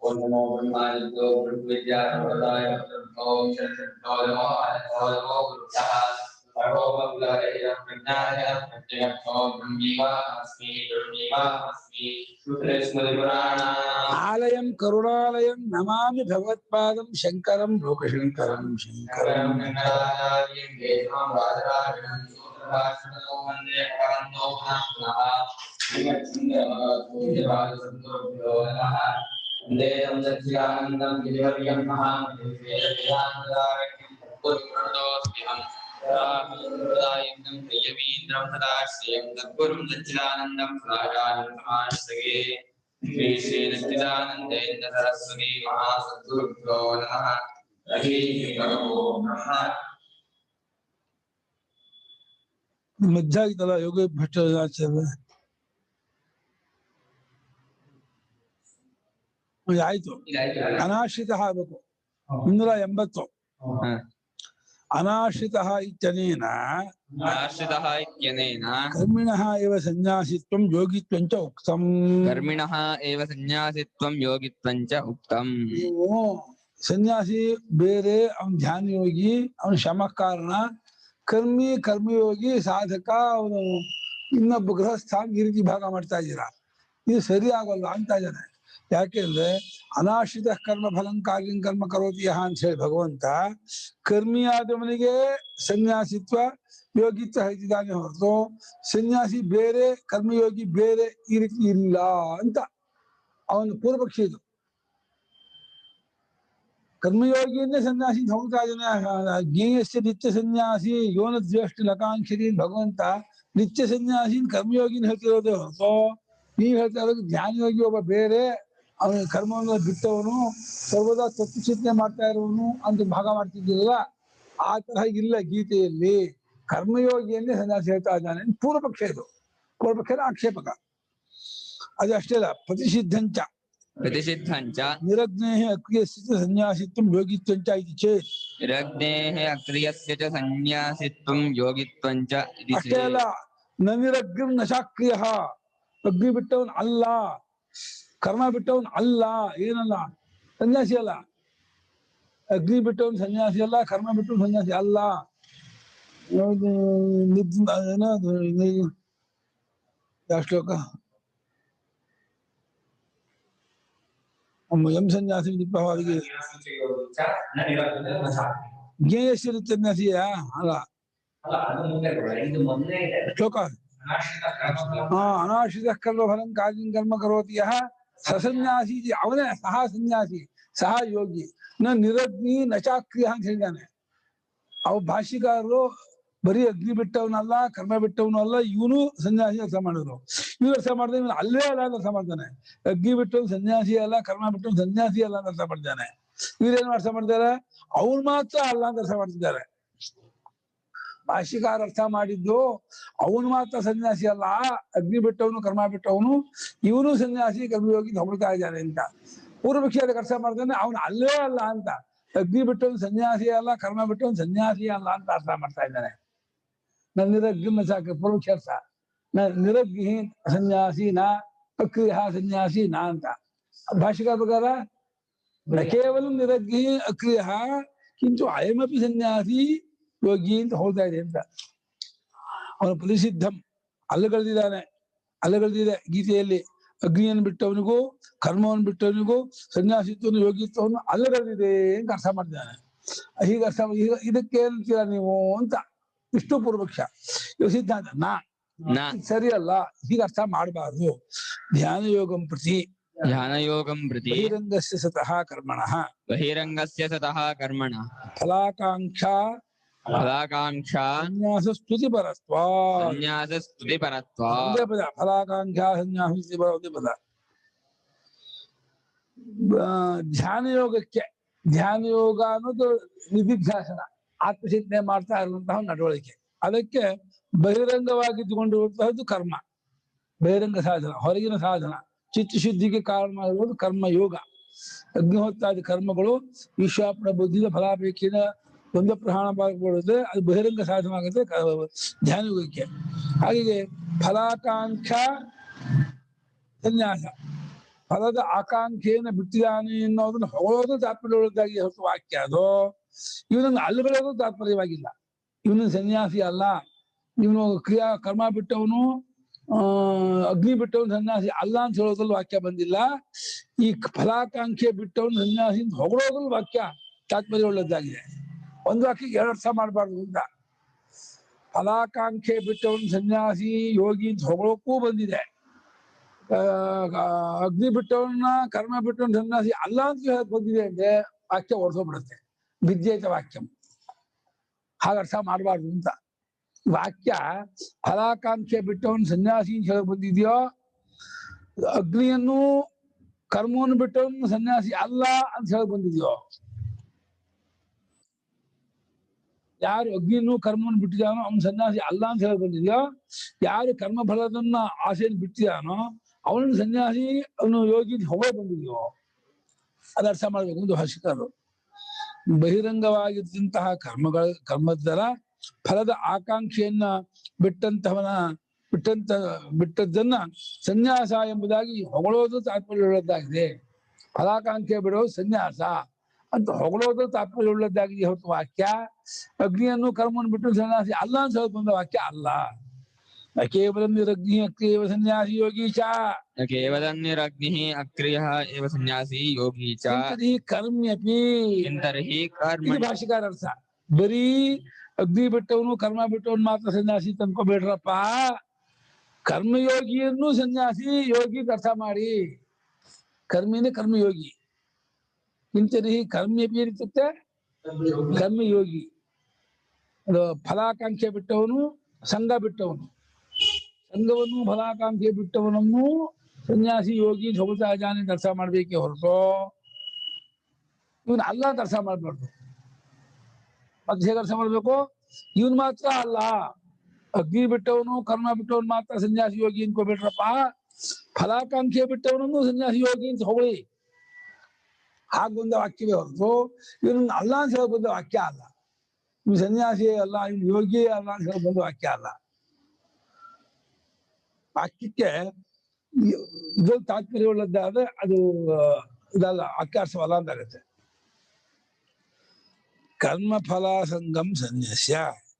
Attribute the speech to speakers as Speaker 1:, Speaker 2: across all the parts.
Speaker 1: ಓಂ ನಮೋ ಬ್ರಹ್ಮಾದಿತ್ಯೋ ಬ್ರಹ್ಮವಿದ್ಯಾಪ್ರದಾಯ ಓಂ ಶರಣೋ ನಮೋ ನಮೋ ಗುರುಭ್ಯಃ ಸರ್ವೋಪಲಬ್ಧೇಯಂ ಪ್ರಜ್ಞಾನಂ ಪ್ರತ್ಯಕ್ಷೋ ಬ್ರಹ್ಮೀವಾಸ್ಮಿ ಬ್ರಹ್ಮೀವಾಸ್ಮಿ ಸೂತ್ರಸ್ಮೃತಿಪುರಾಣ
Speaker 2: ಆಲಯಂ ಕರುಣಾಲಯಂ ನಮಾಮಿ ಭಗವತ್ಪಾದಂ ಶಂಕರಂ ಲೋಕಶಂಕರಂ ಶಂಕರಂ
Speaker 1: ಶಂಕರಾಚಾರ್ಯಂ ಕೇಶವಂ ರಾಜರಾಜಂ ಸೂತ್ರಭಾಷಣೋ ವಂದೇ ಭಗವಂತೋ ಪುನಃ ಶ್ರೀಮತ್ಸಂಧ್ಯಾಭೂಷಿಪಾದಸಂತೋಭ್ಯೋ ನಮಃ ವಂದೇ ಸಚ್ಚಿದಾನಂದಂ ಗಿರಿವರ್ಯಂ ಮಹಾಮಹಿವೇದಾಂತದಾರಣ್ಯಂ ತತ್ಪುರುಷೋಸ್ಮ್ಯಹಂ ಸದಾನಂದದಾಯಕಂ ಪ್ರಿಯವೀಂದ್ರಂ ಸದಾಶ್ರಿಯಂ ತತ್ಪುರುಷಂ ಸಚ್ಚಿದಾನಂದಂ ಸದಾಚಾರ್ಯಮಾಶ್ರಯೇ ಶ್ರೀ ಶ್ರೀ ಸಚ್ಚಿದಾನಂದೇಂದ್ರ ಸರಸ್ವತಿ ಮಹಾಸದ್ಗುರುಭ್ಯೋ ನಮಃ ಹರಿ ಓಂ ನಮಃ
Speaker 2: ಮಧ್ಯಾಗಿತ್ತಲ್ಲ ಯೋಗ ಭಟ್ಟಾಚಾರ್ಯ ಆಯ್ತು. ಅನಾಶ್ರಿತ ಆಗಬೇಕು 180. ಅನಾಶ್ರಿತ ಇತ್ಯನೇನ
Speaker 3: ಆಶ್ರಿತಃ ಇತ್ಯನೇನ
Speaker 2: ಕರ್ಮಿಣಃ ಇವ ಸನ್ಯಾಸಿತ್ವಂ ಯೋಗಿತ್ವಂಚ ಉಕ್ತಂ.
Speaker 3: ಕರ್ಮಿಣಃ ಏವ ಸನ್ಯಾಸಿತ್ವಂ ಯೋಗಿತ್ವಂಚ ಉಕ್ತಂ.
Speaker 2: ನೀವು ಸನ್ಯಾಸಿ ಬೇರೆ, ಅವನ್ ಧ್ಯಾನ ಯೋಗಿ, ಅವನ ಶಮಕಾರಣ. ಕರ್ಮಯೋಗಿ ಸಾಧಕ, ಅವನು ಇನ್ನೊಬ್ಬ ಗೃಹಸ್ಥ, ಈ ರೀತಿ ಭಾಗ ಮಾಡ್ತಾ ಇದ್ದೀರಾ. ಇದು ಸರಿ ಆಗೋಲ್ಲ ಅಂತ ಇದ್ದಾನೆ. ಯಾಕೆಂದ್ರೆ ಅನಾಶ್ರಿತ ಕರ್ಮ ಫಲಂ ಕಾರ್ಯಂ ಕರ್ಮ ಕರೋತಿ ಯಹ ಅಂತ ಹೇಳಿ ಭಗವಂತ ಕರ್ಮಿಯಾದವನಿಗೆ ಸನ್ಯಾಸಿತ್ವ ಯೋಗಿತ್ವ ಹೇಳ್ತಿದ್ದಾನೆ ಹೊರತು ಸನ್ಯಾಸಿ ಬೇರೆ ಕರ್ಮಯೋಗಿ ಬೇರೆ ಈ ರೀತಿ ಇಲ್ಲ ಅಂತ ಅವನು ಪೂರ್ವಪಕ್ಷಿ. ಇದು ಕರ್ಮಯೋಗಿಯನ್ನೇ ಸನ್ಯಾಸಿ ಹೋಗ್ತಾ ಇದ್ದಾನೆ. ಜ್ಞೇಯಸ್ಯ ನಿತ್ಯ ಸನ್ಯಾಸಿ ಯೋನ ದ್ವೇಷ್ಟ ಲಕಾಂಕ್ಷರಿ ಭಗವಂತ ನಿತ್ಯ ಸನ್ಯಾಸಿನ ಕರ್ಮಯೋಗಿನ ಹೇಳ್ತಿರೋದೇ ಹೊರತು ನೀವು ಹೇಳ್ತಾ ಇರೋದು ಧ್ಯಾನಯೋಗಿ ಒಬ್ಬ ಬೇರೆ, ಅವನ ಕರ್ಮವನ್ನು ಬಿಟ್ಟವನು, ಸರ್ವದಾ ತತ್ವಚಿಂತನೆ ಮಾಡ್ತಾ ಇರೋನು ಅಂತ ಭಾಗ ಮಾಡ್ತಿದ್ದಿಲ್ಲ. ಆ ತರಹ ಇಲ್ಲ ಗೀತೆಯಲ್ಲಿ. ಕರ್ಮಯೋಗಿಯನ್ನೇ ಸನ್ಯಾಸಿ ಹೇಳ್ತಾ ಇದ್ದಾನೆ ಪೂರ್ವಪಕ್ಷ. ಇದು ಪೂರ್ವಪಕ್ಷದ ಆಕ್ಷೇಪಕ. ಅದು ಅಷ್ಟೇ ಅಲ್ಲ, ಪ್ರತಿಷಿದ್ಧಂಚ ನಿರಗ್ನೇಹ ಅಕ್ರಿಯಸ್ಯ ಸನ್ಯಾಸಿತ್ವಂ ಯೋಗಿತ್ವಂಚ ಇತಿ ಚೇತ್.
Speaker 3: ನಿರಗ್ನೇಹ ಅಕ್ರಿಯಸ್ಯ ಚ ಸನ್ಯಾಸಿತ್ವಂ ಯೋಗಿತ್ವಂಚ ಇತಿ ಚೇತ್.
Speaker 2: ಅಷ್ಟೇ ಅಲ್ಲ, ನ ನಿರಗ್ನಿಂ ನ ಚಾಕ್ರಿಯ. ಅಗ್ನಿ ಬಿಟ್ಟವನ್ ಅಲ್ಲ, ಕರ್ಮ ಬಿಟ್ಟವನ್ ಅಲ್ಲ, ಏನಲ್ಲ, ಸನ್ಯಾಸಿ ಅಲ್ಲ. ಅಗ್ನಿ ಬಿಟ್ಟವನ್ ಸನ್ಯಾಸಿ ಅಲ್ಲ, ಕರ್ಮ ಬಿಟ್ಟವನ್ ಸನ್ಯಾಸಿ ಅಲ್ಲ. ಯಾವ ಶ್ಲೋಕ? ಎಂ ಸನ್ಯಾಸಿ ವಿಧಿಪ್ರಭಾವಿಗೆ ಜ್ಞೇಯಸ್ಯ ಸನ್ಯಾಸಿಯ ಅಲ್ಲ ಶ್ಲೋಕ. ಅನಾಶ್ರಿತ ಕರ್ಮ ಫಲಂ ಕಾರ್ಯಂ ಕರ್ಮ ಕರೋತಿ ಯಹ ಸಸನ್ಯಾಸಿ. ಅವನೇ ಸಹ ಸನ್ಯಾಸಿ, ಸಹ ಯೋಗಿ. ನ ನಿರಗ್ನಿ ನಚಾಕ್ರಿಯ ಅಂತ ಹೇಳಿದ್ದಾನೆ. ಅವ ಭಾಷಿಕಾರರು ಬರೀ ಅಗ್ನಿ ಬಿಟ್ಟವನಲ್ಲ, ಕರ್ಮ ಬಿಟ್ಟವನು ಅಲ್ಲ, ಇವನು ಸನ್ಯಾಸಿ ಅರ್ಥ ಮಾಡಿದ್ರು. ಇವ್ರು ಅರ್ಥ ಮಾಡಿದ್ರೆ ಇವನು ಅಲ್ಲೇ ಅಲ್ಲ ಅಂತ ಅರ್ಥ ಮಾಡ್ತಾನೆ. ಅಗ್ನಿ ಬಿಟ್ಟವನು ಸನ್ಯಾಸಿ ಅಲ್ಲ, ಕರ್ಮ ಬಿಟ್ಟವನು ಸನ್ಯಾಸಿ ಅಲ್ಲ ಅಂತ ಅರ್ಥ ಮಾಡ್ತಾನೆ. ಇವ್ರೇನು ಅರ್ಥ ಮಾಡ್ತಾರೆ? ಅವ್ನು ಮಾತ್ರ ಅಲ್ಲ ಅಂತ ಅರ್ಥ ಮಾಡ್ತಿದ್ದಾರೆ. ಭಾಷಿಕಾರ ಅರ್ಥ ಮಾಡಿದ್ದು ಅವನು ಮಾತ್ರ ಸನ್ಯಾಸಿ ಅಲ್ಲ, ಅಗ್ನಿ ಬಿಟ್ಟವನು ಕರ್ಮ ಬಿಟ್ಟವನು ಇವನು ಸನ್ಯಾಸಿ ಕರ್ಮಯೋಗಿ ಹೊಗಳ್ತಾ ಇದ್ದಾನೆ ಅಂತ. ಪೂರ್ವಪಕ್ಷಿ ಅದಕ್ಕೆ ಅರ್ಥ ಮಾಡ್ತಾನೆ ಅವನು ಅಲ್ಲೇ ಅಲ್ಲ ಅಂತ. ಅಗ್ನಿ ಬಿಟ್ಟವನು ಸನ್ಯಾಸಿ ಅಲ್ಲ, ಕರ್ಮ ಬಿಟ್ಟವನು ಸನ್ಯಾಸಿ ಅಲ್ಲ ಅಂತ ಅರ್ಥ ಮಾಡ್ತಾ ಇದ್ದಾನೆ. ನನ್ನ ನಿರಗ್ನಿ ಸಾಕು ಪೂರ್ವಪಕ್ಷಿ ಅರ್ಥ. ನಿರಗ್ನಿ ಸನ್ಯಾಸಿ ನ ಅಕ್ರಿಯ ಸನ್ಯಾಸಿ ನ ಅಂತ ಭಾಷಿಕಾರ ಪ್ರಕಾರ ನ ಕೇವಲ ನಿರಗ್ನಿ ಅಕ್ರಿಯ ಕಿಂತು ಅಯಮಪಿ ಸನ್ಯಾಸಿ ಯೋಗಿ ಅಂತ ಹೋಗ್ತಾ ಇದೆ ಅಂತ. ಅವನು ಪ್ರತಿಸಿದ್ಧಂ ಅಲ್ಲಗಳೆದಿದೆ ಗೀತೆಯಲ್ಲಿ. ಅಗ್ನಿಯನ್ನು ಬಿಟ್ಟವನಿಗೂ ಕರ್ಮವನ್ನು ಬಿಟ್ಟವನಿಗೂ ಸನ್ಯಾಸಿತ್ವವನ್ನು ಯೋಗಿತ್ವವನ್ನು ಅಲ್ಲಗಳೆದಿದೆ ಅಂತ ಅರ್ಥ ಮಾಡಿದ್ದಾನೆ. ಹೀಗೆ ಅರ್ಥ ಇದಕ್ಕೆ ಏನಂತೀರ ನೀವು ಅಂತ ಇಷ್ಟು ಪೂರ್ವಪಕ್ಷ. ಇವ ಸಿದ್ಧಾಂತ ಸರಿಯಲ್ಲ, ಹೀಗೆ ಅರ್ಥ ಮಾಡಬಾರ್ದು. ಧ್ಯಾನಯೋಗಂ ಪ್ರತಿ ಬಹಿರಂಗಸ್ಯ ಸತಃ ಕರ್ಮಣಃ ಫಲಾಕಾಂಕ್ಷಾ ಸನ್ಯಾಸ ಸ್ತುತಿ ಪರತ್ವ. ಫಲಾಕಾಂಕ್ಷಾ ಸನ್ಯಾಸ ಸ್ತುತಿ ಪರ ಒಂದೇ ಪದ. ಧ್ಯಾನಯೋಗ ಅನ್ನೋದು ನಿಧಿಧ್ಯಾಸನ, ಆತ್ಮಚಿಂತನೆ ಮಾಡ್ತಾ ಇರುವಂತಹ ನಡವಳಿಕೆ. ಅದಕ್ಕೆ ಬಹಿರಂಗವಾಗಿದ್ದುಕೊಂಡಿರುವಂತಹದ್ದು ಕರ್ಮ, ಬಹಿರಂಗ ಸಾಧನ, ಹೊರಗಿನ ಸಾಧನ. ಚಿತ್ತಶುದ್ಧಿಗೆ ಕಾರಣವಾಗಿರುವುದು ಕರ್ಮಯೋಗ. ಅಗ್ನಿಹೋತ್ರಾದಿ ಕರ್ಮಗಳು ಈಶ್ವರನ ಬುದ್ಧಿಯ ಫಲಾಪೇಕ್ಷೆಯ ಒಂದು ಪ್ರಹಾಣ ಮಾಡಿಕೊಳ್ಳುತ್ತೆ. ಅದು ಬಹಿರಂಗ ಸಾಧನ ಆಗುತ್ತೆ ಧ್ಯಾನಯೋಗಕ್ಕೆ. ಹಾಗೆ ಫಲಾಕಾಂಕ್ಷಾ ಸನ್ಯಾಸ ಫಲದ ಆಕಾಂಕ್ಷೆಯನ್ನು ಬಿಟ್ಟಿದ್ದಾನೆ ಎನ್ನುವುದನ್ನು ಹೊಗಳೋದು ತಾತ್ಪರ್ಯವುಳ್ಳದ್ದಾಗಿ ಹೊರತು ವಾಕ್ಯ ಅದು. ಇವನನ್ನು ಅಲ್ಲುಗಳೋದು ತಾತ್ಪರ್ಯವಾಗಿಲ್ಲ. ಇವನು ಸನ್ಯಾಸಿ ಅಲ್ಲ, ಇವನು ಕರ್ಮ ಬಿಟ್ಟವನು, ಅಗ್ನಿ ಬಿಟ್ಟವನು ಸನ್ಯಾಸಿ ಅಲ್ಲ ಅಂತ ಹೇಳೋದ್ರಲ್ಲಿ ವಾಕ್ಯ ಬಂದಿಲ್ಲ. ಈ ಫಲಾಕಾಂಕ್ಷೆ ಬಿಟ್ಟವನು ಸನ್ಯಾಸಿ ಅಂತ ಹೊಗಳೋದ್ರಲ್ಲಿ ವಾಕ್ಯ ತಾತ್ಪರ್ಯವುಳ್ಳದ್ದಾಗಿದೆ. ಒಂದು ವಾಕ್ಯಕ್ಕೆ ಎರಡು ಅರ್ಥ ಮಾಡಬಾರ್ದು ಅಂತ. ಫಲಾಕಾಂಕ್ಷೆ ಬಿಟ್ಟವನು ಸನ್ಯಾಸಿ ಯೋಗಿ ಅಂತ ಹೊಗಳೋಕ್ಕೂ ಬಂದಿದೆ, ಅಗ್ನಿ ಬಿಟ್ಟವನ್ನ ಕರ್ಮ ಬಿಟ್ಟವನ್ ಸನ್ಯಾಸಿ ಅಲ್ಲ ಅಂತ ಹೇಳಕ್ ಬಂದಿದೆ ಅಂದ್ರೆ ವಾಕ್ಯ ಹೊರಸೋಗ್ಬಿಡುತ್ತೆ. ವಿದ್ಯೇತ ವಾಕ್ಯಂ, ಹಾಗೆ ಅರ್ಥ ಮಾಡಬಾರ್ದು ಅಂತ. ವಾಕ್ಯ ಫಲಾಕಾಂಕ್ಷೆ ಬಿಟ್ಟವನ್ ಸನ್ಯಾಸಿ ಅಂತ ಹೇಳಕ್ ಬಂದಿದ್ಯೋ, ಅಗ್ನಿಯನ್ನು ಕರ್ಮವನ್ನು ಬಿಟ್ಟವನು ಸನ್ಯಾಸಿ ಅಲ್ಲ ಅಂತ ಹೇಳಕ್ ಬಂದಿದ್ಯೋ. ಯಾರು ಅಗ್ನಿಯನ್ನು ಕರ್ಮವನ್ನು ಬಿಟ್ಟಿದಾನೋ ಅವನು ಸನ್ಯಾಸಿ ಅಲ್ಲ ಅಂತ ಹೇಳಕ್ ಬಂದಿದ್ಯೋ, ಯಾರು ಕರ್ಮ ಫಲದನ್ನ ಆಸೆಯನ್ನು ಬಿಟ್ಟಿದಾನೋ ಅವನು ಸನ್ಯಾಸಿ, ಅವನು ಯೋಗಿ ಹೊಗ ಬಂದಿದ್ಯೋ, ಅದು ಅರ್ಥ ಮಾಡ್ಬೇಕು ಅಂತ ಭಾಷಿಕರು. ಬಹಿರಂಗವಾಗಿದ್ದಂತಹ ಕರ್ಮದ್ದರ ಫಲದ ಆಕಾಂಕ್ಷೆಯನ್ನ ಬಿಟ್ಟದ್ದನ್ನ ಸನ್ಯಾಸ ಎಂಬುದಾಗಿ ಹೊಗಳೋದು ತಾತ್ಪರ್ಯವುಳ್ಳದ್ದಾಗಿದೆ. ಫಲಾಕಾಂಕ್ಷೆ ಬಿಡೋದು ಸನ್ಯಾಸ ಅಂತ ಹೊಗಳೋದು ತಾತ್ಪರ್ಯವುಳ್ಳದ್ದಾಗಿದೆ ಹೊರತು ವಾಕ್ಯ ಅಗ್ನಿಯನ್ನು ಕರ್ಮವನ್ನು ಬಿಟ್ಟು ಸನ್ಯಾಸಿ ಅಲ್ಲ ಅಂತ ಹೇಳಿ ಬಂದ ವಾಕ್ಯ ಅಲ್ಲ. ಕೇವಲ ನಿರಗ್ನಿ ಅಕ್ರಿಯವ ಸನ್ಯಾಸಿ ಯೋಗಿ ಚ,
Speaker 3: ಕೇವಲ ನಿರಗ್ನಿ ಅಕ್ರಿಯ ಏವ ಸನ್ಯಾಸಿ ಯೋಗಿ ಚ
Speaker 2: ಕರ್ಮ್ಯಪಿ.
Speaker 3: ಕರ್ಮ
Speaker 2: ಇದು ಭಾಷಿಕಾರ ಅರ್ಥ. ಬರೀ ಅಗ್ನಿ ಬಿಟ್ಟವನು ಕರ್ಮ ಬಿಟ್ಟವನು ಮಾತ್ರ ಸನ್ಯಾಸಿ ತಂದ್ಕೋಬೇಡ್ರಪ್ಪ. ಕರ್ಮಯೋಗಿಯನ್ನು ಸನ್ಯಾಸಿ ಯೋಗಿ ಅರ್ಥ ಮಾಡಿ. ಕರ್ಮಿನೇ ಕರ್ಮಯೋಗಿ. ಇಂತರಿ ಕರ್ಮ್ಯಪಿ ಇರ್ತದೆ ಕರ್ಮಯೋಗಿ. ಅದು ಫಲಾಕಾಂಕ್ಷೆ ಬಿಟ್ಟವನು, ಸಂಘ ಬಿಟ್ಟವನು, ಸಂಘವನ್ನು ಫಲಾಕಾಂಕ್ಷೆ ಬಿಟ್ಟವನನ್ನು ಸನ್ಯಾಸಿ ಯೋಗಿ ಹೊಗಳ್ತಾ ಇದ್ದಾನೆ ಅಂತ ಅರ್ಥ ಮಾಡ್ಬೇಕೆ ಹೊರತು ಇವನು ಅಲ್ಲ ಅಂತ ಅರ್ಥ ಮಾಡ್ಬಾರ್ದು. ಮತ್ತೆ ಹೇಗೆ ಅರ್ಥ ಮಾಡ್ಬೇಕು? ಇವನ್ ಮಾತ್ರ ಅಲ್ಲ, ಅಗ್ನಿ ಬಿಟ್ಟವನು ಕರ್ಮ ಬಿಟ್ಟವನು ಮಾತ್ರ ಸನ್ಯಾಸಿ ಯೋಗಿ ಅನ್ಕೋಬೇಡ್ರಪ್ಪ. ಫಲಾಕಾಂಕ್ಷೆ ಬಿಟ್ಟವನನ್ನು ಸನ್ಯಾಸಿ ಯೋಗಿ ಅಂತ ಹೊಗಳಿ, ಹಾಗೆ ಬಂದ ವಾಕ್ಯವೇ ಹೊರತು ಇವನನ್ನು ಅಲ್ಲ ಅಂತ ಹೇಳಿ ಬಂದ ವಾಕ್ಯ ಅಲ್ಲ. ಇವ್ ಸನ್ಯಾಸಿಯೇ ಅಲ್ಲ, ಇವ್ ಯೋಗಿಯೇ ಅಲ್ಲ ಅಂತ ಹೇಳಿ ಬಂದ ವಾಕ್ಯ ಅಲ್ಲ. ವಾಕ್ಯಕ್ಕೆ ಇದ್ರಲ್ಲಿ ತಾತ್ಪರ್ಯವುಳ್ಳದ್ದಾದ್ರೆ ಅದು ಇದಲ್ಲ, ವಾಕ್ಯಾರ್ಥವಲ್ಲ ಅಂತಾಗತ್ತೆ. ಕರ್ಮಫಲ ಸಂಗಂ ಸನ್ಯಸ್ಯ,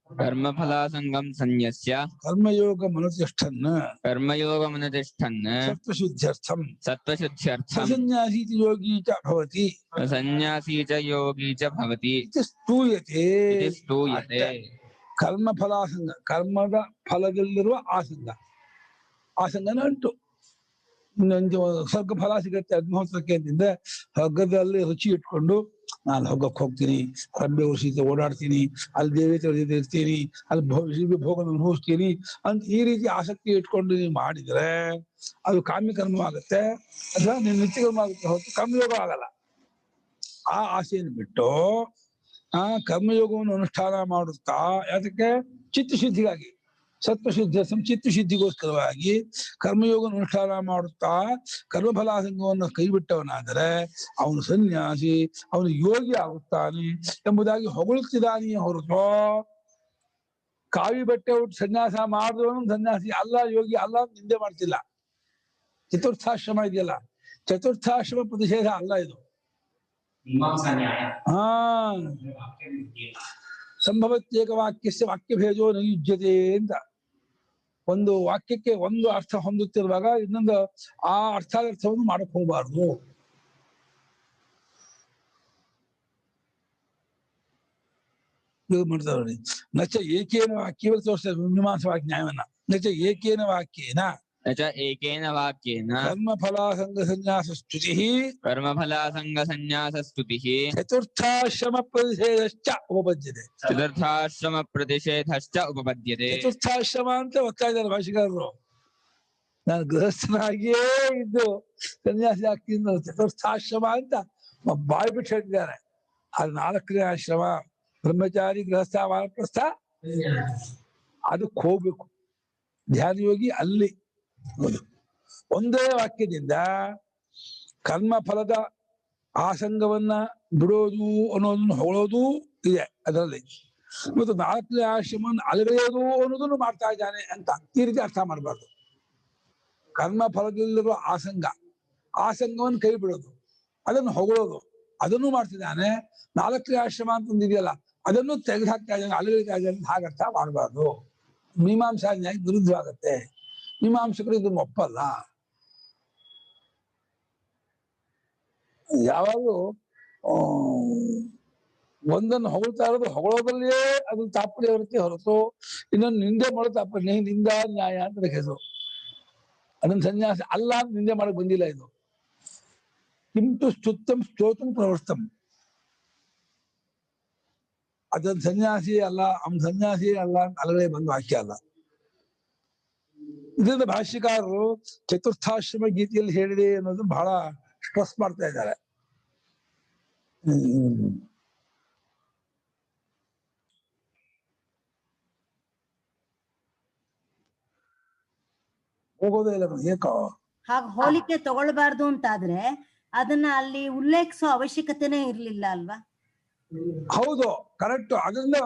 Speaker 3: ಕರ್ಮಫಲ ಸಂಗಂ ಸನ್ಯಸ್ಯ
Speaker 2: ಕರ್ಮಯೋಗ ಮನುತಿಷ್ಠನ್
Speaker 3: ಕರ್ಮಯೋಗ ಮನತಿಷ್ಠನ್
Speaker 2: ಸತ್ವಶುದ್ಧ್ಯರ್ಥಂ
Speaker 3: ಸತ್ವಶುದ್ಧ್ಯರ್ಥಂ
Speaker 2: ಸನ್ಯಾಸೀತಿ ಯೋಗಿ ಚ ಭವತಿ
Speaker 3: ಸನ್ಯಾಸಿ ಚ ಯೋಗಿ ಚ ಭವತಿ
Speaker 2: ಇತಿ ಸ್ತೂಯತೆ.
Speaker 3: ಇತಿ ಸ್ತೂಯತೆ.
Speaker 2: ಕರ್ಮಫಲ ಸಂಘ, ಕರ್ಮದ ಫಲದಲ್ಲಿರುವ ಆಸಂಗ, ಆಸಂಗನ ಉಂಟು. ಇನ್ನೊಂದು ಸ್ವರ್ಗ ಫಲ ಸಿಗತ್ತೆ ಅಗ್ನಿಹೋತ್ರಕ್ಕೆ ಅಂತಿದ್ರೆ ಹಗ್ಗದಲ್ಲಿ ರುಚಿ ಇಟ್ಕೊಂಡು ನಾನು ಹಗ್ಗಕ್ಕೆ ಹೋಗ್ತೀನಿ, ರಬ್ಬೆ ಉಸಿತ ಓಡಾಡ್ತೀನಿ, ಅಲ್ಲಿ ದೇವತೆ ಜೊತೆ ಇರ್ತೀನಿ, ಅಲ್ಲಿ ಭೋಗ ಅನುಭವಿಸ್ತೀನಿ ಅಂತ ಈ ರೀತಿ ಆಸಕ್ತಿ ಇಟ್ಕೊಂಡು ನೀವು ಮಾಡಿದ್ರೆ ಅದು ಕಾಮ್ಯ ಕರ್ಮವಾಗುತ್ತೆ, ಅಥವಾ ನಿನ್ನ ನಿತ್ಯ ಕರ್ಮ ಆಗುತ್ತೆ ಹೊರತು ಕರ್ಮಯೋಗ ಆಗಲ್ಲ. ಆ ಆಸೆಯನ್ನು ಬಿಟ್ಟು ಕರ್ಮಯೋಗವನ್ನು ಅನುಷ್ಠಾನ ಮಾಡುತ್ತಾ, ಯಾತಕ್ಕೆ? ಚಿತ್ತಶುದ್ಧಿಗಾಗಿ, ಸತ್ವಶುದ್ಧ ಚಿತ್ತಶುದ್ಧಿಗೋಸ್ಕರವಾಗಿ ಕರ್ಮಯೋಗ ಅನುಷ್ಠಾನ ಮಾಡುತ್ತಾ ಕರ್ಮಫಲಾಸಂಗವನ್ನು ಕೈಬಿಟ್ಟವನಾದರೆ ಅವನು ಸನ್ಯಾಸಿ, ಅವನು ಯೋಗಿ ಆಗುತ್ತಾನೆ ಎಂಬುದಾಗಿ ಹೊಗಳುತ್ತಿದ್ದಾನೆಯೇ ಹೊರತು ಕಾವಿ ಬಟ್ಟೆ ಉಟ್ಟು ಸನ್ಯಾಸ ಮಾಡಿದವನು ಸನ್ಯಾಸಿ ಅಲ್ಲ, ಯೋಗಿ ಅಲ್ಲ ಅಂತ ನಿಂದೆ ಮಾಡ್ತಿಲ್ಲ. ಚತುರ್ಥಾಶ್ರಮ ಇದೆಯಲ್ಲ, ಚತುರ್ಥಾಶ್ರಮ ಪ್ರತಿಷೇಧ ಅಲ್ಲ ಇದು. ಸಂಭವತ್ಯೇಕ ವಾಕ್ಯಸ್ಯ ವಾಕ್ಯಭೇದೋ ನ ಯುಜ್ಯತೆ ಅಂತ. ಒಂದು ವಾಕ್ಯಕ್ಕೆ ಒಂದು ಅರ್ಥ ಹೊಂದುತ್ತಿರುವಾಗ ಇನ್ನೊಂದು ಆ ಅರ್ಥಾರ್ಥವನ್ನು ಮಾಡಕ್ ಹೋಗಬಾರ್ದು. ಮಾಡ್ತಾರೆ ನೋಡಿ. ನಚ ಏಕೇನ ವಾಕ್ಯ ತೋರಿಸ್ತಾರೆ ಮೀಮಾಂಸವಾಕ್ಯ ನ್ಯಾಯವನ್ನ. ನಚ ಏಕೇನ ವಾಕ್ಯೇನ
Speaker 3: ಏಕೇನ ವಾಕ್ಯೇನ
Speaker 2: ಕರ್ಮಫಲಾಸಂಗ ಸನ್ಯಾಸ ಸ್ತುತಿ
Speaker 3: ಕರ್ಮಫಲಾಸಂಗ ಸನ್ಯಾಸ ಸ್ತುತಿ
Speaker 2: ಚತುರ್ಥಾಶ್ರಮ ಪ್ರತಿಷೇಧಶ್ಚ ಉಪಪದ್ಯತೆ.
Speaker 3: ಚತುರ್ಥಾಶ್ರಮ ಪ್ರತಿಷೇಧಶ್ಚ ಉಪಪದ್ಯತೆ.
Speaker 2: ಚತುರ್ಥಾಶ್ರಮ ಅಂತ ಒತ್ತಾ ಇದ್ದಾರೆ ಭಾಷಿಕಾರರು. ನಾನು ಗೃಹಸ್ಥನಾಗಿಯೇ ಇದ್ದು ಸನ್ಯಾಸಿ ಆಗ್ತೀನಿ, ಚತುರ್ಥಾಶ್ರಮ ಅಂತ ಬಾಯಿ ಬಿಟ್ಟು ಹೇಳ್ತಿದ್ದಾರೆ. ಅದು 4ನೇ ಆಶ್ರಮ, ಬ್ರಹ್ಮಚಾರಿ, ಗೃಹಸ್ಥ, ವಾನಪ್ರಸ್ಥ. ಅದಕ್ಕೆ ಹೋಗ್ಬೇಕು ಧ್ಯಾನ ಯೋಗಿ ಅಲ್ಲಿ. ಒಂದೇ ವಾಕ್ಯದಿಂದ ಕರ್ಮ ಫಲದ ಆಸಂಗವನ್ನ ಬಿಡೋದು ಅನ್ನೋದನ್ನು ಹೊಗಳೋದು ಇದೆ ಅದರಲ್ಲಿ, ಮತ್ತು 4ನೇ ಆಶ್ರಮವನ್ನು ಅಲಗಳೆಯೋದು ಅನ್ನೋದನ್ನು ಮಾಡ್ತಾ ಇದ್ದಾನೆ ಅಂತ ಈ ರೀತಿ ಅರ್ಥ ಮಾಡಬಾರ್ದು. ಕರ್ಮ ಫಲದಲ್ಲಿರುವ ಆಸಂಗ, ಆ ಸಂಘವನ್ನು ಕೈ ಬಿಡೋದು, ಅದನ್ನು ಹೊಗಳೋದು, ಅದನ್ನು ಮಾಡ್ತಿದ್ದಾನೆ. 4ನೇ ಆಶ್ರಮ ಅಂತ ಒಂದಿದೆಯಲ್ಲ, ಅದನ್ನು ತೆಗೆದು ಹಾಕ್ತಾ ಇದ್ದಾನೆ, ಅಲ್ಲಿಗೆ ಹಾಗರ್ಥ ಮಾಡಬಾರ್ದು. ಮೀಮಾಂಸಾ ನ್ಯಾಯ ವಿರುದ್ಧವಾಗತ್ತೆ. ಮೀಮಾಂಸಕರು ಇದನ್ನು ಒಪ್ಪಲ್ಲ. ಯಾವಾಗಲೂ ಒಂದನ್ನು ಹೊಗಳ್ತಾ ಇರೋದು ಹೊಗಳೋದಲ್ಲಿಯೇ ಅದು ತಾತ್ಪರ್ಯ ಇರುತ್ತೆ ಹೊರತು ಇನ್ನೊಂದು ನಿಂದೆ ಮಾಡೋ ತಾತ್ಪರ್ಯ. ನಿಂದ ನ್ಯಾಯ ಅಂತ ಹೆಸರು. ಅದನ್ನ ಸನ್ಯಾಸ ಅಲ್ಲ ಅಂತ ನಿಂದೆ ಮಾಡಕ್ ಬಂದಿಲ್ಲ ಇದು. ಕಿಂತು ಸ್ತುತ್ತಂ ಸ್ತೋತಂ ಪ್ರವರ್ತಂ. ಅದನ್ನ ಸನ್ಯಾಸಿ ಅಲ್ಲ, ಅವನ್ ಸನ್ಯಾಸಿ ಅಲ್ಲ ಅಂತ ಅಲ್ಲಗಡೆ ಬಂದು ವಾಕ್ಯ ಅಲ್ಲ. ಇದರಿಂದ ಭಾಷ್ಯಕಾರರು ಚತುರ್ಥಾಶ್ರಮ ಗೀತೆಯಲ್ಲಿ ಹೇಳಿದೆ ಅನ್ನೋದು ಬಹಳ ಸ್ಟ್ರೆಸ್ ಮಾಡ್ತಾ ಇದ್ದಾರೆ. ಹೋಗೋದೇ ಇಲ್ಲ ಏಕೋ.
Speaker 4: ಹಾಗೆ ಹೋಲಿಕೆ ತಗೊಳ್ಬಾರ್ದು ಅಂತಾದ್ರೆ ಅದನ್ನ ಅಲ್ಲಿ ಉಲ್ಲೇಖಿಸೋ ಅವಶ್ಯಕತೆನೇ ಇರ್ಲಿಲ್ಲ ಅಲ್ವಾ?
Speaker 2: ಹೌದು, ಕರೆಕ್ಟ್. ಅದರಿಂದ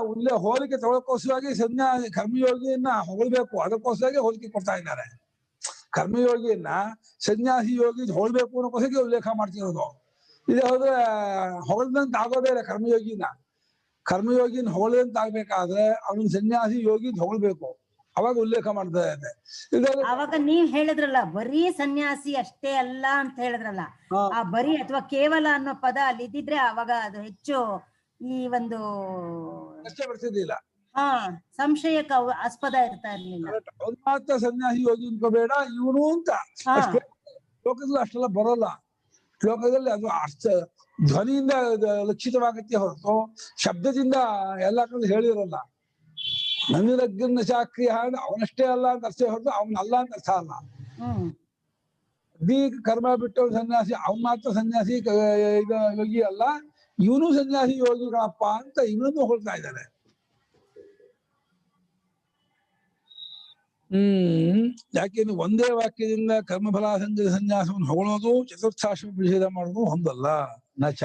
Speaker 2: ಹೋಲಿಕೆ ತಗೊಳಕೋಸ್ಕರವಾಗಿ ಕರ್ಮಯೋಗಿಯನ್ನ ಹೊಗಳ್ಬೇಕು, ಅದಕ್ಕೋಸ್ಕರವಾಗಿ ಹೋಲಿಕೆ ಕೊಡ್ತಾ ಇದ್ದಾರೆ. ಕರ್ಮಯೋಗಿಯನ್ನ ಸನ್ಯಾಸಿ ಯೋಗಿ ಹೊಳ್ಬೇಕು ಅನ್ನೋಕೋಸ್ಕರ ಉಲ್ಲೇಖ ಮಾಡ್ತಿರೋದು. ಇದೇ ಹೋದ್ರೆ ಹೊಗಳ್ದಂತ ಆಗೋದೇ ಇಲ್ಲ ಕರ್ಮಯೋಗಿನ ಹೊಗಳ್ದಂತ ಆಗ್ಬೇಕಾದ್ರೆ ಅವನ ಸನ್ಯಾಸಿ ಯೋಗಿ ಹೊಗಳ್ಬೇಕು, ಅವಾಗ ಉಲ್ಲೇಖ ಮಾಡ್ತಾ ಇದೆ.
Speaker 4: ಅವಾಗ ನೀವ್ ಹೇಳಿದ್ರಲ್ಲ ಬರೀ ಸನ್ಯಾಸಿ ಅಷ್ಟೇ ಅಲ್ಲ ಅಂತ ಹೇಳಿದ್ರಲ್ಲ, ಆ ಬರೀ ಅಥವಾ ಕೇವಲ ಅನ್ನೋ ಪದ ಅಲ್ಲಿ ಇದ್ದಿದ್ರೆ ಅವಾಗ ಅದು ಹೆಚ್ಚು ಈ ಒಂದು
Speaker 2: ಬರ್ತಿದ್ದಿಲ್ಲ,
Speaker 4: ಸಂಶಯಕ್ಕೆ ಆಸ್ಪದ ಇರ್ತಾ ಇರ್ಲಿಲ್ಲ.
Speaker 2: ಅವ್ನು ಮಾತ್ರ ಸನ್ಯಾಸಿ ಯೋಗಿ ಅನ್ಕೋಬೇಡ ಇವನು ಅಂತ. ಶ್ಲೋಕದಲ್ಲಿ ಅಷ್ಟೆಲ್ಲ ಬರೋಲ್ಲ. ಶ್ಲೋಕದಲ್ಲಿ ಅದು ಅರ್ಥ ಧ್ವನಿಯಿಂದ ಲಕ್ಷಿತವಾಗತ್ತೆ ಹೊರತು ಶಬ್ದದಿಂದ ಎಲ್ಲಾ ಕಡೆ ಹೇಳಿರಲ್ಲ. ನನ್ನಿರಗ್ನ ಚಾಕ್ರಿಯ ಅವನಷ್ಟೇ ಅಲ್ಲ ಅಂತ ಅರ್ಥ ಹೊರತು ಅವನಲ್ಲ ಅಂತ ಅರ್ಥ ಅಲ್ಲ. ಅಗ್ನಿ ಕರ್ಮ ಬಿಟ್ಟು ಸನ್ಯಾಸಿ ಅವನ್ ಮಾತ್ರ ಸನ್ಯಾಸಿ ಯೋಗಿ ಅಲ್ಲ, ಇವನು ಸನ್ಯಾಸಿ ಯೋಗಿಗಳಪ್ಪ ಅಂತ ಇವನನ್ನು ಹೊಳ್ತಾ ಇದ್ದಾನೆ. ಯಾಕೆಂದ್ರೆ ಒಂದೇ ವಾಕ್ಯದಿಂದ ಕರ್ಮಫಲ ಸಂಘದ ಸನ್ಯಾಸವನ್ನು ಹೊಗಳೋದು ಚತುರ್ಥಾಶ್ರಮ ನಿಷೇಧ ಮಾಡೋದು ಹೊಂದಲ್ಲ. ನಚ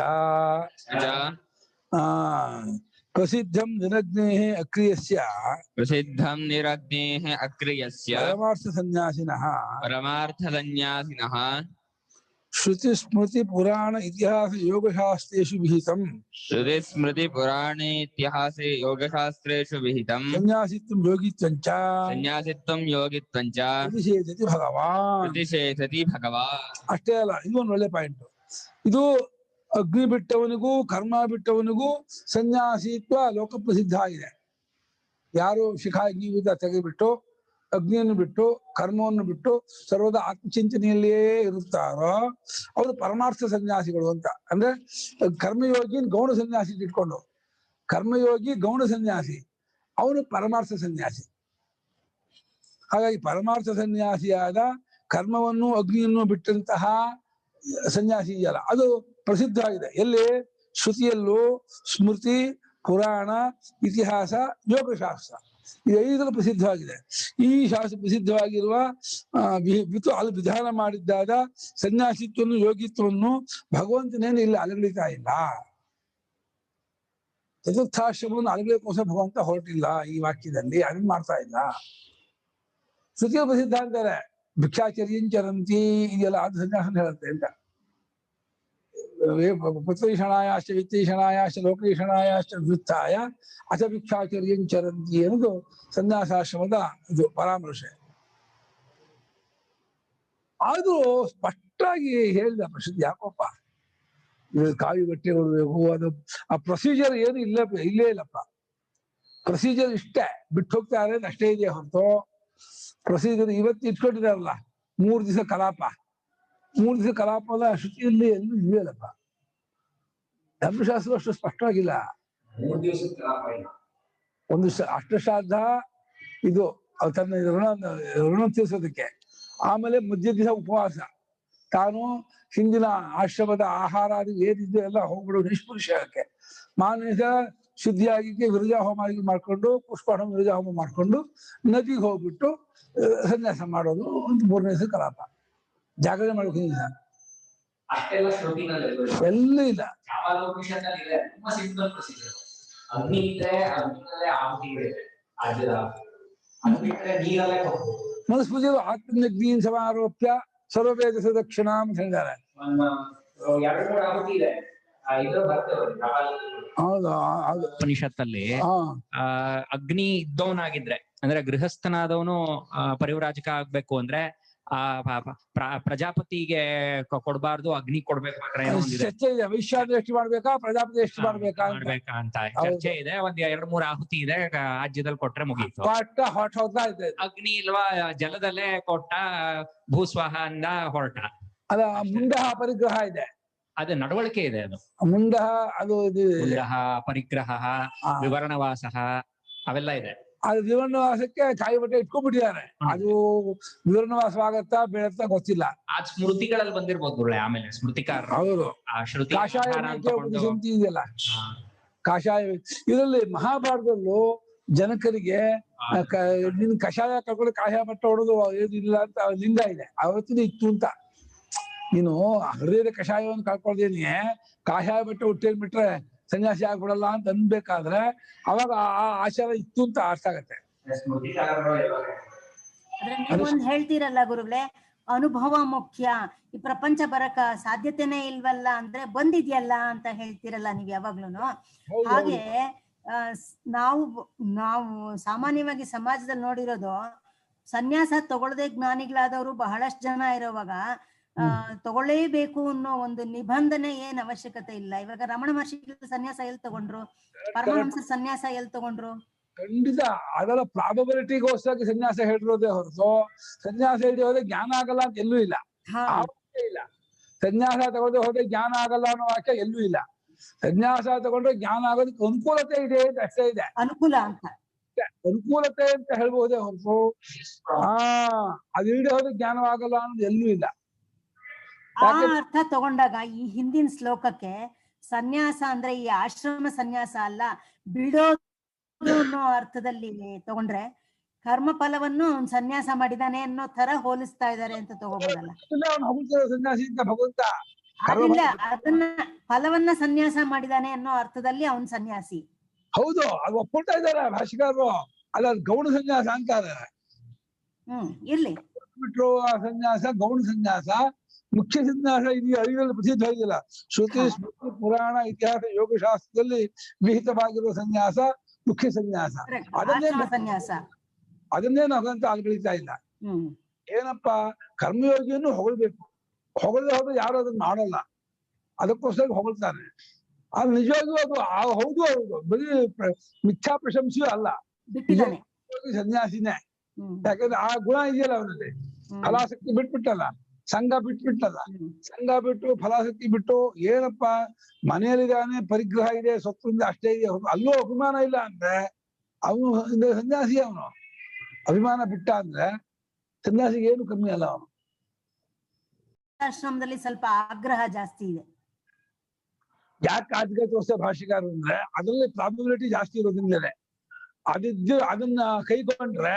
Speaker 2: ಪ್ರಸಿದ್ಧಂ ನಿರಗ್ನೇಃ ಅಕ್ರಿಯಸ್ಯ ಪರಮಾರ್ಥ ಸನ್ಯಾಸಿನಃ ಶ್ರುತಿ ಸ್ಮೃತಿ ಪುರಾಣ ಇತಿಹಾಸ ಯೋಗಶಾಸ್ತ್ರೇಷು ವಿಹಿತಂ ಸನ್ಯಾಸಿತ್ವಂ ಯೋಗಿತ್ವಂಚ ಪ್ರತಿಷೇಧತಿ ಭಗವಾನ್. ಅಷ್ಟೇ ಅಲ್ಲ, ಇದು ಒಂದು ಒಳ್ಳೆ ಪಾಯಿಂಟ್. ಇದು ಅಗ್ನಿ ಬಿಟ್ಟವನಿಗೂ ಕರ್ಮ ಬಿಟ್ಟವನಿಗೂ ಸನ್ಯಾಸಿತ್ವ ಲೋಕಪ್ರಸಿದ್ಧ ಆಗಿದೆ. ಯಾರು ಶಿಖಾಗ್ನಿಯಿಂದ ತೆಗೆದುಬಿಟ್ಟು ಅಗ್ನಿಯನ್ನು ಬಿಟ್ಟು ಕರ್ಮವನ್ನು ಬಿಟ್ಟು ಸರ್ವದ ಆತ್ಮಚಿಂತನೆಯಲ್ಲಿಯೇ ಇರುತ್ತಾರೋ ಅವರು ಪರಮಾರ್ಥ ಸನ್ಯಾಸಿಗಳು ಅಂತ. ಅಂದ್ರೆ ಕರ್ಮಯೋಗಿ ಗೌಣ ಸನ್ಯಾಸಿ ಇಟ್ಕೊಂಡು, ಕರ್ಮಯೋಗಿ ಗೌಣ ಸನ್ಯಾಸಿ, ಅವನು ಪರಮಾರ್ಥ ಸನ್ಯಾಸಿ. ಹಾಗಾಗಿ ಪರಮಾರ್ಥ ಸನ್ಯಾಸಿಯಾದ ಕರ್ಮವನ್ನು ಅಗ್ನಿಯನ್ನು ಬಿಟ್ಟಂತಹ ಸನ್ಯಾಸಿ ಇದೆಯಲ್ಲ ಅದು ಪ್ರಸಿದ್ಧವಾಗಿದೆ. ಎಲ್ಲಿ? ಶ್ರುತಿಯಲ್ಲೂ, ಸ್ಮೃತಿ, ಪುರಾಣ, ಇತಿಹಾಸ, ಯೋಗಶಾಸ್ತ್ರ, ಇದು 5 ಪ್ರಸಿದ್ಧವಾಗಿದೆ. ಈ ಶಾಸ್ತ್ರ ಪ್ರಸಿದ್ಧವಾಗಿರುವ ಅಲ್ಲಿ ವಿಧಾನ ಮಾಡಿದ್ದಾದ ಸನ್ಯಾಸಿತ್ವವನ್ನು ಯೋಗಿತ್ವವನ್ನು ಭಗವಂತನೇನು ಇಲ್ಲಿ ಅಲಗಲಿತಾ ಇಲ್ಲ. ಚತುರ್ಥಾಶ್ರಮವನ್ನು ಅಲಗಲಿಕ್ಕೋಸ್ಕರ ಭಗವಂತ ಹೊರಟಿಲ್ಲ ಈ ವಾಕ್ಯದಲ್ಲಿ, ಅದನ್ನ ಮಾಡ್ತಾ ಇಲ್ಲ. ಶ್ರುತಿಯ ಪ್ರಸಿದ್ಧ ಅಂತಾರೆ, ಭಿಕ್ಷಾಚರ್ಯಂಚರಂತಿ ಇದೆಲ್ಲ ಅದು ಸನ್ಯಾಸ ಹೇಳುತ್ತೆ ಅಂತ. ಪುತ್ರೀಷಣಾಯಾಶ್ಚ ವಿತ್ತೀಷಣಾಯಾಶ್ಚ ಲೋಕೀಷಣಾಯಾಶ್ಚ ವೃತ್ತಾಯ ಅಥ ಭಿಕ್ಷಾಚರ್ಯಂಚರಂತಿ ಅನ್ನೋದು ಸನ್ಯಾಸಾಶ್ರಮದ ಇದು ಪರಾಮರ್ಶೆ. ಆದ್ರೂ ಸ್ಪಷ್ಟವಾಗಿ ಹೇಳಿದ ಪ್ರಸಿದ್ಧ ಯಾಕಪ್ಪ ಕಾವಿ ಬಟ್ಟೆ ಕೊಡ್ಬೇಕು, ಅದು ಆ ಪ್ರೊಸೀಜರ್ ಏನು ಇಲ್ಲೇ ಇಲ್ಲಪ್ಪ. ಪ್ರೊಸೀಜರ್ ಇಷ್ಟೇ, ಬಿಟ್ಟು ಹೋಗ್ತಾರೆ ಅಷ್ಟೇ ಇದೆಯಾ ಹೊರತು ಪ್ರೊಸೀಜರ್ ಇವತ್ತು ಇಟ್ಕೊಂಡಿದಾರಲ್ಲ 3 ದಿವಸ ಕಲಾಪ, 3 ದಿವಸ ಕಲಾಪದ ಶ್ರುತಿಯಲ್ಲಿ ಎಲ್ಲೂ ಇದೆಯಲ್ಲಪ್ಪ. ಧರ್ಮಶಾಸ್ತ್ರ ಅಷ್ಟು ಸ್ಪಷ್ಟವಾಗಿಲ್ಲ.
Speaker 1: 3 ದಿವಸದ ಕಲಾಪ ಇಲ್ಲ.
Speaker 2: ಒಂದು ಅಷ್ಟಶ್ರಾದ್ದ ಇದು ತನ್ನ ಋಣ ತೀರಿಸೋದಕ್ಕೆ, ಆಮೇಲೆ ಮಧ್ಯ ದಿವಸ ಉಪವಾಸ, ತಾನು ಹಿಂದಿನ ಆಶ್ರಮದ ಆಹಾರಾದಿ ಏನಿದ್ದು ಎಲ್ಲ ಹೋಗ್ಬಿಡೋದು ನಿಷ್ಪುರುಷಕ್ಕೆ, ಮಾನಸ ಶುದ್ಧಿಯಾಗಿಕ್ಕೆ ವಿರಜಾ ಹೋಮ ಮಾಡ್ಕೊಂಡು ಪುಷ್ಪಾಹೋಮ ವಿರಜಾ ಹೋಮ ಮಾಡ್ಕೊಂಡು ನದಿಗೆ ಹೋಗ್ಬಿಟ್ಟು ಸನ್ಯಾಸ ಮಾಡೋದು ಒಂದು 3ನೇ ದಿವಸ ಕಲಾಪ. ಜಾಗರಣೆ ಮಾಡೋಕೆ ಎಲ್ಲ ಇಲ್ಲ. ಮನಸ್ಪೂಜೆ ಆತ್ಮಜ್ಞೀನ್ ಸಮಾರೋಪ್ಯ ಸರ್ವವೇದ ಸದಕ್ಷಿಣ ಅಂತ ಹೇಳಿದ್ದಾರೆ.
Speaker 1: ಎರಡು ಮೂರು ಆಹುತಿ ಇದೆ. ಇದು ಬರ್ತದೆ
Speaker 2: ಹೌದು ಅದು
Speaker 5: ಉಪನಿಷತ್ತಲ್ಲಿ ಅಗ್ನಿ ಇದ್ದವನಾಗಿದ್ರೆ ಅಂದ್ರೆ ಗೃಹಸ್ಥನಾದವನು ಪರಿವ್ರಾಜಕ ಆಗ್ಬೇಕು ಅಂದ್ರೆ ಪ್ರಜಾಪತಿಗೆ ಕೊಡ್ಬಾರ್ದು, ಅಗ್ನಿ ಕೊಡ್ಬೇಕು
Speaker 2: ಚರ್ಚೆ ಇದೆ. ವೈಶ್ಯಾದ ಎಷ್ಟು ಮಾಡ್ಬೇಕಾ, ಪ್ರಜಾಪತಿ ಎಷ್ಟು ಮಾಡ್ಬೇಕಾ
Speaker 5: ಅಂತ ಚರ್ಚೆ ಇದೆ. ಒಂದ್ 2-3 ಆಹುತಿ ಇದೆ. ರಾಜ್ಯದಲ್ಲಿ ಕೊಟ್ರೆ ಮುಗೀತು. ಅಗ್ನಿ ಇಲ್ವಾ ಜಲದಲ್ಲೇ ಕೊಟ್ಟ, ಭೂಸ್ವಾಹ ಅಂದ ಹೊರಟ.
Speaker 2: ಅದ ಮುಂಡಹ ಪರಿಗ್ರಹ ಇದೆ,
Speaker 5: ಅದು ನಡವಳಿಕೆ ಇದೆ. ಅದು
Speaker 2: ಮುಂಡಹ, ಅದು
Speaker 5: ಮುಂಡಹ, ಪರಿಗ್ರಹ, ವಿವರಣವಾಸ ಅವೆಲ್ಲ ಇದೆ.
Speaker 2: ಅದು ವಿವರಣವಾಸಕ್ಕೆ ಕಾಯಿ ಬಟ್ಟೆ ಇಟ್ಕೊಂಡ್ಬಿಟ್ಟಿದ್ದಾರೆ. ಅದು ವಿವರಣವಾಸವಾಗತ್ತಾ ಬೀಳತ್ತಾ ಗೊತ್ತಿಲ್ಲ.
Speaker 5: ಆ ಸ್ಮೃತಿಗಳಲ್ಲಿ ಬಂದಿರ್ಬೋದು ಗುರುಳೆ. ಆಮೇಲೆ ಸ್ಮೃತಿಕಾರ
Speaker 2: ಹೌದು, ಕಾಷಾಯ ಸಂತಿ ಇದೆಯಲ್ಲ, ಕಾಷಾಯ. ಇದರಲ್ಲಿ ಮಹಾಭಾರತದಲ್ಲೂ ಜನಕರಿಗೆ ನಿನ್ ಕಷಾಯ ಕಳ್ಕೊಂಡು ಕಾಷಾಯ ಬಟ್ಟೆ ಹೊಡೋದು ಏನಿಲ್ಲ ಅಂತ ಲಿಂಗ ಇದೆ. ಅವತ್ತಿನ ಇತ್ತು ಅಂತ. ನೀನು ಹೃದಯದ ಕಷಾಯವನ್ನು ಕಳ್ಕೊಳ್ದೇನಿ ಕಾಷಾಯ ಬಟ್ಟೆ ಹುಟ್ಟೇಳ್ಬಿಟ್ರೆ ಸನ್ಯಾಸಿ ಆಗ್ಬಿಡಲ್ಲ ಅಂತ ಅನ್ಬೇಕಾದ್ರೆ ಅವಾಗ ಆ ಆಚಾರ ಇತ್ತು ಅಂತ ಅರ್ಥ ಆಗತ್ತೆ.
Speaker 4: ನೀವೊಂದ್ ಹೇಳ್ತೀರಲ್ಲ ಗುರುಗಳೇ, ಅನುಭವ ಮುಖ್ಯ, ಈ ಪ್ರಪಂಚ ಬರಕ ಸಾಧ್ಯತೆನೇ ಇಲ್ವಲ್ಲ ಅಂದ್ರೆ ಬಂದಿದ್ಯಲ್ಲ ಅಂತ ಹೇಳ್ತೀರಲ್ಲ ನೀವ್ ಯಾವಾಗ್ಲೂನು. ಹಾಗೆ ನಾವು ಸಾಮಾನ್ಯವಾಗಿ ಸಮಾಜದಲ್ಲಿ ನೋಡಿರೋದು, ಸನ್ಯಾಸ ತಗೊಳ್ಳದೆ ಜ್ಞಾನಿಗಳಾದವರು ಬಹಳಷ್ಟು ಜನ ಇರೋವಾಗ ತಗೊಳ್ಳೇಬೇಕು ಅನ್ನೋ ಒಂದು ನಿಬಂಧನೆ ಏನ್ ಅವಶ್ಯಕತೆ ಇಲ್ಲ. ಇವಾಗ ರಮಣ ಮಹರ್ಷಿ ಸನ್ಯಾಸ ಎಲ್ಲಿ ತಗೊಂಡ್ರು, ಪರಮಹಂಸರ ಸನ್ಯಾಸ ಎಲ್ಲಿ ತಗೊಂಡ್ರು?
Speaker 2: ಖಂಡಿತ ಅದರ ಪ್ರಾಬಬಿಲಿಟಿಗೋಸ್ಕರ ಸನ್ಯಾಸ ಹೇಳಿರೋದೇ ಹೊರತು ಸನ್ಯಾಸ ಹಿಡಿಯೋದೇ ಜ್ಞಾನ ಆಗಲ್ಲ ಅಂತ ಎಲ್ಲೂ ಇಲ್ಲ. ಇಲ್ಲ, ಸನ್ಯಾಸ ತಗೊಂಡು ಹೋದ್ರೆ ಜ್ಞಾನ ಆಗಲ್ಲ ಅನ್ನೋ ವಾಕ್ಯ ಎಲ್ಲೂ ಇಲ್ಲ. ಸನ್ಯಾಸ ತಗೊಂಡ್ರೆ ಜ್ಞಾನ ಆಗೋದಕ್ಕೆ ಅನುಕೂಲತೆ ಇದೆ ಅಂತ ಅಷ್ಟೇ ಇದೆ.
Speaker 4: ಅನುಕೂಲ ಅಂತ,
Speaker 2: ಅನುಕೂಲತೆ ಅಂತ ಹೇಳ್ಬಹುದೇ ಹೊರತು ಅದು ಹಿಡಿದು ಹೋದ್ರೆ ಜ್ಞಾನವಾಗಲ್ಲ ಅನ್ನೋದು ಎಲ್ಲೂ ಇಲ್ಲ.
Speaker 4: ಆ ಅರ್ಥ ತಗೊಂಡಾಗ ಈ ಹಿಂದಿನ ಶ್ಲೋಕಕ್ಕೆ ಸನ್ಯಾಸ ಅಂದ್ರೆ ಈ ಆಶ್ರಮ ಸನ್ಯಾಸ ಅಲ್ಲ, ಬಿಡೋದು ಅನ್ನೋ ಅರ್ಥದಲ್ಲಿ ತಗೊಂಡ್ರೆ ಕರ್ಮ ಫಲವನ್ನು ಸನ್ಯಾಸ ಮಾಡಿದಾನೆ ಅನ್ನೋ ತರ ಹೋಲಿಸ್ತಾ ಇದ್ದಾರೆ ಅಂತ ತಗೋಬೋದಲ್ಲ.
Speaker 2: ಸನ್ಯಾಸಿ ಅಂತ ಭಗವಂತ
Speaker 4: ಅದಿಲ್ಲ, ಅದನ್ನ ಫಲವನ್ನ ಸನ್ಯಾಸ ಮಾಡಿದಾನೆ ಅನ್ನೋ ಅರ್ಥದಲ್ಲಿ ಅವನ್ ಸನ್ಯಾಸಿ.
Speaker 2: ಹೌದು, ಅದು ಒಪ್ಕೊಳ್ತಾ ಇದಾರೆ ಭಾಷಿಕಾರರು. ಅಲ್ಲ, ಗೌಣ ಸನ್ಯಾಸ ಅಂತಾರೆ.
Speaker 4: ಇರ್ಲಿ
Speaker 2: ಬಿಟ್ರು ಆ ಸನ್ಯಾಸ ಗೌಣ ಸನ್ಯಾಸ. ಮುಖ್ಯ ಸನ್ಯಾಸ ಇದು ಅರಿವಿನಲ್ಲಿ ಪ್ರಸಿದ್ಧ ಇದೆಯಲ್ಲ, ಶ್ರುತಿ ಸ್ಮೃತಿ ಪುರಾಣ ಇತಿಹಾಸ ಯೋಗಶಾಸ್ತ್ರದಲ್ಲಿ ವಿಹಿತವಾಗಿರುವ ಸನ್ಯಾಸ ಮುಖ್ಯ ಸನ್ಯಾಸ. ಅದನ್ನೇ ನಾವು ಅಂತ ಅಲ್ಗಳಿತಾ ಇಲ್ಲ. ಏನಪ್ಪಾ, ಕರ್ಮಯೋಗಿಯನ್ನು ಹೊಗಳ್ಬೇಕು. ಹೊಗಳದೆ ಹೋದ್ರೆ ಯಾರು ಅದನ್ನ ಮಾಡಲ್ಲ, ಅದಕ್ಕೋಸ್ಕರ ಹೊಗಳ್ತಾನೆ. ಅದು ನಿಜವಾಗಿಯೂ ಅದು ಹೌದು ಹೌದು, ಬರೀ ಮಿಥ್ಯಾ ಪ್ರಶಂಸೆಯೂ ಅಲ್ಲ, ಸನ್ಯಾಸಿನೇ. ಯಾಕಂದ್ರೆ ಆ ಗುಣ ಇದೆಯಲ್ಲ ಅವನಲ್ಲಿ. ಫಲಾಸಕ್ತಿ ಬಿಟ್ಬಿಟ್ಟಲ್ಲ, ಸಂಘ ಬಿಟ್ಬಿಟ್ಟಲ್ಲ. ಸಂಘ ಬಿಟ್ಟು ಫಲಾಸಕ್ತಿ ಬಿಟ್ಟು ಏನಪ್ಪಾ, ಮನೆಯಲ್ಲಿದ್ದಾನೆ, ಪರಿಗ್ರಹ ಇದೆ, ಸ್ವತ್ತಿಂದ ಅಷ್ಟೇ ಇದೆ, ಅಲ್ಲೂ ಅಭಿಮಾನ ಇಲ್ಲ ಅಂದ್ರೆ ಅವನು ಸನ್ಯಾಸಿ. ಅವನು ಅಭಿಮಾನ ಬಿಟ್ಟ ಅಂದ್ರೆ ಸನ್ಯಾಸಿಗೆ ಏನು ಕಮ್ಮಿ ಅಲ್ಲ. ಅವನು
Speaker 4: ಆಶ್ರಮದಲ್ಲಿ ಸ್ವಲ್ಪ ಆಗ್ರಹ ಜಾಸ್ತಿ ಇದೆ.
Speaker 2: ಯಾಕೆ ಆದ್ಯ ತೋರಿಸ ಭಾಷೆಗಾರರು ಅಂದ್ರೆ ಅದ್ರಲ್ಲಿ ಪ್ರಾಬಬಿಲಿಟಿ ಜಾಸ್ತಿ ಇರೋದ್ರಿಂದಲೇ. ಅದನ್ನ ಕೈಗೊಂಡ್ರೆ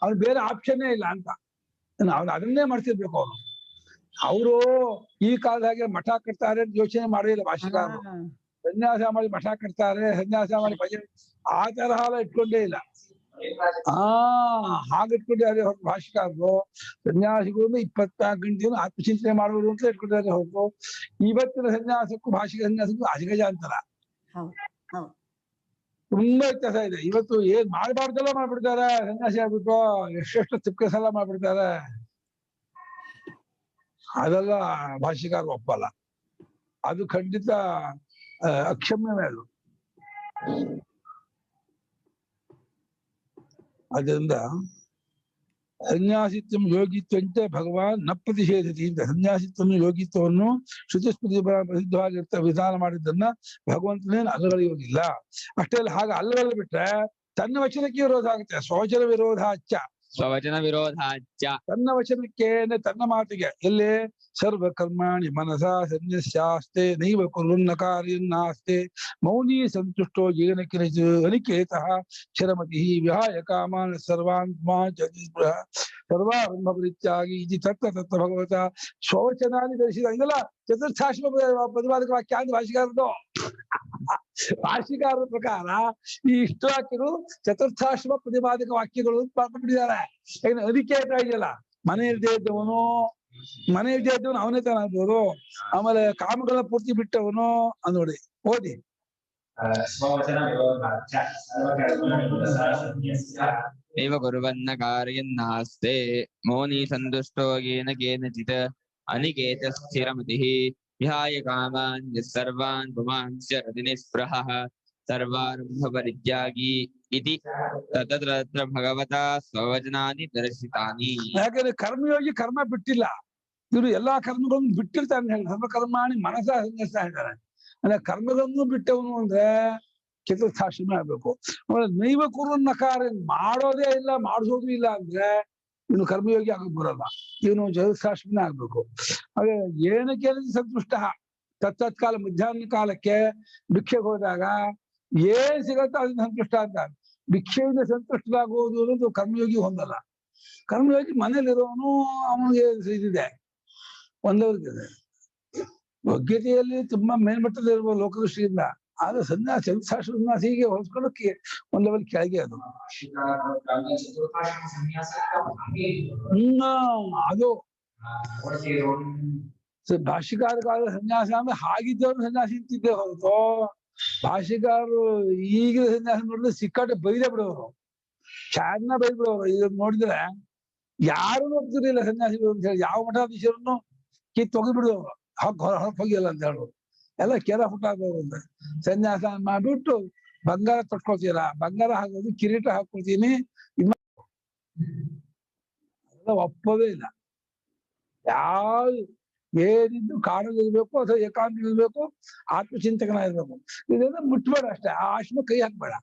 Speaker 2: ಅವ್ನು ಬೇರೆ ಆಪ್ಷನ್ನೇ ಇಲ್ಲ ಅಂತ. ಅವ್ನು ಅದನ್ನೇ ಮಾಡ್ತಿರ್ಬೇಕು. ಅವರು ಈ ಕಾಲದ ಹಾಗೆ ಮಠ ಕಟ್ತಾರೆ ಅಂತ ಯೋಚನೆ ಮಾಡಿಲ್ಲ ಭಾಷೆಗಾರರು. ಸನ್ಯಾಸ ಮಾಡಿ ಮಠ ಕಟ್ತಾರೆ, ಸನ್ಯಾಸ ಮಾಡಿ ಭಜನೆ, ಆ ತರಹ ಇಟ್ಕೊಂಡೇ ಇಲ್ಲ. ಹಾಗಿಟ್ಕೊಂಡಿದ್ದಾರೆ ಹೊರತು ಭಾಷೆಗಾರರು ಸನ್ಯಾಸಿಗಳು 24 ಗಂಟೆಯನ್ನು ಆತ್ಮಚಿಂತನೆ ಮಾಡುವುದು ಅಂತ ಇಟ್ಕೊಂಡಿದ್ದಾರೆ ಹೊರತು ಇವತ್ತಿನ ಸನ್ಯಾಸಕ್ಕೂ ಭಾಷಿಕ ಸನ್ಯಾಸಕ್ಕೂ ಅಜಗಜಾಂತರ ತುಂಬಾ ವ್ಯತ್ಯಾಸ ಇದೆ. ಇವತ್ತು ಏನ್ ಮಾಡ್ಬಾರ್ದೆಲ್ಲ ಮಾಡ್ಬಿಡ್ತಾರೆ, ಸನ್ಯಾಸಿ ಆಗ್ಬಿಟ್ಟು ಎಷ್ಟೆಷ್ಟು ತಿಪ್ಪೆ ಸಲ ಮಾಡ್ಬಿಡ್ತಾರೆ. ಅದೆಲ್ಲ ಭಾಷಿಕಾರರು ಒಪ್ಪಲ್ಲ. ಅದು ಖಂಡಿತ ಅಕ್ಷಮ್ಯವೇ ಅದು. ಅದರಿಂದ ಸನ್ಯಾಸಿತ್ವ ಯೋಗಿತ್ವಂತ ಭಗವಾನ್ ನ ಪ್ರತಿಷೇಧತಿ ಅಂತ. ಸನ್ಯಾಸಿತ್ವ ಯೋಗಿತ್ವವನ್ನು ಶ್ರುತಿ ಸ್ಮೃತಿ ಪ್ರಸಿದ್ಧವಾಗಿರ್ತ ವಿಧಾನ ಮಾಡಿದ್ದನ್ನ ಭಗವಂತನೇನು ಅಲ್ಲಗಳೆಯುವುದಿಲ್ಲ. ಅಷ್ಟೇ ಅಲ್ಲ, ಹಾಗೆ ಅಲ್ಲಗಲ್ಲ ಬಿಟ್ರೆ ತನ್ನ ವಚನಕ್ಕೆ ವಿರೋಧ ಆಗುತ್ತೆ. ಸ್ವವಚನ ವಿರೋಧ ಅಚ್ಚ,
Speaker 3: ಸ್ವವಚನ ವಿರೋಧ ಅಚ್ಚ.
Speaker 2: ತನ್ನ ವಚನಕ್ಕೆ, ತನ್ನ ಮಾತಿಗೆ. ಎಲ್ಲಿ ಸರ್ವ ಕರ್ಮಾಣಿ ಮನಸ ಸನ್ಯಸ್ಯಾಸ್ತೆ ನೈವ ಕುರುನ್ನ ಕಾರ್ಯನ್ನಾಸ್ತೆ ಮೌನಿ ಸಂತುಷ್ಟೋ ಯೇನ ಕಿಂಚಿತ್ ಅನಿಕೇತಃ ಶರಮತಿ ವಿಹಾಯ ಕಾಮಾನ್ ಸರ್ವಾನ್ ಸರ್ವಾರಂಭ ಪರಿತ್ಯಾಗಿ ಇತಿ ತತ್ತ ತತ್ತ ಭಗವತ ಸ್ವವಚನಾನಿ ಧರಿಸಿದ. ಇದೆಲ್ಲ ಚತುರ್ಥಾಶ್ರಮ ಪ್ರತಿಪಾದಕ ವಾಕ್ಯ ಅಂತ ಭಾಷಿಕಾರದ್ದು. ಭಾಷಿಕಾರರ ಪ್ರಕಾರ ಈ ಇಷ್ಟು ವಾಕ್ಯಗಳು ಚತುರ್ಥಾಶ್ರಮ ಪ್ರತಿಪಾದಕ ವಾಕ್ಯಗಳು ಅಂತ ಮಾಡ್ಕೊಂಡಿದ್ದಾರೆ. ಯಾಕಂದ್ರೆ ಅನಿಕೇತ ಇದೆಯಲ್ಲ, ಮನೆಯಲ್ಲದೆ ಇದ್ದವನು ಮನೆ ವಿದ್ಯೆ ಇದ್ದವನು ಅವನೇ ತಾನಾಗ್ಬೋದು. ಆಮೇಲೆ ಕಾಮಗಳ ಪೂರ್ತಿ ಬಿಟ್ಟವನು ಅದು ನೋಡಿ ಓದಿ.
Speaker 3: एव कुर्वन्न कार्यन्नास्ते मौनी सन्तुष्टो येन केनचित् अनिकेत स्थिरमतिः विहाय कामान् सर्वान् पुमांस्य रतिनिस्पृहः सर्वारम्भपरित्यागी इति तत्र भगवता स्ववचनानि दर्शितानि.
Speaker 2: ಯಾಕಂದ್ರೆ ಕರ್ಮಯೋಗಿ ಕರ್ಮ ಬಿಟ್ಟಿಲ್ಲ, ಇವರು ಎಲ್ಲಾ ಕರ್ಮಗಳನ್ನು ಬಿಟ್ಟಿರ್ತಾನೆ ಹೇಳಿ ಸರ್ವಕರ್ಮಾಣಿ ಮನಸ ಸಂಗಸ್ತಾ ಹೇಳ್ತಾರೆ. ಅಂದ್ರೆ ಕರ್ಮಗಳನ್ನು ಬಿಟ್ಟವನು ಅಂದ್ರೆ ಚತುರ್ಥಾಶ್ರಮ ಆಗ್ಬೇಕು. ಆಮೇಲೆ ನೈವ ಕುರುನ್ನ ಕಾರ್ಯ ಮಾಡೋದೇ ಇಲ್ಲ, ಮಾಡಿಸೋದು ಇಲ್ಲ ಅಂದ್ರೆ ಇವನು ಕರ್ಮಯೋಗಿ ಆಗಕ್ ಬರಲ್ಲ, ಇವನು ಚತುರ್ಥಾಶ್ರಮನೇ ಆಗ್ಬೇಕು. ಹಾಗೆ ಏನಕ್ಕೆ ಸಂತುಷ್ಟ ತತ್ತತ್ಕಾಲ ಮಧ್ಯಾಹ್ನ ಕಾಲಕ್ಕೆ ಭಿಕ್ಷೆಗೆ ಹೋದಾಗ ಏನ್ ಸಿಗತ್ತೋ ಅದನ್ನ ಸಂತುಷ್ಟ ಅಂತ. ಭಿಕ್ಷೆಯಿಂದ ಸಂತುಷ್ಟರಾಗುವುದು ಅನ್ನೋದು ಕರ್ಮಯೋಗಿ ಹೊಂದಲ್ಲ. ಕರ್ಮಯೋಗಿ ಮನೇಲಿರೋನು ಅವನಿಗೆ ಇದಿದೆ, ಒಂದವ್ರಿಗಿದೆ ಯೋಗ್ಯತೆಯಲ್ಲಿ ತುಂಬಾ ಮೇಲ್ಮಟ್ಟದಲ್ಲಿರುವ ಲೋಕದೃಷ್ಟಿಯಿಂದ. ಆದ್ರೆ ಚತುರ್ಥಾಶ್ರಮಸಿಗೆ ಹೊಲ್ಸ್ಕೊಳ್ಳೋಕೆ ಒಂದ್ ಲೆವೆಲ್ ಕೆಳಗೆ ಅದು. ಅದು ಭಾಷ್ಯಕಾರಕಾಲ ಸನ್ಯಾಸ ಅಂದ್ರೆ ಹಾಗಿದ್ದವ್ರು ಸನ್ಯಾಸಿ ಅಂತಿದ್ದೆ ಹೊರತು ಭಾಷ್ಯಕಾರರು ಈಗಿನ ಸನ್ಯಾಸ ನೋಡಿದ್ರೆ ಸಿಕ್ಕಾಟೆ ಬೈದೆ ಬಿಡೋರು, ಚಾರ್ನ ಬೈದ್ ಬಿಡೋರು. ಇದನ್ನ ನೋಡಿದ್ರೆ ಯಾರು ಒಪ್ತಿರ್ಲಿಲ್ಲ ಸನ್ಯಾಸಿಗಳು ಅಂತ ಹೇಳಿ, ಯಾವ ಮಠಾಧೀಶರನ್ನು ತೊಗೊಂಡ್ ಬಿಡೋರು, ಹೊರಗೆ ಹೋಗಿಲ್ಲ ಅಂತ ಹೇಳೋರು. ಎಲ್ಲ ಕೆರ ಹುಟ್ಟಾದವ್ರು ಅಂತ ಸನ್ಯಾಸ ಮಾಡ್ಬಿಟ್ಟು ಬಂಗಾರ ತೊಟ್ಕೊಳ್ತೀರಾ, ಬಂಗಾರ ಹಾಕೋದು ಕಿರೀಟ ಹಾಕೊಳ್ತೀನಿ, ಅದೆಲ್ಲ ಒಪ್ಪೋದೇ ಇಲ್ಲ. ಯಾವ್ದು ಏನಿದ್ದು ಕಾಣದಿರ್ಬೇಕು ಅಥವಾ ಏಕಾಂತ ಇರ್ಬೇಕು, ಆತ್ಮಚಿಂತಕನ ಇರ್ಬೇಕು. ಇದೆಲ್ಲ ಮುಟ್ಬೇಡ ಅಷ್ಟೇ, ಆ ಆಶ್ರಮ ಕೈ ಹಾಕ್ಬೇಡ.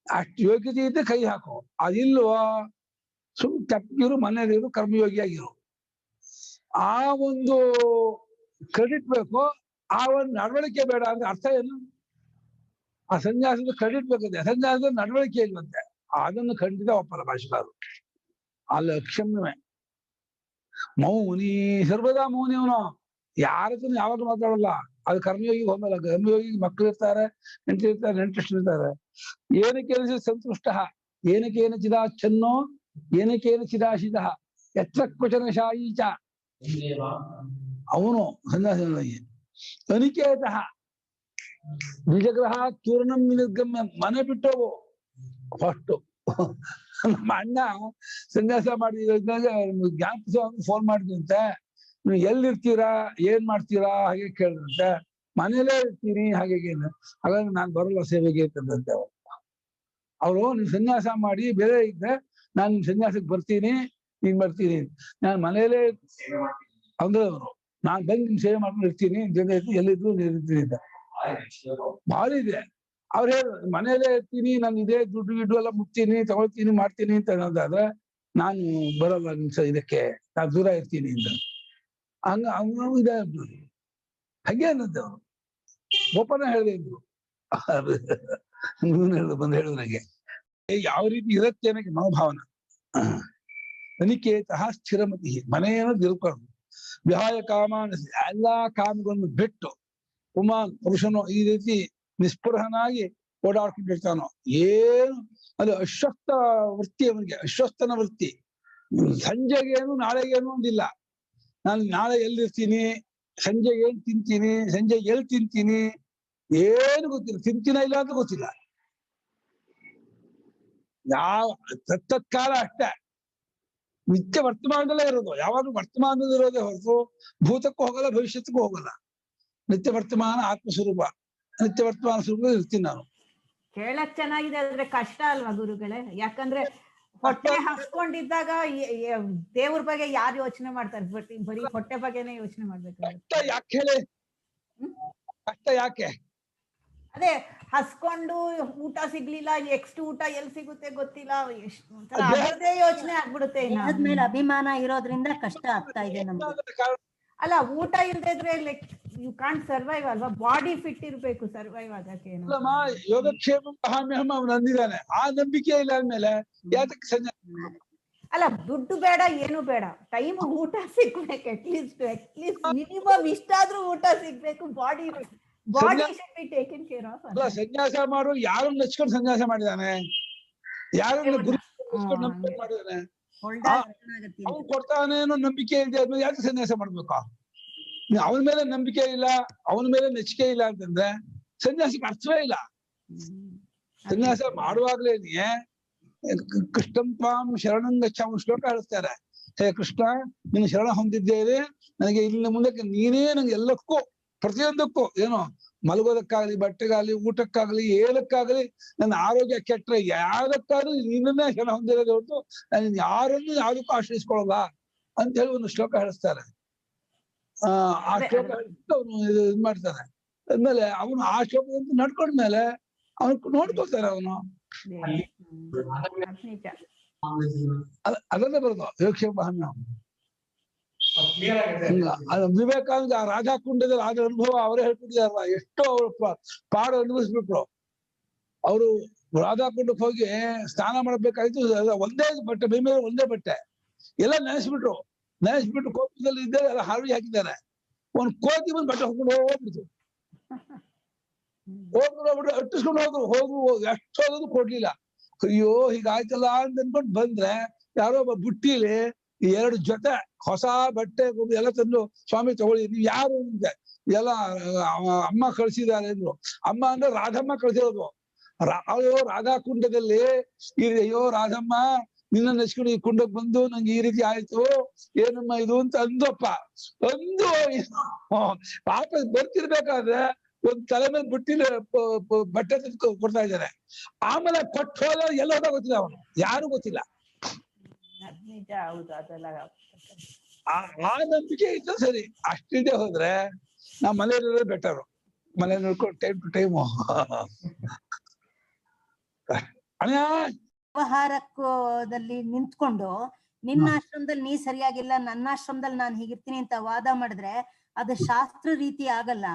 Speaker 2: ಅಷ್ಟು ಯೋಗ್ಯತೆ ಇದ್ದೆ ಕೈ ಹಾಕೋ, ಅದಿಲ್ವೋ ಸುಮ್ ತಪ್ಪಿರು, ಮನೇಲಿರು, ಕರ್ಮಯೋಗಿಯಾಗಿರು. ಆ ಒಂದು ಕ್ರೆಡಿಟ್ ಬೇಕು, ಆ ಒಂದು ನಡವಳಿಕೆ ಬೇಡ ಅಂದ್ರೆ ಅರ್ಥ ಏನು? ಆ ಸನ್ಯಾಸದ ಕ್ರೆಡಿಟ್ ಬೇಕಿದೆ, ಸನ್ಯಾಸದ ನಡವಳಿಕೆ ಇಲ್ವಂತೆ, ಅದನ್ನು ಖಂಡಿತ ಒಪ್ಪಲ್ಲ ಭಾಷೆಗಾರರು. ಅಲ್ಲಿ ಅಕ್ಷಮ್ಯವೇ ಮೌನಿ, ಸರ್ವದಾ ಮೌನಿ ಅವನು, ಯಾರತ್ರ ಯಾವಾಗ ಮಾತಾಡಲ್ಲ. ಅದು ಕರ್ಮಯೋಗಿಗೆ ಹೊಂದಲ್ಲ. ಕರ್ಮಯೋಗಿಗೆ ಮಕ್ಕಳು ಇರ್ತಾರೆ, ನೆಂಟಿರ್ತಾರೆ, ನೆಂಟರಿರ್ತಾರೆ. ಏನಕ್ಕೇನ ಸಂತುಷ್ಟ, ಏನಕ್ಕೇನ ಚಿದಾಚ್ಛನ್ನೋ, ಏನಕ್ಕೇನ ಚಿದಾಶಿತ ಎತ್ರ ಕ್ವಚನ ಶಾಯೀಚ. ಅವನು ಸನ್ಯಾಸಿ ಅನಿಕೇತ ನಿಜಗ್ರಹ ಚೂರ್ಣಂ ನಿರ್ಗಮ್ಯ. ಮನೆ ಬಿಟ್ಟವು ಫಸ್ಟ್ ನಮ್ಮ ಅಣ್ಣ ಸನ್ಯಾಸ ಮಾಡಿದಾಗ ಜ್ಞಾಪಿಸೋ ಫೋನ್ ಮಾಡಿದಂತೆ, ನೀವು ಎಲ್ಲಿರ್ತೀರಾ, ಏನ್ ಮಾಡ್ತೀರಾ ಹಾಗೆ ಕೇಳಿದಂತೆ. ಮನೇಲೇ ಇರ್ತೀನಿ ಹಾಗೆ. ಹಾಗಾಗಿ ನಾನ್ ಬರಲ್ಲ ಸೇವೆಗೆ ಅಂತಂದಂತೆ ಅವರು. ನೀವು ಸನ್ಯಾಸ ಮಾಡಿ ಬೇರೆ ಇದ್ರೆ ನಾನು ನಿಮ್ ಸನ್ಯಾಸಕ್ಕೆ ಬರ್ತೀನಿ, ನೀನ್ ಬರ್ತೀನಿ, ನಾನು ಮನೇಲೇ ಅಂದ್ರೆ ಅವರು ನಾನ್ ಬಂದು ನಿಮ್ ಸೇವೆ ಮಾಡ್ಕೊಂಡು ಇರ್ತೀನಿ, ಜನ ಎಲ್ಲಿದ್ರು ಇರ್ತೀನಿ ಅಂತ ಭಾರಿ ಇದೆ. ಅವ್ರು ಹೇಳ ಮನೇಲೇ ಇರ್ತೀನಿ, ನಾನು ಇದೇ ದುಡ್ಡು ಗಿಡ್ಡು ಎಲ್ಲ ಮುಟ್ತೀನಿ, ತಗೊಳ್ತೀನಿ, ಮಾಡ್ತೀನಿ ಅಂತ ಅನ್ನೋದಾದ್ರೆ ನಾನು ಬರಲ್ಲ ಇದಕ್ಕೆ, ನಾನು ದೂರ ಇರ್ತೀನಿ ಅಂತ. ಹಂಗ ಇದೆ ಹಾಗೆ ಅನ್ನೋದು ಅವರು ಒಪ್ಪನ ಹೇಳಿದೆ ಇದ್ರು. ಬಂದು ಹೇಳಿದ್ರಾಗೆ ಯಾವ ರೀತಿ ಇರುತ್ತೆ ಅನ್ನೋಕೆ ಮನೋಭಾವನ. ಅನಿಕೇತಃ ಸ್ಥಿರಮತಿ, ಮನೆಯನ್ನು ತಿಳ್ಕೊಂಡು ವಿಹಾಯ ಕಾಮಾನ, ಎಲ್ಲಾ ಕಾಮಗಳನ್ನು ಬಿಟ್ಟು ಪುಮಾನ್ ಪುರುಷನು ಈ ರೀತಿ ನಿಸ್ಪೃಹನಾಗಿ ಓಡಾಡ್ಕೊಂಡಿರ್ತಾನೋ. ಏನು ಅದು ಅಶ್ವಸ್ಥ ವೃತ್ತಿ ಅವನಿಗೆ, ಅಶ್ವಸ್ಥನ ವೃತ್ತಿ. ಸಂಜೆಗೇನು ನಾಳೆಗೇನು ಒಂದಿಲ್ಲ. ನಾನು ನಾಳೆ ಎಲ್ಲಿರ್ತೀನಿ, ಸಂಜೆಗೆ ಏನ್ ತಿಂತೀನಿ, ಸಂಜೆ ಎಲ್ಲಿ ತಿಂತೀನಿ ಏನು ಗೊತ್ತಿಲ್ಲ, ತಿಂತೀನ ಇಲ್ಲ ಅಂತ ಗೊತ್ತಿಲ್ಲ. ಯಾವ ತತ್ತತ್ಕಾಲ ಅಷ್ಟೇ, ನಿತ್ಯ ವರ್ತಮಾನದಲ್ಲೇ ಇರೋದು. ಯಾವಾಗಲೂ ವರ್ತಮಾನದಲ್ಲಿ ಇರೋದೇ ಹೊರತು ಭೂತಕ್ಕೂ ಹೋಗಲ್ಲ, ಭವಿಷ್ಯಕ್ಕೂ ಹೋಗಲ್ಲ. ನಿತ್ಯ ವರ್ತಮಾನ ಆತ್ಮಸ್ವರೂಪ, ನಿತ್ಯ ವರ್ತಮಾನ ಸ್ವರೂಪದಲ್ಲಿ ಇರ್ತೀನಿ ನಾನು.
Speaker 6: ಕೇಳಕ್ ಚೆನ್ನಾಗಿದೆ, ಆದ್ರೆ ಕಷ್ಟ ಅಲ್ವಾ ಗುರುಗಳೇ? ಯಾಕಂದ್ರೆ ಹೊಟ್ಟೆ ಹಸ್ಕೊಂಡಿದ್ದಾಗ ದೇವ್ರ ಬಗ್ಗೆ ಯಾರು ಯೋಚನೆ ಮಾಡ್ತಾರೆ? ಬರೀ ಹೊಟ್ಟೆ ಬಗ್ಗೆನೇ ಯೋಚನೆ ಮಾಡ್ಬೇಕು.
Speaker 2: ಕಷ್ಟ ಯಾಕೆ ಹೇಳಿ, ಕಷ್ಟ ಯಾಕೆ?
Speaker 6: ಅದೇ ಹಸ್ಕೊಂಡು ಊಟ ಸಿಗ್ಲಿಲ್ಲ, ನೆಕ್ಸ್ಟ್ ಊಟ ಎಲ್ಲಿ ಸಿಗುತ್ತೆ ಗೊತ್ತಿಲ್ಲ, ಅದೇ ಯೋಚನೆ ಆಗ್ಬಿಡುತ್ತೆ.
Speaker 4: ಆದ್ಮೇಲೆ ಅಭಿಮಾನ ಇರೋದ್ರಿಂದ ಕಷ್ಟ ಆಗ್ತಾ ಇದೆ ನಮ್ಗೆ.
Speaker 6: ಅಲ್ಲ, ಊಟ ಇಲ್ದೇ ಇದ್ರೆ ಲೈಕ್ ಯು ಕಾಂಟ್ ಸರ್ವೈವ್ ಅಲ್ವಾ? ಬಾಡಿ ಫಿಟ್ ಇರ್ಬೇಕು ಸರ್ವೈವ್ ಆಗಕ್ಕೆ.
Speaker 2: ಯೋಗಕ್ಷೇಮ ಅವನು ಅಂದಿದ್ದಾನೆ, ಆ ನಂಬಿಕೆ ಇಲ್ಲ ಅಂದ್ಮೇಲೆ ಯಾತಕ್ಕೆ ಸನ್ಯಾಸ?
Speaker 6: ಅಲ್ಲ, ದುಡ್ಡು ಬೇಡ, ಏನು ಬೇಡ, ಟೈಮ್ ಊಟ ಸಿಗ್ಬೇಕು. ಅಟ್ಲೀಸ್ಟ್ ಮಿನಿಮಮ್ ಇಷ್ಟಾದ್ರೂ ಊಟ ಸಿಗ್ಬೇಕು. Body should be taken care of.
Speaker 2: ಅಲ್ಲ, ಸನ್ಯಾಸ ಮಾಡು ಯಾರನ್ನ ನೆಚ್ಕೊಂಡು ಸನ್ಯಾಸ ಮಾಡಿದಾನೆ, ಯಾರನ್ನ ಗುರು ಮಾಡಿದಾನೆ? ಅವ್ನು ಕೊಡ್ತಾನೆ ಅನ್ನೋ ನಂಬಿಕೆ ಇದೆ ಆದ್ಮೇಲೆ ಯಾಕೆ ಸನ್ಯಾಸ ಮಾಡ್ಬೇಕು? ಅವನ ಮೇಲೆ ನಂಬಿಕೆ ಇಲ್ಲ, ಅವನ ಮೇಲೆ ನೆಚ್ಚಿಕೆ ಇಲ್ಲ ಅಂತಂದ್ರೆ ಸನ್ಯಾಸಕ್ಕೆ ಅರ್ಥವೇ ಇಲ್ಲ. ಸನ್ಯಾಸ ಮಾಡುವಾಗ್ಲೇನೆ ಕೃಷ್ಣಂ ತ್ವಾಂ ಶರಣಂ ಗಚ್ಚಾಮಿ ಶ್ಲೋಕ ಹೇಳ್ತಾರೆ. ಹೇ ಕೃಷ್ಣ, ನೀನು ಶರಣ ಹೊಂದಿದ್ದೇವೆ, ನನಗೆ ಇಲ್ಲಿನ ಮುಂದಕ್ಕೆ ನೀನೇ ನಂಗೆ ಎಲ್ಲಕ್ಕೂ ಪ್ರತಿಯೊಂದಕ್ಕೂ ಏನೋ ಮಲಗೋದಕ್ಕಾಗ್ಲಿ, ಬಟ್ಟೆಗಾಗ್ಲಿ, ಊಟಕ್ಕಾಗ್ಲಿ, ಏನಕ್ಕಾಗ್ಲಿ, ನನ್ನ ಆರೋಗ್ಯ ಕೆಟ್ಟರೆ ಯಾವ್ದಕ್ಕಾದ್ರೂ ನೀನನ್ನೇ ಶರಣ ಹೊಂದಿರೋದು ಹೊರತು ನಾನು ಯಾರನ್ನು ಯಾವ್ದಕ್ಕೂ ಆಶ್ರಯಿಸ್ಕೊಳ್ಳಲ್ಲ ಅಂತ ಹೇಳಿ ಒಂದು ಶ್ಲೋಕ ಹೇಳಿಸ್ತಾರೆ. ಆ ಶ್ಲೋಕ ಹೇಳಿಬಿಟ್ಟು ಅವನು ಇದು ಮಾಡ್ತಾನೆ. ಆದ್ಮೇಲೆ ಅವನು ಆ ಶ್ಲೋಕದಂತ ನಡ್ಕೊಂಡ್ಮೇಲೆ ಅವನು ನೋಡ್ಕೊಳ್ತಾನೆ. ಅವನು ಅದನ್ನೇ ಬರೋದು ಯೋಗಕ್ಷೇಮ ವಿವೇಕಾನಂದ ಆ ರಾಧಾಕುಂಡದಲ್ಲಿ ಆದ ಅನುಭವ ಅವರೇ ಹೇಳ್ತಿದ್ದಾರಲ್ಲ, ಎಷ್ಟೋ ಅವರು ಪಾಡು ಅನುಭವಿಸ್ಬಿಟ್ರು. ಅವರು ರಾಧಾಕುಂಡಕ್ಕೆ ಹೋಗಿ ಸ್ನಾನ ಮಾಡ್ಬೇಕಾಯ್ತು, ಒಂದೇ ಬಟ್ಟೆ ಮೈ ಮೇಲೆ ಒಂದೇ ಬಟ್ಟೆ ಎಲ್ಲ ನೆನೆಸ್ಬಿಟ್ಟು ಕೋಪದಲ್ಲಿ ಇದ್ದರೆ ಎಲ್ಲ ಹಾವಿ ಹಾಕಿದ್ದಾರೆ. ಒಂದು ಕೋತಿ ಬಂದು ಬಟ್ಟೆ ಹೊತ್ಕೊಂಡು ಹೋಗ್ಬಿಡ್ತು, ಅಟ್ಟಿಸ್ಕೊಂಡು ಹೋದ್ರು ಎಷ್ಟೋದು ಕೊಡ್ಲಿಲ್ಲ. ಅಯ್ಯೋ ಹೀಗಾಯ್ತಲ್ಲ ಅಂತ ಅನ್ಕೊಂಡು ಬಂದ್ರೆ ಯಾರೋ ಒಬ್ಬ ಬುಟ್ಟಿಲಿ 2 ಜೊತೆ ಹೊಸ ಬಟ್ಟೆ ಎಲ್ಲ ತಂದು, ಸ್ವಾಮಿ ತಗೊಳ್ಳಿ, ನೀವ್ ಯಾರು ಅಂದೆ. ಎಲ್ಲ ಅಮ್ಮ ಕಳ್ಸಿದ್ದಾರೆ ಅಂದ್ರು. ಅಮ್ಮ ಅಂದ್ರೆ ರಾಧಮ್ಮ ಕಳ್ಸಿರೋದು. ಅಯ್ಯೋ ರಾಧಾ ಕುಂಡದಲ್ಲಿ ಅಯ್ಯೋ ರಾಧಮ್ಮ ನಿನ್ನ ನೆಚ್ಕೊಂಡು ಈ ಕುಂಡಕ್ಕೆ ಬಂದು ನಂಗೆ ಈ ರೀತಿ ಆಯ್ತು, ಏನಮ್ಮ ಇದು ಅಂತ ಅಂದಪ್ಪ. ಅಂದು ಪಾಪ ಬರ್ತಿರ್ಬೇಕಾದ್ರೆ ಒಂದ್ ತಲೆ ಮೇಲೆ ಬುಟ್ಟಿಲಿ ಬಟ್ಟೆ ಕೊಡ್ತಾ ಇದ್ದಾರೆ. ಆಮೇಲೆ ಕೊಟ್ಟು ಹೋದ ಎಲ್ಲ ಹೋದ ಗೊತ್ತಿಲ್ಲ, ಅವನು ಯಾರು ಗೊತ್ತಿಲ್ಲ. ಆ ನಂಬಿಕೆ ಇತ್ತು ಸರಿ, ಅಷ್ಟಿದೆ. ಹೋದ್ರೆ ನಾವ್ ಮನೆಯಲ್ಲಿರೋದೇ ಬೆಟರು. ಮನೆ ನೋಡ್ಕೊಂಡು ಟೈಮ್ ಟು ಟೈಮ್
Speaker 4: ವ್ಯವಹಾರಕ್ಕದಲ್ಲಿ ನಿಂತ್ಕೊಂಡು ನಿನ್ನ ಆಶ್ರಮದಲ್ಲಿ ನೀ ಸರಿಯಾಗಿಲ್ಲ, ನನ್ನ ಆಶ್ರಮದಲ್ಲಿ ನಾನು ಹೀಗಿರ್ತೀನಿ ಅಂತ ವಾದ ಮಾಡಿದ್ರೆ ಅದು ಶಾಸ್ತ್ರ ರೀತಿ ಆಗಲ್ಲ.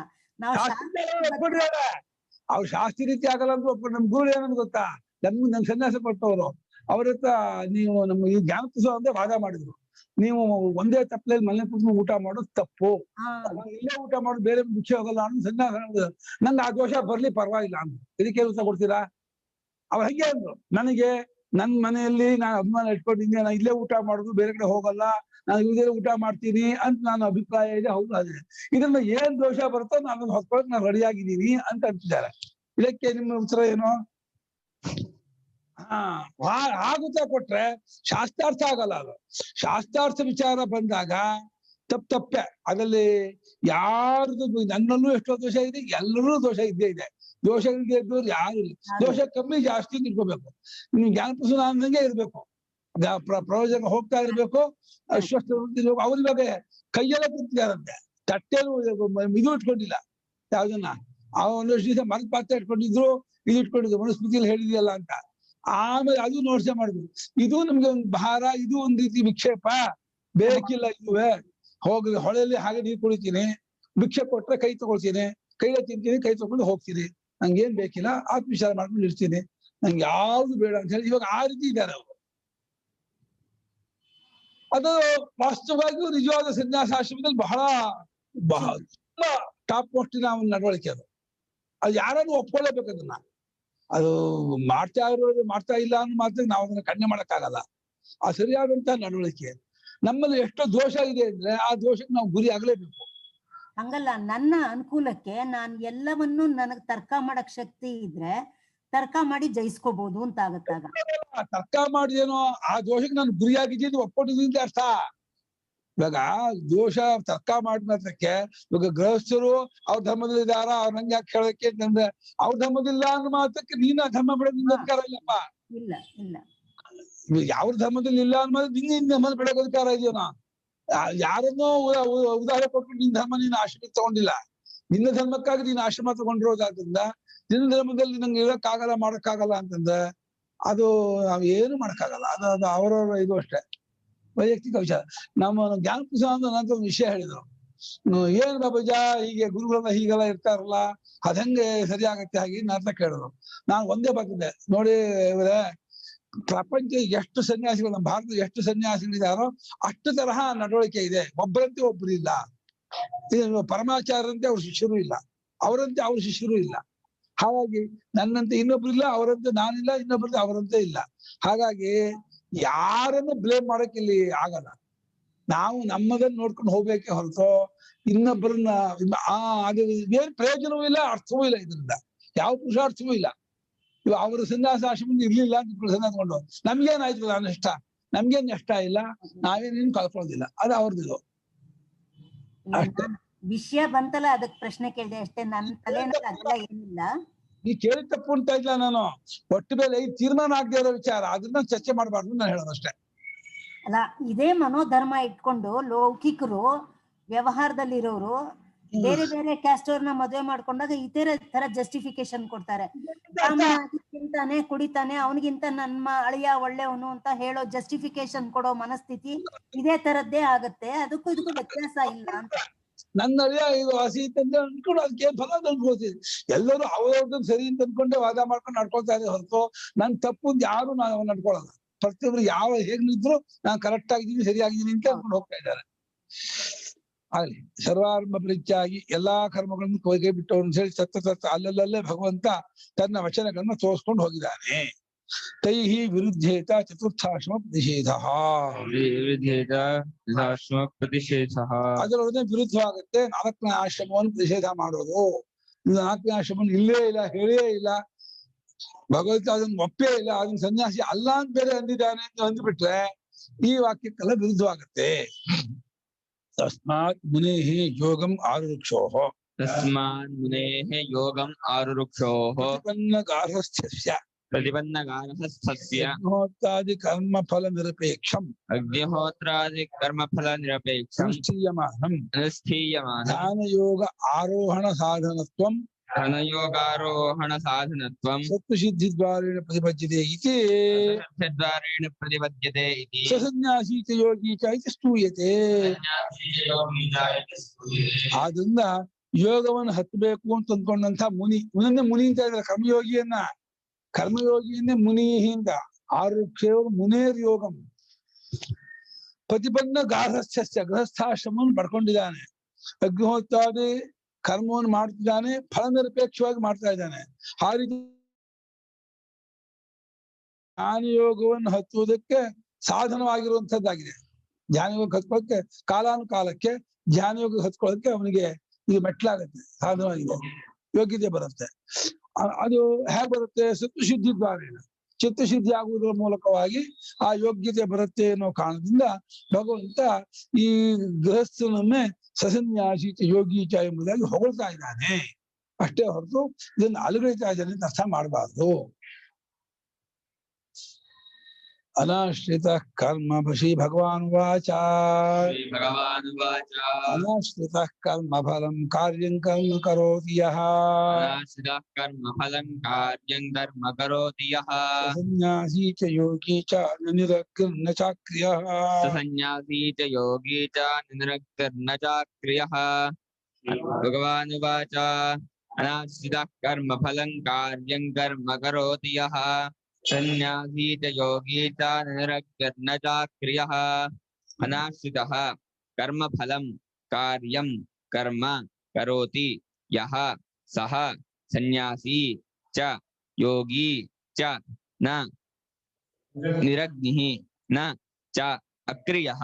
Speaker 2: ಅವ್ರು ಶಾಸ್ತ್ರ ರೀತಿ ಆಗಲ್ಲ ಅಂತ ಒಬ್ಬರು ನಮ್ ಗುರು ಏನಂತ ಗೊತ್ತಾ, ನನ್ ಸನ್ಯಾಸ ಕೊಟ್ಟವ್ರು ಅವ್ರ ಹತ್ರ ನೀವು ನಮ್ಮ ಈ ಜ್ಞಾನೋತ್ಸವ ಅಂತ ವಾದ ಮಾಡಿದ್ರು. ನೀವು ಒಂದೇ ತಪ್ಪಲಲ್ಲಿ ಮನೆ ಕೂತ್ಕೊಂಡು ಊಟ ಮಾಡೋದು ತಪ್ಪು, ಇಲ್ಲೇ ಊಟ ಮಾಡೋದು ಬೇರೆ ಮುಖ್ಯ ಹೋಗಲ್ಲ ಅನ್ನೋ ಸನ್ಯಾಸ. ನಂಗೆ ಆ ದೋಷ ಬರ್ಲಿ ಪರವಾಗಿಲ್ಲ ಅಂತ. ಇದಕ್ಕೆ ಉತ್ತರ ಕೊಡ್ತೀರಾ? ಅವ್ರು ಹಂಗೆ ಅಂದ್ರು, ನನಗೆ ನನ್ ಮನೆಯಲ್ಲಿ ನಾನು ಅಭಿಮಾನ ಇಟ್ಕೊಂಡಿದ್ದೀನಿ, ನಾನು ಇಲ್ಲೇ ಊಟ ಮಾಡೋದು, ಬೇರೆ ಕಡೆ ಹೋಗಲ್ಲ, ನಾನು ಇಲ್ಲೇ ಊಟ ಮಾಡ್ತೀನಿ ಅಂತ ನಾನು ಅಭಿಪ್ರಾಯ ಇದೆ. ಹೌದು, ಅದೇ ಇದನ್ನ ಏನ್ ದೋಷ ಬರುತ್ತೋ ನಾನು ಹೊತ್ಕೊಳಕ್ ನಾನು ರೆಡಿ ಆಗಿದ್ದೀನಿ ಅಂತ ಅಂತಿದ್ದಾರೆ. ಇದಕ್ಕೆ ನಿಮ್ಮ ಉತ್ತರ ಏನು? ಆಗುತ್ತಾ ಕೊಟ್ರೆ ಶಾಸ್ತ್ರಾರ್ಥ ಆಗಲ್ಲ. ಅದು ಶಾಸ್ತ್ರಾರ್ಥ ವಿಚಾರ ಬಂದಾಗ ತಪ್ಪೆ. ಅದ್ರಲ್ಲಿ ಯಾರ್ದು ನನ್ನಲ್ಲೂ ಎಷ್ಟೋ ದೋಷ ಇದೆ, ಎಲ್ಲರೂ ದೋಷ ಇದ್ದೇ ಇದೆ. ದೋಷ ಇಲ್ಲದೆ ಇದ್ದವ್ರು ಯಾರು ಇಲ್ಲ. ದೋಷ ಕಮ್ಮಿ ಜಾಸ್ತಿ ಇಟ್ಕೋಬೇಕು. ನೀವು ಜ್ಞಾನಪ್ರಸನ್ನ ಅಂದಂಗೆ ಇರ್ಬೇಕು, ಪ್ರವಚನ ಹೋಗ್ತಾ ಇರ್ಬೇಕು, ಅಶ್ವಸ್ಥ ಇರ್ಬೇಕು. ಅವ್ರ ಇವಾಗ ಕೈಯೆಲ್ಲ ತಿಂತಿದಾರಂತೆ, ತಟ್ಟೆನು ಇದು ಇಟ್ಕೊಂಡಿಲ್ಲ ಯಾವ್ದನ್ನ. ಒಂದಷ್ಟು ದಿವಸ ಮರದ ಪಾತ್ರ ಇಟ್ಕೊಂಡಿದ್ರು, ಇದು ಇಟ್ಕೊಂಡಿದ್ರು, ಮನುಸ್ಮೃತಿಯಲ್ಲಿ ಹೇಳಿದ್ಯಲ್ಲ ಅಂತ. ಆಮೇಲೆ ಅದು ನೋಡ್ಸೆ ಮಾಡಿದ್ರು. ಇದು ನಮ್ಗೆ ಒಂದು ಭಾರ, ಇದು ಒಂದ್ ರೀತಿ ವಿಕ್ಷೇಪ, ಬೇಕಿಲ್ಲ. ಇದುವೆ ಹೋಗಿ ಹೊಳೆಯಲ್ಲಿ ಹಾಗೆ ನೀರು ಕುಡಿತೀನಿ, ಭಿಕ್ಷೆ ಕೊಟ್ರೆ ಕೈ ತಗೊಳ್ತೀನಿ, ಕೈಲೇ ತಿಂತೀನಿ, ಕೈ ತಗೊಂಡು ಹೋಗ್ತೀನಿ, ನಂಗೇನ್ ಬೇಕಿಲ್ಲ, ಆತ್ಮವಿಚಾರ ಮಾಡ್ಕೊಂಡು ಇರ್ತೀನಿ, ನಂಗೆ ಯಾವ್ದು ಬೇಡ ಅಂತ ಹೇಳಿ ಇವಾಗ ಆ ರೀತಿ ಇದ್ದಾರೆ ಅವರು. ಅದು ವಾಸ್ತವವಾಗಿಯೂ ನಿಜವಾದ ಸನ್ಯಾಸಾಶ್ರಮದಲ್ಲಿ ಬಹಳ ಟಾಪ್ ಮೋಸ್ಟಿನ ಒಂದು ನಡವಳಿಕೆ ಅದು. ಅದು ಯಾರನ್ನು ಒಪ್ಕೊಳ್ಳೇಬೇಕು ಅದನ್ನ. ಅದು ಮಾಡ್ತಾ ಇಲ್ಲ ಅನ್ನೋ ಮಾತ್ರ ನಾವು ಅದನ್ನ ಕಡಿಮೆ ಮಾಡಕ್ಕಾಗಲ್ಲ. ಆ ಸರಿಯಾದಂತಹ ನಡವಳಿಕೆ. ನಮ್ಮಲ್ಲಿ ಎಷ್ಟೋ ದೋಷ ಇದೆ ಅಂದ್ರೆ ಆ ದೋಷಕ್ಕೆ ನಾವು ಗುರಿ ಆಗ್ಲೇಬೇಕು.
Speaker 4: ಹಂಗಲ್ಲ, ನನ್ನ ಅನುಕೂಲಕ್ಕೆ ನಾನು ಎಲ್ಲವನ್ನೂ ನನಗ್ ತರ್ಕ ಮಾಡಕ್ ಶಕ್ತಿ ಇದ್ರೆ ತರ್ಕ ಮಾಡಿ ಜಯಿಸ್ಕೋಬಹುದು ಅಂತ ಆಗತ್ತಾಗ.
Speaker 2: ತರ್ಕ ಮಾಡಿದೇನೋ ಆ ದೋಷಕ್ಕೆ ನಾನು ಗುರಿಯಾಗಿದ್ದೀನಿ, ಒಪ್ಕೊಂಡಿದ್ದೀನಿ ಅರ್ಥ. ಇವಾಗ ದೋಷ ತರ್ಕ ಮಾಡಿದಕ್ಕೆ ಇವಾಗ ಗೃಹಸ್ಥರು ಅವ್ರ ಧರ್ಮದಲ್ಲಿ ಇದಾರ, ಅವ್ರ ನಂಗೆ ಯಾಕೆ ಹೇಳಕ್ಕೆ ಅಂತಂದ್ರೆ ಅವ್ರ ಧರ್ಮದಿಲ್ಲ ಅನ್ನೋ ಮಾತಕ್ಕೆ ನೀನು ಆ ಧರ್ಮ ಬಿಡೋದ್ ನಿನ್ನ ಅಧಿಕಾರ ಇಲ್ಲಪ್ಪ.
Speaker 4: ಇಲ್ಲ ಇಲ್ಲ,
Speaker 2: ಯಾವ ಧರ್ಮದಲ್ಲಿ ಇಲ್ಲ ಅನ್ನೋದು ನಿನ್ನ ಧರ್ಮದ ಬಿಡೋಕೆ ಅಧಿಕಾರ ಇದೆಯೋನಾ? ಯಾರನ್ನೋ ಉದಾಹರಣೆ ಕೊಟ್ಬಿಟ್ಟು ನಿನ್ನ ಧರ್ಮ ನೀನು ಆಶ್ರಮ ತಗೊಂಡಿಲ್ಲ. ನಿನ್ನ ಧರ್ಮಕ್ಕಾಗಿ ನೀನು ಆಶ್ರಮ ತಗೊಂಡಿರೋದ್ರಿಂದ ನಿನ್ನ ಧರ್ಮದಲ್ಲಿ ನಂಗೆ ಇರೋಕ್ಕಾಗಲ್ಲ, ಮಾಡಕ್ಕಾಗಲ್ಲ ಅಂತಂದ್ರೆ ಅದು ನಾವ್ ಏನು ಮಾಡಕ್ಕಾಗಲ್ಲ. ಅದು ಅವರವರ ಇದು ಅಷ್ಟೇ, ವೈಯಕ್ತಿಕ ವಿಚಾರ. ನಮ್ಮ ಜ್ಞಾನಪ್ರಸನ್ನ ಅಂತ ನಂತರ ಒಂದು ವಿಷಯ ಹೇಳಿದ್ರು. ಏನ್ ಬಾಬಾಜ ಹೀಗೆ ಗುರುಗಳೆಲ್ಲ ಹೀಗೆಲ್ಲ ಇರ್ತಾರಲ್ಲ, ಅದ್ ಹೆಂಗೆ ಸರಿ ಆಗತ್ತೆ ಹಾಗೆ ಅಂತ ಕೇಳಿದ್ರು. ನಾನು ಒಂದೇ ಬರ್ತಿದ್ದೆ ನೋಡಿ, ಪ್ರಪಂಚ ಎಷ್ಟು ಸನ್ಯಾಸಿಗಳು, ನಮ್ಮ ಭಾರತದ ಎಷ್ಟು ಸನ್ಯಾಸಿಗಳಿದಾರೋ ಅಷ್ಟು ತರಹ ನಡವಳಿಕೆ ಇದೆ. ಒಬ್ಬರಂತೆ ಒಬ್ರು ಇಲ್ಲ. ಪರಮಾಚಾರ್ಯರಂತೆ ಅವ್ರ ಶಿಷ್ಯರು ಇಲ್ಲ, ಅವರಂತೆ ಅವ್ರ ಶಿಷ್ಯರು ಇಲ್ಲ. ಹಾಗಾಗಿ ನನ್ನಂತೆ ಇನ್ನೊಬ್ರು ಇಲ್ಲ, ಅವರಂತೆ ನಾನಿಲ್ಲ, ಇನ್ನೊಬ್ರಂತೆ ಅವರಂತೆ ಇಲ್ಲ. ಹಾಗಾಗಿ ಯಾರನ್ನು ಬ್ಲೇಮ್ ಮಾಡಕ್ ಇಲ್ಲಿ ಆಗಲ್ಲ. ನಾವು ನಮ್ಮದನ್ನ ನೋಡ್ಕೊಂಡು ಹೋಗ್ಬೇಕೆ ಹೊರತು ಇನ್ನೊಬ್ಬರನ್ನ ಅದು ಏನ್ ಪ್ರಯೋಜನವೂ ಇಲ್ಲ, ಅರ್ಥವೂ ಇಲ್ಲ. ಇದರಿಂದ ಯಾವ ಪುರುಷಾರ್ಥವೂ ಇಲ್ಲ. ಇವ ಅವರ ಸನ್ಯಾಸ ಆಶ್ರಮ ಇರ್ಲಿಲ್ಲ ಅಂತ ಸನ್ಯಾಸ ತಗೊಂಡು ನಮ್ಗೇನಾಯ್ತು ನಷ್ಟ, ನಮ್ಗೇನ್ ನಷ್ಟ ಇಲ್ಲ, ನಾವೇನೇನು ಕಳ್ಕೊಳ್ಳೋದಿಲ್ಲ, ಅದು ಅವ್ರದ್ದು ಅಷ್ಟೇ.
Speaker 4: ವಿಷಯ ಬಂತಲ್ಲ ಅದಕ್ಕೆ ಪ್ರಶ್ನೆ ಕೇಳಿದೆ ಅಷ್ಟೇ, ನನ್ನ ತಲೆನಲ್ಲಿ ಅದೆಲ್ಲ ಏನಿಲ್ಲ.
Speaker 2: ನೀ ಕೇಳಿ ತಪ್ಪು ಅಂತ ಇಲ್ಲ, ನಾನು ಒಟ್ಟು ಮೇಲೆ ಈ ತೀರ್ಮಾನ ಆಗದೆ ಇರೋ ವಿಚಾರ ಅದನ್ನ ಚರ್ಚೆ ಮಾಡಬಾರ್ದು ನಾನು ಹೇಳೋದಷ್ಟೇ.
Speaker 4: ಅಲ್ಲ, ಇದೇ ಮನೋಧರ್ಮ ಇಟ್ಕೊಂಡು ಲೌಕಿಕರು ವ್ಯವಹಾರದಲ್ಲಿರೋರು ಬೇರೆ ಬೇರೆ ಕ್ಯಾಸ್ಟ್ ಅವ್ರನ್ನ ಮದುವೆ ಮಾಡ್ಕೊಂಡಾಗ ಇದೇ ತರ ಜಸ್ಟಿಫಿಕೇಶನ್ ಕೊಡ್ತಾರೆ. ತಿಂತಾನೆ ಕುಡಿತಾನೆ ಅವನಿಗಿಂತ ನನ್ನ ಅಳಿಯ ಒಳ್ಳೆಯವನು ಅಂತ ಹೇಳೋ ಜಸ್ಟಿಫಿಕೇಶನ್ ಕೊಡೋ ಮನಸ್ಥಿತಿ ಇದೇ ತರದ್ದೇ ಆಗತ್ತೆ. ಅದಕ್ಕೂ ಇದಕ್ಕೂ ವ್ಯತ್ಯಾಸ ಇಲ್ಲ ಅಂತ.
Speaker 2: ನನ್ನ ಅಳಿಯ ಇದು ಹಸಿ ಅಂತಂದ್ರೆ ಅನ್ಕೊಂಡು ಅದಕ್ಕೆ ಫಲ ಅನ್ಕೋತೀವಿ. ಎಲ್ಲರೂ ಅವ್ರವ್ರದ್ದು ಸರಿ ಅಂತ ಅನ್ಕೊಂಡೆ ವಾದ ಮಾಡ್ಕೊಂಡು ನಡ್ಕೊಳ್ತಾ ಇದೆ ಹೊರತು ನನ್ ತಪ್ಪು ಯಾರು ನಾವು ನಡ್ಕೊಳ್ಳಲ್ಲ. ಪ್ರತಿಯೊಬ್ರು ಯಾವ ಹೇಗ್ ನಿಂತ್ರು ನಾನು ಕರೆಕ್ಟ್ ಆಗಿದ್ದೀನಿ, ಸರಿಯಾಗಿದ್ದೀನಿ ಅಂತ ಅನ್ಕೊಂಡು ಹೋಗ್ತಾ ಇದ್ದಾರೆ. ಆಗ್ಲಿ, ಸರ್ವಾರಂಭ ಪರಿತ್ಯಾಗಿ ಎಲ್ಲಾ ಕರ್ಮಗಳನ್ನು ಕೈ ಬಿಟ್ಟವನು ಹೇಳಿ ತತ್ತ ಅಲ್ಲಲ್ಲೇ ಭಗವಂತ ತನ್ನ ವಚನಗಳನ್ನ ತೋರಿಸ್ಕೊಂಡು ಹೋಗಿದ್ದಾನೆ. ತೈಹಿ ವಿರುದ್ಧೇತ ಚತುರ್ಥಾಶ್ರಮ ಪ್ರತಿಷೇಧ, ಅದರೊಡನೆ ವಿರುದ್ಧವಾಗುತ್ತೆ 4ನೇ ಆಶ್ರಮವನ್ನು ಪ್ರತಿಷೇಧ ಮಾಡೋದು. 4ನೇ ಆಶ್ರಮವನ್ನು ಇಲ್ಲೇ ಇಲ್ಲ, ಹೇಳೇ ಇಲ್ಲ, ಭಗವಂತ ಅದನ್ನ ಒಪ್ಪೇ ಇಲ್ಲ, ಅದನ್ನ ಸನ್ಯಾಸಿ ಅಲ್ಲ ಅಂತ ಬೇರೆ ಅಂದಿದ್ದಾನೆ ಅಂತ ಅಂದ್ಬಿಟ್ರೆ ಈ ವಾಕ್ಯಕ್ಕೆಲ್ಲ ವಿರುದ್ಧವಾಗುತ್ತೆ. ತಸ್ಮಾತ್ ಮುನೇಃ ಯೋಗಂ ಆರುರುಕ್ಷೋಃ,
Speaker 3: ತಸ್ಮಾತ್ ಮುನೇಃ ಯೋಗಂ ಆರುರುಕ್ಷೋಃ
Speaker 2: ಪ್ರತಿಪನ್ನಗಾರಹಸ್ಥಸ್ಯ ಅಗ್ನಿಹೋತ್ರಾದಿ ಕರ್ಮಫಲ ನಿರಪೇಕ್ಷಂ ಅನುಷ್ಠೀಯಮಾನಂ ಜ್ಞಾನಯೋಗ ಆರೋಹಣ ಸಾಧನತ್ವಂ ಸತ್ವಸಿದ್ಧಿದ್ವಾರೇಣ ಪ್ರತಿಪದ್ಯತೆ ಇತಿ ಸಸನ್ಯಾಸಿ ಚ ಯೋಗಿ ಚ ಇತಿ ಸ್ತೂಯತೆ. ಆದ್ರಿಂದ ಯೋಗವನ್ನು ಹತ್ತಬೇಕು ಅಂತ ಅಂದ್ಕೊಂಡಂತ ಮುನಿಯನ್ನೇ ಮುನಿ ಅಂತ ಇದ್ದಾರೆ. ಕರ್ಮಯೋಗಿಯನ್ನೇ ಮುನಿ ಅಂತ. ಆರುಕ್ಷೇವ ಮುನೇರ್ ಯೋಗಂ ಪ್ರತಿಪನ್ನ ಗಾರ್ಹಸ್ಥ್ಯ, ಗೃಹಸ್ಥಾಶ್ರಮವನ್ನು ಪಡ್ಕೊಂಡಿದ್ದಾನೆ, ಅಗ್ನಿಹೋತ್ರಾದಿ ಕರ್ಮವನ್ನು ಮಾಡ್ತಿದ್ದಾನೆ, ಫಲ ನಿರಪೇಕ್ಷವಾಗಿ ಮಾಡ್ತಾ ಇದ್ದಾನೆ. ಆ ರೀತಿ ಜ್ಞಾನಯೋಗವನ್ನು ಹತ್ತುವುದಕ್ಕೆ ಸಾಧನವಾಗಿರುವಂತದ್ದಾಗಿದೆ. ಧ್ಯಾನಯೋಗ ಹತ್ಕೊಳ್ಳೋಕೆ ಕಾಲಾನುಕಾಲಕ್ಕೆ ಧ್ಯಾನಯೋಗ ಹತ್ಕೊಳ್ಳೋಕೆ ಅವನಿಗೆ ಇದು ಮೆಟ್ಲಾಗತ್ತೆ, ಸಾಧನವಾಗಿದೆ, ಯೋಗ್ಯತೆ ಬರುತ್ತೆ. ಅದು ಹೇಗೆ ಬರುತ್ತೆ? ಸತ್ವಶುದ್ಧಿ ದ್ವಾರೇಣ, ಚಿತ್ತಶುದ್ಧಿ ಆಗುವುದರ ಮೂಲಕವಾಗಿ ಆ ಯೋಗ್ಯತೆ ಬರುತ್ತೆ ಅನ್ನೋ ಕಾರಣದಿಂದ ಭಗವಂತ ಈ ಗೃಹಸ್ಥನನ್ನೇ ಸಸನ್ಯಾಸಿ ಚ ಯೋಗಿ ಚ ಎಂಬುದಾಗಿ ಹೊಗಳ್ತಾ ಇದ್ದಾನೆ ಅಷ್ಟೇ ಹೊರತು ಇದನ್ನು ಅಲುಗಳಿತಾ ಇದ್ದಾನೆ ಅಂತ ಅರ್ಥ ಮಾಡಬಾರ್ದು. ಅನಾಶ್ರಿತ ಕರ್ಮ ಶ್ರೀ ಭಗವಾನ್ ವಾಚ ಅನಾಶ್ರಿತ ಕರ್ಮ ಫಲಂ ಕಾರ್ಯಂ ಕರ್ಮ ಕರೋತಿ ಯಃ ಸನ್ಯಾಸಿ ಚ ಯೋಗಿ ಚ ನಿರಗ್ನ ಚಾಕ್ರಿಯಃ
Speaker 3: ಭಗವಾನ್ ವಾಚ ಅನಾಶ್ರಿತ ಕರ್ಮ ಫಲಂ ಕಾರ್ಯಂ ಕರ್ಮ ಕರೋತಿ ಯಃ ಸನ್ಯಾಸಿ ಚ ಯೋಗಿ ಚ ನಿರಗ್ನ ಚಾಕ್ರಿಯಃ. ಅನಾಶ್ರಿತಃ ಕರ್ಮ ಫಲಂ ಕಾರ್ಯಂ ಕರ್ಮ ಕರೋತಿ ಯಃ ಸಹ ಸನ್ಯಾಸಿ ಚ ಯೋಗಿ ಚ ನ ನಿರಗ್ನಿಃ ನ ಚ ಅಕ್ರಿಯಃ.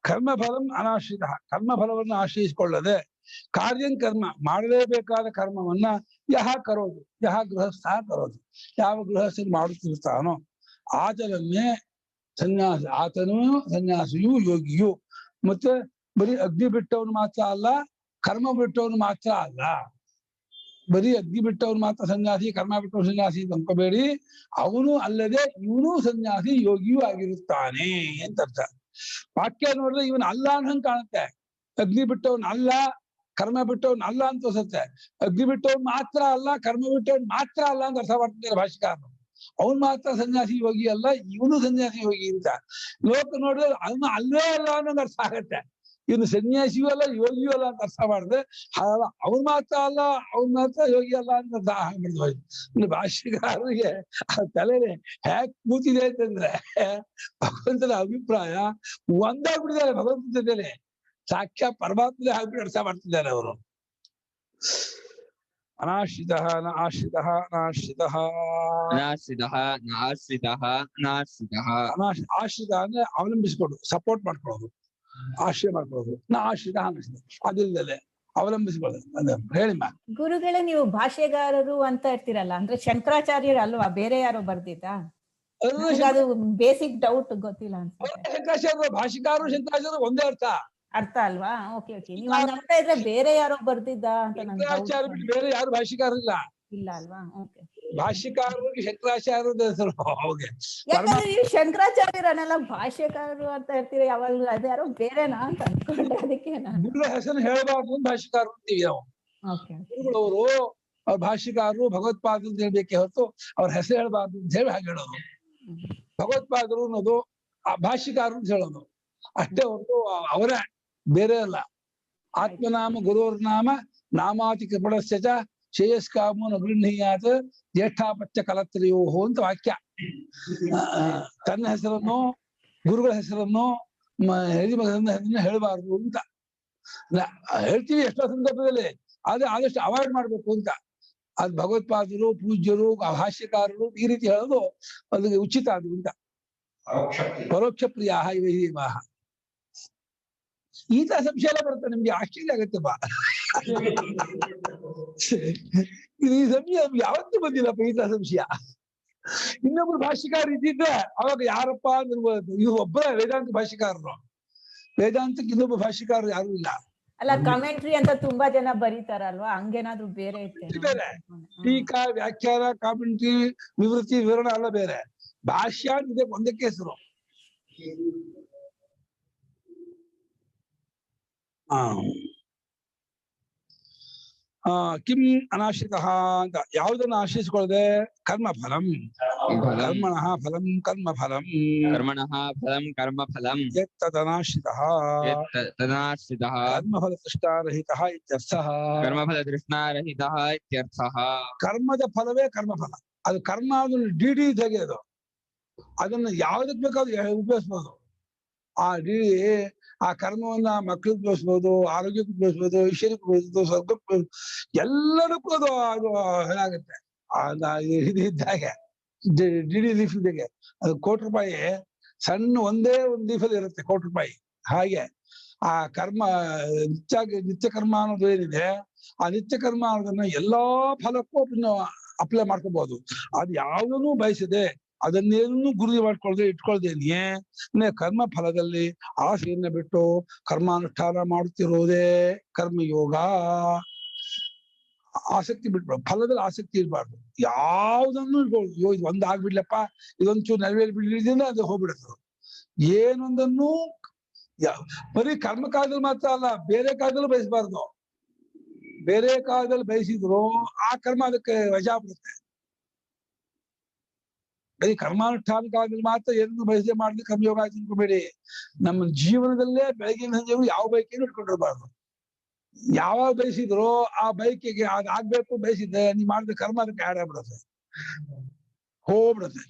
Speaker 2: ಕರ್ಮಫಲಂ ಅನಾಶ್ರಿತ, ಕರ್ಮಫಲವನ್ನು ಆಶ್ರಯಿಸಿಕೊಳ್ಳದೆ ಕಾರ್ಯಂ ಕರ್ಮ ಮಾಡಲೇಬೇಕಾದ ಕರ್ಮವನ್ನ ಯಹ ಕರೋದು, ಯಹ ಗೃಹಸ್ಥ ಕರೋದು, ಯಾವ ಗೃಹಸ್ಥರು ಮಾಡುತ್ತಿರ್ತಾನೋ ಆತನನ್ನೇ ಸನ್ಯಾಸ, ಆತನೂ ಸನ್ಯಾಸಿಯೂ ಯೋಗಿಯು. ಮತ್ತೆ ಬರೀ ಅಗ್ನಿ ಬಿಟ್ಟವನು ಮಾತ್ರ ಅಲ್ಲ, ಕರ್ಮ ಬಿಟ್ಟವನು ಮಾತ್ರ ಅಲ್ಲ. ಬರೀ ಅಗ್ನಿ ಬಿಟ್ಟವನು ಮಾತ್ರ ಸನ್ಯಾಸಿ, ಕರ್ಮ ಬಿಟ್ಟವನು ಸನ್ಯಾಸಿ ಅಂತ ಅನ್ಕೋಬೇಡಿ. ಅವನು ಅಲ್ಲದೆ ಇವನು ಸನ್ಯಾಸಿ ಯೋಗಿಯೂ ಆಗಿರುತ್ತಾನೆ ಅಂತ ಅರ್ಥ. ವಾಕ್ಯ ನೋಡಿದ್ರೆ ಇವನ್ ಅಲ್ಲ ಅನ್ನಂಗ್ ಕಾಣುತ್ತೆ. ಅಗ್ನಿ ಬಿಟ್ಟವನ್ ಅಲ್ಲ, ಕರ್ಮ ಬಿಟ್ಟವನ್ ಅಲ್ಲ ಅಂತ ಅನ್ಸುತ್ತೆ. ಅಗ್ನಿ ಬಿಟ್ಟವನ್ ಮಾತ್ರ ಅಲ್ಲ, ಕರ್ಮ ಬಿಟ್ಟವನ್ ಮಾತ್ರ ಅಲ್ಲ ಅಂತ ಅರ್ಥ ಮಾಡ್ತಿದ್ದಾರೆ ಭಾಷೆಕಾರರು. ಅವನ್ ಮಾತ್ರ ಸನ್ಯಾಸಿ ಯೋಗಿ ಅಲ್ಲ, ಇವನು ಸನ್ಯಾಸಿ ಯೋಗಿ ಅಂತ ಲೋಕ ನೋಡಿದ್ರೆ ಅವನು ಅಲ್ಲೇ ಅಲ್ಲ ಅನ್ನೋದು ಅರ್ಥ ಆಗತ್ತೆ. ಇವನು ಸನ್ಯಾಸಿಯೂ ಅಲ್ಲ ಯೋಗಿಯೂ ಅಲ್ಲ ಅಂತ ಅರ್ಥ ಮಾಡಿದ್ರೆ ಅವನ್ ಮಾತ್ರ ಅಲ್ಲ, ಅವನ್ ಮಾತ್ರ ಯೋಗಿ ಅಲ್ಲ ಅಂತ ಅರ್ಥ ಆಗ್ಬಿಡ್ದು. ಇನ್ನು ಭಾಷೆಗಾರರಿಗೆ ಆ ತಲೆಗೆ ಹ್ಯಾಕ್ ಕೂತಿದೆ ಅಂತಂದ್ರೆ ಭಗವಂತನ ಅಭಿಪ್ರಾಯ ಒಂದಾಗ್ಬಿಟ್ಟಿದ್ದಾರೆ. ಭಗವಂತನ ಜೊತೆಲೆ ಸಾಕ್ಷಾತ್ ಪರಮಾತ್ಮನೇ ಆಗ್ಬಿಟ್ಟು ಅರ್ಥ ಮಾಡ್ತಿದ್ದಾರೆ ಅವರು. ಅನಾಶ್ರಿತಃ ನ ಆಶ್ರಿತಃ ಅನಾಶ್ರಿತಃ.
Speaker 3: ಅನಾಶ್ರಿತಃ ನಾಶ್ರಿತಃ ನಾಶ್ರಿತಃ.
Speaker 2: ಆಶ್ರಿತ ಅಂದ್ರೆ ಅವಲಂಬಿಸಿಕೊಡು, ಸಪೋರ್ಟ್ ಮಾಡ್ಕೊಳ್ಳೋದು, ಆಶ್ರಯ ಮಾಡ್ಕೊಳ್ಳೋದು. ನಾ ಆಶ್ರಿತ ಅನಿಸ್ತದೆ ಅದಿಲ್ಲದೆ ಅವಲಂಬಿಸಿಕೊಳ್ಳೋದು. ಅದ ಹೇಳಿಮ್ಮ.
Speaker 6: ಗುರುಗಳೇ, ನೀವು ಭಾಷೆಗಾರರು ಅಂತ ಇರ್ತೀರಲ್ಲ, ಅಂದ್ರೆ ಶಂಕರಾಚಾರ್ಯರು ಅಲ್ವಾ, ಬೇರೆ ಯಾರೋ ಬರ್ದಿದ್ದಾ? ಅದು ಬೇಸಿಕ್ ಡೌಟ್ ಗೊತ್ತಿಲ್ಲ ಅನ್ಸುತ್ತೆ.
Speaker 2: ಶಂಕರಾಚಾರ್ಯ ಭಾಷಿಕಾರರು ಶಂಕರಾಚಾರ್ಯ ಒಂದೇ
Speaker 6: ಅರ್ಥ ಅಲ್ವಾ? ಓಕೆ ಓಕೆ, ನೀವು ಹಂಗಂತ ಇದ್ರೆ ಬೇರೆ ಯಾರೋ ಬರ್ದಿದ್ದ ಅಂತ
Speaker 2: ಶಂಕರಾಚಾರ್ಯ ಬಿಟ್ಟು ಬೇರೆ ಯಾರು ಭಾಷಿಕಾರರಿಲ್ಲ.
Speaker 6: ಇಲ್ಲ ಅಲ್ವಾ? ಓಕೆ.
Speaker 2: ಭಾಷಿಕಾರರಿಗೆ ಶಂಕರಾಚಾರ್ಯದ ಹೆಸರು.
Speaker 6: ಯಾಕಂದ್ರೆ ನೀವು ಶಂಕರಾಚಾರ್ಯರನ್ನೆಲ್ಲ ಭಾಷ್ಯಕಾರರು ಅಂತ ಇರ್ತೀರ ಯಾವಾಗ್ಲೂ, ಅದ್ಯಾರೋ ಬೇರೆನಾ ಅಂತ ಅನ್ಕೊಂಡ್ರೆ ಅದಕ್ಕೆ
Speaker 2: ಗುರುಗಳ ಹೆಸರು ಹೇಳಬಾರ್ದು ಅಂತ ಭಾಷಿಕಾರರು ಅಂತೀವಿ ನಾವು. ಗುರುಗಳವರು ಅವ್ರ ಭಾಷಿಕಾರರು ಭಗವತ್ಪಾದರು ಅಂತ ಹೇಳ್ಬೇಕೆ ಹೊರತು ಅವ್ರ ಹೆಸರು ಹೇಳಬಾರ್ದು ಅಂತ ಹೇಳಿ ಹಾಗೆ ಹೇಳೋದು. ಭಗವತ್ಪಾದರು ಅನ್ನೋದು ಆ ಭಾಷಿಕಾರರು ಅಂತ ಹೇಳೋದು ಅಷ್ಟೇ ಹೊರತು ಅವರೇ ಬೇರೆ ಅಲ್ಲ. ಆತ್ಮನಾಮ ಗುರುವರ್ ನಾಮ ನಾಮಾತಿ ಕೃಪಣಸ್ಯ ಚ ಶ್ರೇಯಸ್ಕಾಮೋ ನ ಗೃಹೀಯಾತ್ ಜ್ಯೇಷ್ಠಾಪತ್ಯ ಕಲತ್ರಯೋಹೋ ಅಂತ ವಾಕ್ಯ. ತನ್ನ ಹೆಸರನ್ನು ಗುರುಗಳ ಹೆಸರನ್ನು ಹೆಸರನ್ನ ಹೇಳಬಾರ್ದು ಅಂತ ಹೇಳ್ತೀವಿ ಎಷ್ಟೋ ಸಂದರ್ಭದಲ್ಲಿ. ಆದ್ರೆ ಆದಷ್ಟು ಅವಾಯ್ಡ್ ಮಾಡ್ಬೇಕು ಅಂತ. ಅದು ಭಗವತ್ಪಾದರು, ಪೂಜ್ಯರು, ಭಾಷ್ಯಕಾರರು ಈ ರೀತಿ ಹೇಳೋದು ಅದಕ್ಕೆ ಉಚಿತ ಅದು ಅಂತ. ಪರೋಕ್ಷ ಪ್ರಿಯ ಇವಾಹ. ಈತ ಸಂಶಯ ಎಲ್ಲ ಬರುತ್ತೆ ನಿಮ್ಗೆ, ಆಶ್ಚರ್ಯ ಆಗತ್ತೆ ಬಾ. ಈ ಸಂಶಯ ನಮ್ಗೆ ಯಾವತ್ತೂ ಬಂದಿಲ್ಲಪ್ಪ ಈತ ಸಂಶಯ. ಇನ್ನೊಬ್ರು ಭಾಷಿಕಾರ ಇದ್ದಿದ್ರೆ ಅವಾಗ ಯಾರಪ್ಪ ಅಂದ್ರೆ ಇವ್ರು ಒಬ್ಬರ ವೇದಾಂತ ಭಾಷಿಕಾರರು. ವೇದಾಂತಕ್ಕೆ ಇನ್ನೊಬ್ಬ ಭಾಷಿಕಾರರು ಯಾರು ಇಲ್ಲ.
Speaker 6: ಅಲ್ಲ, ಕಮೆಂಟ್ರಿ ಅಂತ ತುಂಬಾ ಜನ ಬರೀತಾರಲ್ವಾ, ಹಂಗೇನಾದ್ರು ಬೇರೆ
Speaker 2: ಬೇರೆ ಟೀಕಾ, ವ್ಯಾಖ್ಯಾನ, ಕಾಮೆಂಟ್ರಿ, ನಿವೃತ್ತಿ, ವಿವರಣ ಎಲ್ಲ ಬೇರೆ. ಭಾಷ್ಯ ಇದೆ ಒಂದಕ್ಕೆ ಹೆಸರು. ಕಿಂ ಅನಾಶ್ರಿತಃ ಅಂತ ಯಾವುದನ್ನು ಆಶ್ರಯಿಸಿಕೊಳ್ಳದೆ ಕರ್ಮಫಲಂ. ಕರ್ಮಣಃ ಫಲಂ ಕರ್ಮಫಲಂ.
Speaker 3: ಕರ್ಮಣಃ ಫಲಂ ಕರ್ಮಫಲಂ.
Speaker 2: ಯತ್ತದನಾಶ್ರಿತಃ
Speaker 3: ತದನಾಶ್ರಿತಃ
Speaker 2: ಕರ್ಮಫಲ ತೃಷ್ಣಾರಹಿತಃ ಇತ್ಯರ್ಥಃ.
Speaker 3: ಕರ್ಮಫಲ ತೃಷ್ಣಾರಹಿತಃ ಇತ್ಯರ್ಥಃ.
Speaker 2: ಕರ್ಮದ ಫಲವೇ ಕರ್ಮಫಲ. ಅದು ಕರ್ಮ ಅದನ್ನು ಡಿಡಿ ಇದ್ದಾಗೆ ಅದು. ಅದನ್ನು ಯಾವುದಕ್ಕೆ ಬೇಕಾದ್ರೂ ಉಪಯೋಗಿಸ್ಬೋದು. ಆ ಡಿಡಿ ಆ ಕರ್ಮವನ್ನ ಮಕ್ಕಳಿಗೆ ಉಪಯೋಗಿಸ್ಬೋದು, ಆರೋಗ್ಯಕ್ಕೆ ಉಪಯೋಗಿಸ್ಬೋದು, ಈಶ್ವರಕ್ಕೆ ಉಪಯೋಗಿಸ್ಬೋದು, ಸ್ವರ್ಗಕ್ಕೆ ಎಲ್ಲದಕ್ಕೂ ಅದು ಏನಾಗುತ್ತೆ ಇದು ಇದ್ದಾಗೆ. ಡಿಡಿ ಲೀಫ್ ಇದ್ದಾಗೆ ಅದು ₹1 ಸಣ್ಣ ಒಂದೇ ಒಂದು ಲೀಫಲ್ಲಿ ಇರುತ್ತೆ ₹1. ಹಾಗೆ ಆ ಕರ್ಮ ನಿತ್ಯ ಕರ್ಮ ಅನ್ನೋದು ಏನಿದೆ, ಆ ನಿತ್ಯ ಕರ್ಮ ಅನ್ನೋದನ್ನ ಎಲ್ಲಾ ಫಲಕ್ಕೂ ಅಪ್ಲೈ ಮಾಡ್ಕೋಬಹುದು. ಅದು ಯಾವುದನ್ನು ಬಯಸದೆ ಅದನ್ನೇನು ಗುರಿ ಮಾಡ್ಕೊಳ್ದೆ ಇಟ್ಕೊಳ್ದೇನೆ ಕರ್ಮ ಫಲದಲ್ಲಿ ಆಸೆಯನ್ನ ಬಿಟ್ಟು ಕರ್ಮಾನುಷ್ಠಾನ ಮಾಡುತ್ತಿರೋದೇ ಕರ್ಮಯೋಗ. ಆಸಕ್ತಿ ಬಿಟ್ಬಿಡ, ಫಲದಲ್ಲಿ ಆಸಕ್ತಿ ಇರಬಾರ್ದು. ಯಾವುದನ್ನು ಇಟ್ಕೊಳ್ದು, ಇದು ಒಂದ್ ಆಗ್ಬಿಡ್ಲಪ್ಪ, ಇದೊಂಚೂರು ನೆರವೇರಿ ಬಿಡ್ಲಿದ್ರಿಂದ ಅದು ಹೋಗ್ಬಿಡುತ್ತೆ. ಏನೊಂದನ್ನು ಬರೀ ಕರ್ಮ ಕಾಲದಲ್ಲಿ ಮಾತ್ರ ಅಲ್ಲ, ಬೇರೆ ಕಾಲದಲ್ಲೂ ಬಯಸಬಾರ್ದು. ಬೇರೆ ಕಾಲದಲ್ಲಿ ಬಯಸಿದ್ರು ಆ ಕರ್ಮ ಅದಕ್ಕೆ ವಜಾ ಬರುತ್ತೆ. ಬರೀ ಕರ್ಮಾನುಷ್ಠಾನ ಕಾಲದಲ್ಲಿ ಮಾತ್ರ ಏನನ್ನು ಬಯಸದೆ ಮಾಡಿದ್ರೆ ಕರ್ಮಯೋಗ ಆಯ್ತು ಅನ್ಕೋಬೇಡಿ. ನಮ್ಮ ಜೀವನದಲ್ಲೇ ಬೆಳಗಿನ ಸಂಜೆಗೂ ಯಾವ ಬೈಕೆಯನ್ನು ಇಟ್ಕೊಂಡಿರ್ಬಾರ್ದು. ಯಾವಾಗ ಬಯಸಿದ್ರು ಆ ಬೈಕಿಗೆ ಅದಾಗ್ಬೇಕು ಬಯಸಿದ್ರೆ ನೀವು ಮಾಡಿದ ಕರ್ಮ ಅದಕ್ಕೆ ಆಡ್ ಆಗ್ಬಿಡುತ್ತೆ, ಹೋಗ್ಬಿಡುತ್ತೆ.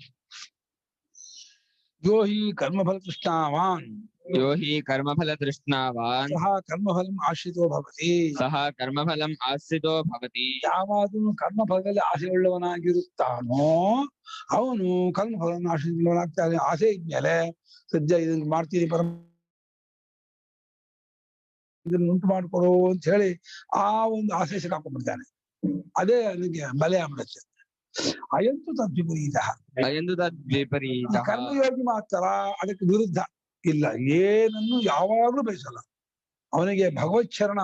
Speaker 2: ಯೋ ಹಿ ಕರ್ಮಫಲ ತೃಷ್ಣಾವಾನ್
Speaker 3: ಯೋ ಹಿ ಕರ್ಮಫಲ ತೃಷ್ಣಾವಾನ್
Speaker 2: ಸಹ ಕರ್ಮಫಲಂ ಆಶ್ರಿತೋ ಭವತಿ.
Speaker 3: ಸಹ ಕರ್ಮಫಲಂ ಆಶ್ರಿತೋ ಭವತಿ.
Speaker 2: ಯಾವಾಗಲೂ ಕರ್ಮಫಲದಲ್ಲಿ ಆಸೆಯುಳ್ಳವನಾಗಿರುತ್ತಾನೋ ಅವನು ಕರ್ಮಫಲವನ್ನು ಆಶ್ರಿತನಾಗ್ತಾನೆ. ಆಸೆ ಇದ್ಮೇಲೆ ಸದ್ಯ ಇದನ್ನ ಮಾಡ್ತೀನಿ, ಇದನ್ನ ಉಂಟು ಮಾಡ್ಕೊಡು ಅಂತ ಹೇಳಿ ಆ ಒಂದು ಆಸೆ ಸಿಕ್ಕಾಕೊಂಡ್ಬಿಡ್ತಾನೆ. ಅದೇ ನನಗೆ ಬಲೆ ಆಗ್ಬಿಡುತ್ತೆ. ಅಯಂತು ತದ್ವಿಪರೀತ.
Speaker 3: ಅಯಂತು ತದ್ವಿಪರೀತ.
Speaker 2: ಕರ್ಮಯೋಗಿ ಮಾತ್ರ ಅದಕ್ಕೆ ವಿರುದ್ಧ ಇಲ್ಲ, ಏನನ್ನು ಯಾವಾಗ್ಲೂ ಬಯಸಲ್ಲ. ಅವನಿಗೆ ಭಗವತ್ ಶರಣ,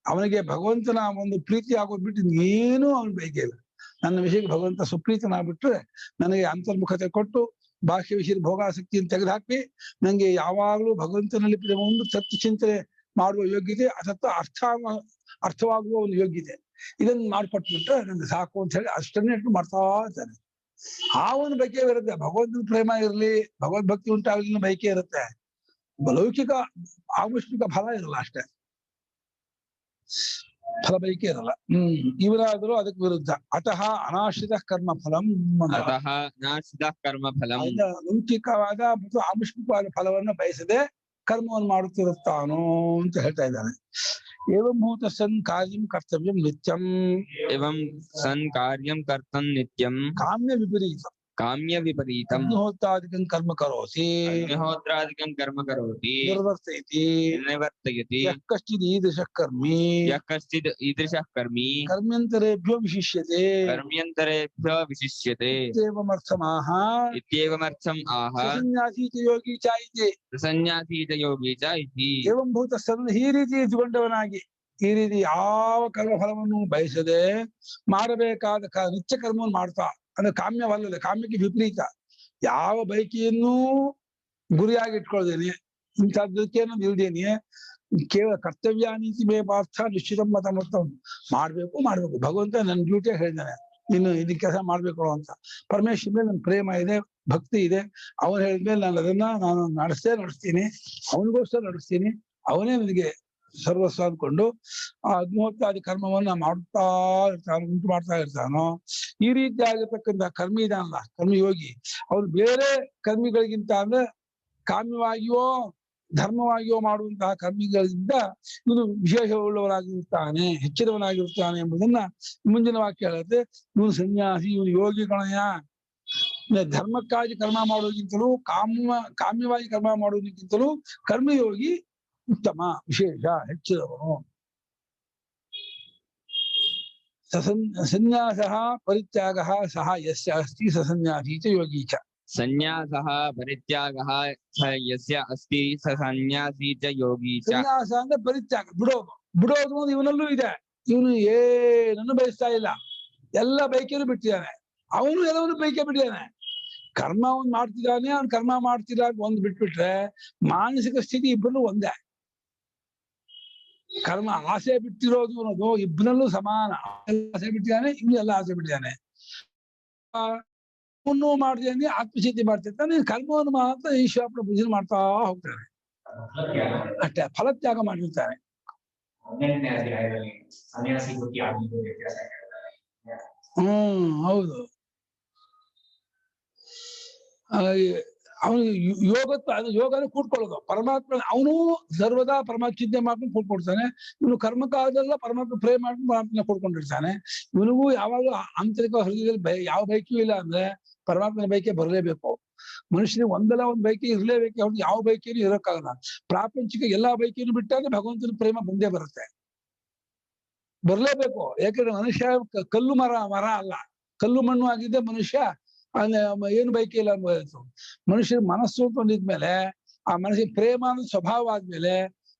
Speaker 2: ಅವನಿಗೆ ಭಗವಂತನ ಒಂದು ಪ್ರೀತಿ ಆಗೋದ್ ಬಿಟ್ಟು ಇನ್ನೇನು ಅವನ ಬಯಕೆ ಇಲ್ಲ. ನನ್ನ ವಿಷಯಕ್ಕೆ ಭಗವಂತ ಸುಪ್ರೀತನಾಗ್ಬಿಟ್ರೆ ನನಗೆ ಅಂತರ್ಮುಖತೆ ಕೊಟ್ಟು ಬಾಹ್ಯ ವಿಷಯದ ಭೋಗಾಸಕ್ತಿಯನ್ನು ತೆಗೆದುಹಾಕಿ ನಂಗೆ ಯಾವಾಗ್ಲೂ ಭಗವಂತನಲ್ಲಿ ಒಂದು ತತ್ವ ಚಿಂತನೆ ಮಾಡುವ ಯೋಗ್ಯತೆ, ಅಥವಾ ಅರ್ಥವಾಗುವ ಒಂದು ಯೋಗ್ಯತೆ, ಇದನ್ನ ಮಾಡ್ಕೊಟ್ಬಿಟ್ರೆ ನಂಗೆ ಸಾಕು ಅಂತ ಹೇಳಿ ಅಷ್ಟನ್ನೇ ಮಾಡ್ತಾ ಇರ್ತಾನೆ. ಆ ಒಂದು ಬಯಕೆ ಇರುತ್ತೆ. ಭಗವಂತನ ಪ್ರೇಮ ಇರಲಿ, ಭಗವದ್ಭಕ್ತಿ ಉಂಟಾಗ್ಲಿ ಬಯಕೆ ಇರುತ್ತೆ. ಲೌಕಿಕ ಆಮುಷ್ಟಿಕ ಫಲ ಇರಲ್ಲ, ಅಷ್ಟೇ ಫಲ ಬಯಕೆ ಇರಲ್ಲ. ಇವರಾದರೂ ಅದಕ್ಕೆ ವಿರುದ್ಧ. ಅತಃ ಅನಾಶ್ರಿತ ಕರ್ಮ ಫಲಂ. ಲೌಕಿಕವಾದ ಮತ್ತು ಆಮುಷ್ಟಿಕವಾದ ಫಲವನ್ನು ಬಯಸದೆ ಕರ್ಮವನ್ನು ಮಾಡುತ್ತಿರುತ್ತಾನೋ ಅಂತ ಹೇಳ್ತಾ ಇದ್ದಾನೆ. एवं भूत सन कार्यं कर्तव्यं नित्यं
Speaker 3: एवं सन कार्यं कर्तुं नित्यं काम्य विपरीतम्
Speaker 2: अग्निहोत्रादिकं कर्म करोति
Speaker 3: अग्निहोत्रादिकं कर्म करोति
Speaker 2: निर्वर्तयति
Speaker 3: निवर्तयति
Speaker 2: यः कश्चित् ईदृशः कर्मी
Speaker 3: यः कश्चित् ईदृशः कर्मी
Speaker 2: कर्म्यन्तरेभ्यो विशिष्यते
Speaker 3: कर्म्यन्तरेभ्यो विशिष्यते इत्येवमर्थम् आह
Speaker 2: सन्न्यासी च योगी च इति
Speaker 3: सन्न्यासी च योगी च इति
Speaker 2: एवं भूत सन ಈ ರೀತಿ ಇದ್ದುಕೊಂಡವನಾಗಿ ಈ ರೀತಿ ಯಾವ ಕರ್ಮಫಲವನ್ನು ಬಯಸದೆ ಮಾಡಬೇಕಾದ ನಿತ್ಯ ಕರ್ಮವನ್ನು ಮಾಡ್ತಾ ಅಂದ್ರೆ ಕಾಮ್ಯವಲ್ಲದೆ ಕಾಮ್ಯಕ್ಕೆ ವಿಪರೀತ ಯಾವ ಬೈಕಿಯನ್ನು ಗುರಿಯಾಗಿ ಇಟ್ಕೊಳ್ದೇನೆ ಇಂಥದ್ದಕ್ಕೇನು ಇಲ್ದೇನೆ ಕೇವಲ ಕರ್ತವ್ಯ ನೀತಿ ಮೇ ಪಾರ್ಥ ನಿಶ್ಚಿತ ಮತ ಮಾಡ್ಬೇಕು ಭಗವಂತ ನನ್ನ ಡ್ಯೂಟಿ ಹೇಳಿದ್ದಾನೆ ನೀನು ಇದಕ್ಕೆ ಕೆಲಸ ಮಾಡ್ಬೇಕು ಅಂತ ಪರಮೇಶ್ವರ ಮೇಲೆ ನನ್ನ ಪ್ರೇಮ ಇದೆ ಭಕ್ತಿ ಇದೆ ಅವನು ಹೇಳಿದ್ಮೇಲೆ ನಾನು ಅದನ್ನ ನಾನು ನಡೆಸ್ತೀನಿ ಅವನಿಗೋಸ್ಕರ ನಡೆಸ್ತೀನಿ ಅವನೇ ನನಗೆ ಸರ್ವಸ್ವ ಅಂದ್ಕೊಂಡು ಆ ಅಗ್ನಿಹೋತ್ರಾದಿ ಕರ್ಮವನ್ನ ಮಾಡ್ತಾ ಇರ್ತಾನೋ ಉಂಟು ಮಾಡ್ತಾ ಇರ್ತಾನೋ ಈ ರೀತಿಯಾಗಿರ್ತಕ್ಕಂಥ ಕರ್ಮಿ ಇದಾನಲ್ಲ ಕರ್ಮಯೋಗಿ ಅವನು ಬೇರೆ ಕರ್ಮಿಗಳಿಗಿಂತ ಅಂದ್ರೆ ಕಾಮ್ಯವಾಗಿಯೋ ಧರ್ಮವಾಗಿಯೋ ಮಾಡುವಂತಹ ಕರ್ಮಿಗಳಿಂದ ಇವನು ವಿಶೇಷವುಳ್ಳವನಾಗಿರುತ್ತಾನೆ ಹೆಚ್ಚಿನವನಾಗಿರುತ್ತಾನೆ ಎಂಬುದನ್ನ ಮುಂದಿನ ವಾಕ್ಯ ಹೇಳುತ್ತೆ. ಇವನು ಸನ್ಯಾಸಿ, ಇವನು ಯೋಗಿ ಕಣಯ. ಧರ್ಮಕ್ಕಾಗಿ ಕರ್ಮ ಮಾಡೋದಕ್ಕಿಂತಲೂ ಕಾಮ್ಯವಾಗಿ ಕರ್ಮ ಮಾಡೋದಕ್ಕಿಂತಲೂ ಕರ್ಮಯೋಗಿ ಉತ್ತಮ, ವಿಶೇಷ, ಹೆಚ್ಚಿನವನು. ಸನ್ಯಾಸಃ ಪರಿತ್ಯಾಗಃ ಸಹ ಯಸ್ಯ ಅಸ್ತಿ ಸ ಸನ್ಯಾಸಿ ಚ ಯೋಗಿ ಚ.
Speaker 3: ಸನ್ಯಾಸಃ ಪರಿತ್ಯಾಗಃ ಯಸ್ಯ ಅಸ್ತಿ ಸ ಸನ್ಯಾಸಿ ಚ ಯೋಗಿ ಚ.
Speaker 2: ಸನ್ಯಾಸ ಅಂದ್ರೆ ಪರಿತ್ಯಾಗ, ಬಿಡೋದು ಇವನಲ್ಲೂ ಇದೆ. ಇವನು ಏನನ್ನು ಬಯಸ್ತಾ ಇಲ್ಲ, ಎಲ್ಲ ಬೈಕೆಯನ್ನು ಬಿಟ್ಟಿದ್ದಾನೆ. ಅವನು ಎಲ್ಲವನ್ನು ಬೈಕೆ ಬಿಟ್ಟಿದ್ದಾನೆ. ಕರ್ಮ ಅವನು ಮಾಡ್ತಿದ್ದಾನೆ, ಅವ್ನು ಕರ್ಮ ಮಾಡ್ತಿದ್ದಾಗ ಒಂದು ಬಿಟ್ಬಿಟ್ರೆ ಮಾನಸಿಕ ಸ್ಥಿತಿ ಇಬ್ಬರಲ್ಲೂ ಒಂದೇ. ಕರ್ಮ ಆಸೆ ಬಿಟ್ಟಿರೋದು ಅನ್ನೋದು ಇಬ್ಬರಲ್ಲೂ ಸಮಾನ. ಆಸೆ ಬಿಟ್ಟಿದ್ದಾನೆ, ಇನ್ನು ಎಲ್ಲ ಆಸೆ ಬಿಟ್ಟಿದ್ದಾನೆ. ಅವನು ಮಾಡ್ತಿದ್ದಾನೆ, ಆತ್ಮಸಿದ್ಧಿ ಮಾಡ್ತಿರ್ತಾನೆ. ಕರ್ಮವನ್ನು ಮಾತ್ರ ಈಶ್ವರ ಪೂಜೆ ಮಾಡ್ತಾ ಹೋಗ್ತಾನೆ ಅಷ್ಟೇ, ಫಲತ್ಯಾಗ ಮಾಡಿರ್ತಾನೆ. ಹೌದು. ಅವನು ಯೋಗನೇ ಕೂಡ್ಕೊಳ್ಳೋದು. ಪರಮಾತ್ಮ ಅವನು ಸರ್ವದಾ ಪರಮಾತ್ಮ ಚಿಂತೆ ಮಾಡ್ಕೊಂಡು ಕೂಡ್ಕೊಡ್ತಾನೆ. ಇವನು ಕರ್ಮಕಾಲದಲ್ಲ ಪರಮಾತ್ಮ ಪ್ರೇಮ ಮಾಡ್ಕೊಂಡು ಪರಮಾತ್ಮನ ಕೂಡ್ಕೊಂಡಿರ್ತಾನೆ. ಇವನಿಗೂ ಯಾವಾಗಲೂ ಆಂತರಿಕ ಹೃದಯದಲ್ಲಿ ಯಾವ ಬೈಕಿಯೂ ಇಲ್ಲ ಅಂದ್ರೆ ಪರಮಾತ್ಮನ ಬೈಕೆ ಬರಲೇಬೇಕು. ಮನುಷ್ಯನಿಗೆ ಒಂದಲ್ಲ ಒಂದು ಬೈಕಿ ಇರಲೇಬೇಕು. ಅವ್ನು ಯಾವ ಬೈಕಿಯನ್ನು ಇರೋಕ್ಕಾಗಲ್ಲ. ಪ್ರಾಪಂಚಿಕ ಎಲ್ಲಾ ಬೈಕಿಯನ್ನು ಬಿಟ್ಟಾಗ ಭಗವಂತನ ಪ್ರೇಮ ಬಂದೇ ಬರುತ್ತೆ, ಬರಲೇಬೇಕು. ಯಾಕಂದ್ರೆ ಮನುಷ್ಯ ಕಲ್ಲು ಮರ ಅಲ್ಲ, ಕಲ್ಲು ಮಣ್ಣು ಆಗಿದ್ದೆ ಮನುಷ್ಯ. ಏನು ಬೈಕೆ ಇಲ್ಲ ಅನ್ಬೋದಾಯ್ತು. ಮನುಷ್ಯನ ಮನಸ್ಸು ಅಂತ ಒಂದಿದ್ಮೇಲೆ ಆ ಮನಸ್ಸಿನ ಪ್ರೇಮ ಅನ್ನೋದು ಸ್ವಭಾವ ಆದ್ಮೇಲೆ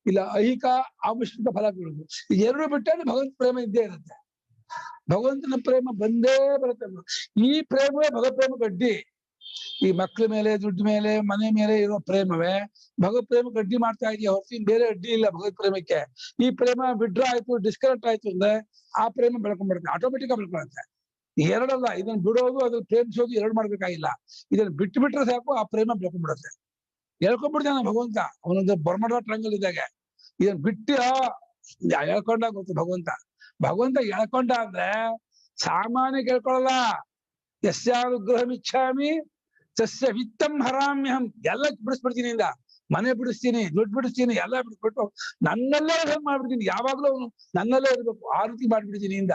Speaker 2: ಇಲ್ಲ ಐಹಿಕ ಆವಶ್ಯಕ ಫಲ ಬೀಳುದು. ಈಗ ಎರಡು ಬಿಟ್ಟರೆ ಭಗವಂತ ಪ್ರೇಮ ಇದ್ದೇ ಇರುತ್ತೆ. ಭಗವಂತನ ಪ್ರೇಮ ಬಂದೇ ಬರುತ್ತೆ. ಈ ಪ್ರೇಮವೇ ಭಗವತ್ಪ್ರೇಮ ಗಡ್ಡಿ. ಈ ಮಕ್ಳ ಮೇಲೆ, ದುಡ್ಡು ಮೇಲೆ, ಮನೆ ಮೇಲೆ ಇರೋ ಪ್ರೇಮವೇ ಭಗವತ್ ಪ್ರೇಮ ಗಡ್ಡಿ ಮಾಡ್ತಾ ಇದೆಯಾ ಹೊರತು ಬೇರೆ ಅಡ್ಡಿ ಇಲ್ಲ ಭಗವತ್ ಪ್ರೇಮಕ್ಕೆ. ಈ ಪ್ರೇಮ ಬಿಡ್ರ ಆಯ್ತು, ಡಿಸ್ಕನೆಕ್ಟ್ ಆಯ್ತು ಅಂದ್ರೆ ಆ ಪ್ರೇಮ ಬೆಳ್ಕೊಂಡ್ಬಿಡುತ್ತೆ, ಆಟೋಮೆಟಿಕ್ ಆಗಿ ಬೆಳ್ಕೊಳುತ್ತೆ. ಎರಡಲ್ಲ, ಇದನ್ನ ಬಿಡೋದು ಅದನ್ನ ಪ್ರೇಮಿಸೋದು ಎರಡು ಮಾಡ್ಬೇಕಾಗಿಲ್ಲ. ಇದನ್ನ ಬಿಟ್ಟು ಬಿಟ್ರೆ ಸಾಕು, ಆ ಪ್ರೇಮ ಬೆಳ್ಕೊಂಡ್ಬಿಡುತ್ತೆ. ಹೇಳ್ಕೊಂಡ್ಬಿಡ್ತಾನೆ ಭಗವಂತ. ಅವನೊಂದು ಬರ್ಮಡ ಟ್ರಂಗಲ್ ಇದ್ದಾಗ ಇದನ್ನ ಬಿಟ್ಟು ಹೇಳ್ಕೊಂಡಾಗ ಗೊತ್ತು ಭಗವಂತ ಹೇಳ್ಕೊಂಡ ಅಂದ್ರೆ ಸಾಮಾನ್ಯ ಕೇಳ್ಕೊಳ್ಳಲ್ಲ. ಯಸ್ಯಾನುಗ್ರಹಮಿಚ್ಛಾಮಿ ಸಸ್ಯ ವಿತ್ತಂ ಹರಾಮ್ಯಹಂ. ಎಲ್ಲ ಬಿಡಿಸ್ಬಿಡ್ತೀನಿ ಇಂದ, ಮನೆ ಬಿಡಿಸ್ತೀನಿ, ದುಡ್ಡು ಬಿಡಿಸ್ತೀನಿ, ಎಲ್ಲ ಬಿಡಿಸ್ಬಿಟ್ಟು ನನ್ನಲ್ಲೇ ಮಾಡ್ಬಿಡ್ತೀನಿ. ಯಾವಾಗ್ಲೂ ಅವನು ನನ್ನಲ್ಲೇ ಇರ್ಬೇಕು, ಆ ರೀತಿ ಮಾಡ್ಬಿಡ್ತೀನಿ ಇಂದ.